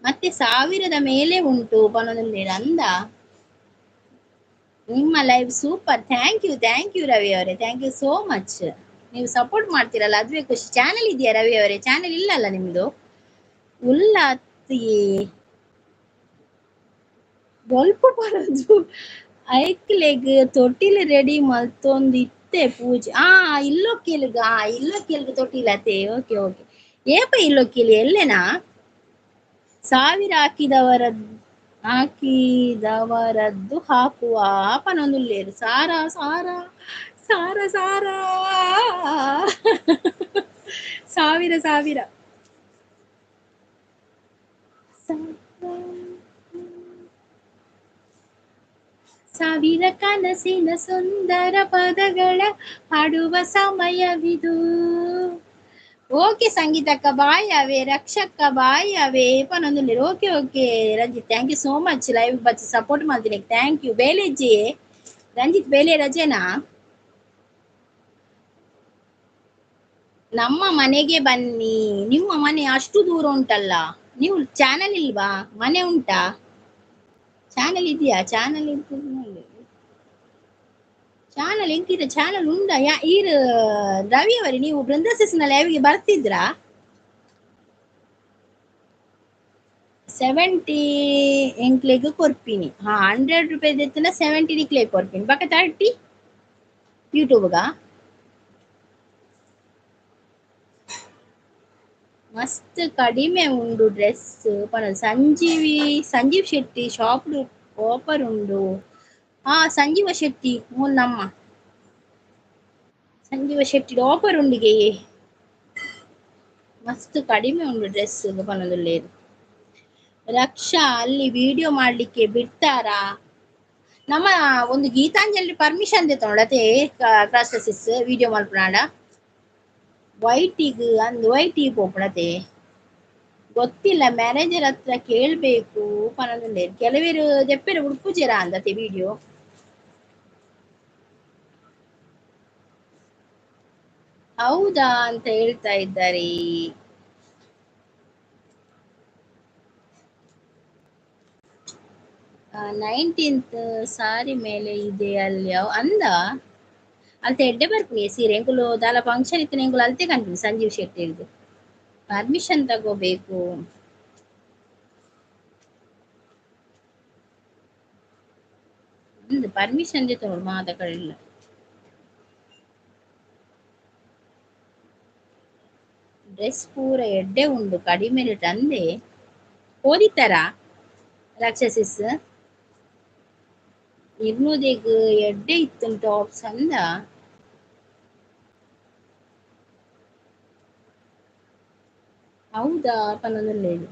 ಮತ್ತೆ 1000 ಮೇಲೆ ಉಂಟು ಪನೊಂದುಲ್ಲೇರು ಅಂದ ನಿಮ್ಮ live super thank you Ravi ಅವರೇ ಥ್ಯಾಂಕ್ ಯು ಸೋ ಮಚ್ ನೀವು ಸಪೋರ್ಟ್ ಮಾಡ್ತೀರಲ್ಲ ಅದುವೇ ಖುಷಿ ಚಾನೆಲ್ ಇದೆಯಾ ರವಿ ಅವರೇ ಚಾನೆಲ್ ಇಲ್ಲಲ್ಲ ನಿಮ್ದು ಉಲ್ಲತ್ತಿಯೇ ಬೊಲ್ಪ ಬರೋದು ಐಕ್ಲೆಗ್ ತೊಟ್ಟಿಲ್ ರೆಡಿ ಮಲ್ತೊಂದು ಇತ್ತೆ ಪೂಜೆ ಇಲ್ಲೊಕ್ಕಿಲ್ಗ ತೊಟ್ಟಿಲತ್ತೆ ಓಕೆ ಏಪ ಇಲ್ಲೊಕ್ಕಿಲಿ ಎಲ್ಲೆನಾ 1000 ಹಾಕಿದವರದ್ದು ಹಾಕುವ ಪನೊಂದುಲ್ಲೇರು ಸಾರ ಸಾವಿರ ಸಾವಿರ ಕನಸಿನ ಸುಂದರ ಪದಗಳ ಹಾಡುವ ಸಮಯವಿದು ಓಕೆ ಸಂಗೀತಕ್ಕ ಬಾಯ್ ಅವೇ ರಕ್ಷಕ್ಕ ಬಾಯ್ ಅವೇ ಪನೊಂದುಲ್ಲೇರು okay Ranjit thank you so much live ಬಚ್ಚಿ ಸಪೋರ್ಟ್ ಮಾಡ್ತೀನಿ ಥ್ಯಾಂಕ್ ಯು ಬೇಲೆಜ್ಜಿ ರಂಜಿತ್ ಬೇಲೆ ರಜೆನಾ ನಮ್ಮ ಮನೆಗೆ ಬನ್ನಿ. ನಿಮ್ಮ ಮನೆ ಅಷ್ಟು ದೂರ ಉಂಟಲ್ಲ, ನೀವು ಚಾನಲ್ ಇಲ್ವಾ? ಮನೆ ಉಂಟಾ? ಚಾನಲ್ ಇದೆಯಾ? ಚಾನಲ್ ಇರ್ತದೆ. ಚಾನಲ್ ಎಂಕಿದ ಚಾನಲ್ ಉಂಡ ಈರ್ ರವಿ ಅವರೇ, ನೀವು ಬೃಂದಾಸಿಸ್ನ ಲೈವ್ಗೆ ಬರ್ತಿದ್ರಾ? 70 ಎಂಕ್ಲೆಗ್ ಕೊರ್ಪಿನಿ. ಹಾ, 100 ರೂಪಾಯಿ ಎತ್ತಿನ 70 ನಿಕ್ಲೆ ಕೊರ್ಪಿನಿ. ಬಕ 30 ಯೂಟ್ಯೂಬ್ಗ ಮಸ್ತ್ ಕಡಿಮೆ ಉಂಡು ಡ್ರೆಸ್ ಪನ. ಸಂಜೀವ್ ಶೆಟ್ಟಿ ಶಾಪ್ ಆಫರ್ ಉಂಡು. ಹಾ, ಸಂಜೀವ ಶೆಟ್ಟಿ ಮೂಲ್ ನಮ್ಮ ಸಂಜೀವ ಶೆಟ್ಟಿ ಆಫರ್ ಉಂಡಿಗೆ ಮಸ್ತ್ ಕಡಿಮೆ ಉಂಡು ಡ್ರೆಸ್ ಪನದುಲ್ಲೇರು. ರಕ್ಷಾ ಅಲ್ಲಿ ವಿಡಿಯೋ ಮಾಡ್ಲಿಕ್ಕೆ ಬಿಡ್ತಾರಾ? ನಮ್ಮ ಒಂದು ಗೀತಾಂಜಲಿ ಪರ್ಮಿಷನ್ ತೆತ್ತೋಡತೆ ಕ್ರಾಸ್ಟಸಿಸ್ ವಿಡಿಯೋ ಮಲ್ಪನಾಡ ವೈಟಿಗ್ ಅಂದ್ ವೈಟಿಗ್ ಪೋಪಡತೆ ಗೊತ್ತಿಲ್ಲ. ಮ್ಯಾನೇಜರ್ ಹತ್ರ ಕೇಳ್ಬೇಕು ಪನದುಂಡೆ. ಕೆಲವರು ಜೆಪ್ಪೆರೆ ಉಡುಪುಜೆರ ಅಂದತೆ ವಿಡಿಯೋ. ಹೌದಾ ಅಂತ ಹೇಳ್ತಾ ಇದ್ದಾರೆ. 19th ಸಾರಿ ಮೇಲೆ ಇದೆ ಅಲ್ಲಿ ಅಂದ ಅಲ್ತೆ ಎಡ್ಡೆ ಬರ್ಪುನಿ ಸೀರೆ ಎಂಕುಲು ದಾಲ ಫಂಕ್ಷನ್ ಇತ್ತು ಎಂಕುಲು ಅಲ್ತೆ ಕನ್ಪುನಿ ಸಂಜೀವ್ ಶೆಟ್ಟಿ ಇರ್ದು ಪರ್ಮಿಷನ್ ತಗೋಬೇಕು. ಪರ್ಮಿಷನ್ ಜೊತೆ ನೋಡು ಮಾತ ಕಳಿಲ್ಲ. ಡ್ರೆಸ್ ಪೂರ ಎಡ್ಡೆ ಉಂಡು ಕಡಿಮೆ ರೇಟ್ ಅಂದೆ ಓದಿತ್ತಾರ ರಾಕ್ಷಸಿಸ್ 200 ಎಡ್ಡೆ ಇತ್ತು ಟಾಪ್ಸ್ ಅಂದ. ಹೌದಾ ಪನ್ನೊಂದುಲ್ಲೇದು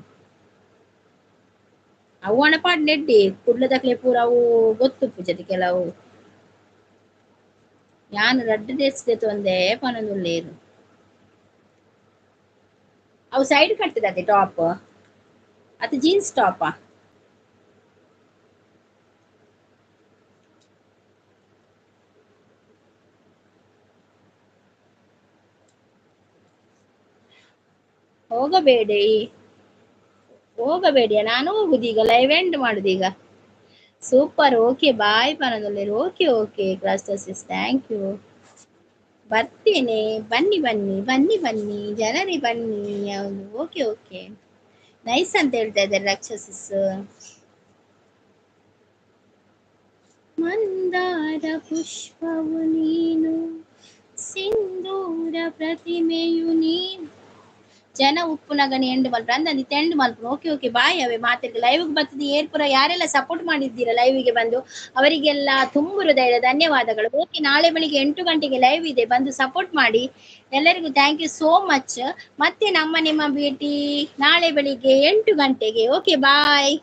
ಅವು ಹಣಪಾಡ್ ನೆಡ್ಡಿ ಕುಡ್ಲದಕ್ಲೆ ಪೂರ ಅವು ಗೊತ್ತುಪ್ಪು ಜೊತೆ ಕೆಲವು ಯಾನ್ ರಡ್ಡ್ ಡ್ರೆಸ್ ತೊಂದೆ ಪನ್ನೊಂದುಲ್ಲೇರು. ಅವು ಸೈಡ್ ಕಟ್ಟದತೆ ಟಾಪ್ ಅದು ಜೀನ್ಸ್ ಟಾಪಾ? ಹೋಗಬೇಡಿಯ ನಾನು ಹೋಗುದೀಗ, ಲೈವ್ ಎಂಡ್ ಮಾಡುದೀಗ. ಸೂಪರ್, ಓಕೆ ಬಾಯ್ ಪನದಲ್ಲೇರು. ಓಕೆ ಓಕೆ ಕ್ರಾಸ್ಟಸಿಸ್, ಥ್ಯಾಂಕ್ ಯು. ಬರ್ತೇನೆ, ಬನ್ನಿ ಬನ್ನಿ ಬನ್ನಿ ಬನ್ನಿ ಜನರೇ ಬನ್ನಿ. ಹೌದು, ಓಕೆ ಓಕೆ ನೈಸ್ ಅಂತ ಹೇಳ್ತಾ ಇದ್ದಾರೆ ರಾಕ್ಷಸಿಸ್. ಮಂದಾರ ಪುಷ್ಪವು ನೀನು, ಸಿಂಧೂರ ಪ್ರತಿಮೆಯು ನೀನು. ಜನ ಉಪ್ಪು ನಗನಿ ಎಂಡ್ ಮಲ್ಪು ಅಂದಂದಿತ್ತು ಎಂಡ್ ಮಲ್ಪು. Okay okay bye. ಅವೇ ಮಾತಿಗೆ ಲೈವ್ಗೆ ಬರ್ತದೆ ಏರ್ಪುರ ಯಾರೆಲ್ಲ ಸಪೋರ್ಟ್ ಮಾಡಿದ್ದೀರಾ ಲೈವ್ಗೆ ಬಂದು ಅವರಿಗೆಲ್ಲ ತುಂಬು ಹೃದಯದ ಧನ್ಯವಾದಗಳು. ಓಕೆ, ನಾಳೆ ಬೆಳಿಗ್ಗೆ 8 ಗಂಟೆಗೆ ಲೈವ್ ಇದೆ, ಬಂದು ಸಪೋರ್ಟ್ ಮಾಡಿ ಎಲ್ಲರಿಗೂ. Thank you so much. ಮತ್ತೆ ನಿಮ್ಮ ಭೇಟಿ ನಾಳೆ ಬೆಳಿಗ್ಗೆ 8 ಗಂಟೆಗೆ. ಓಕೆ ಬಾಯ್.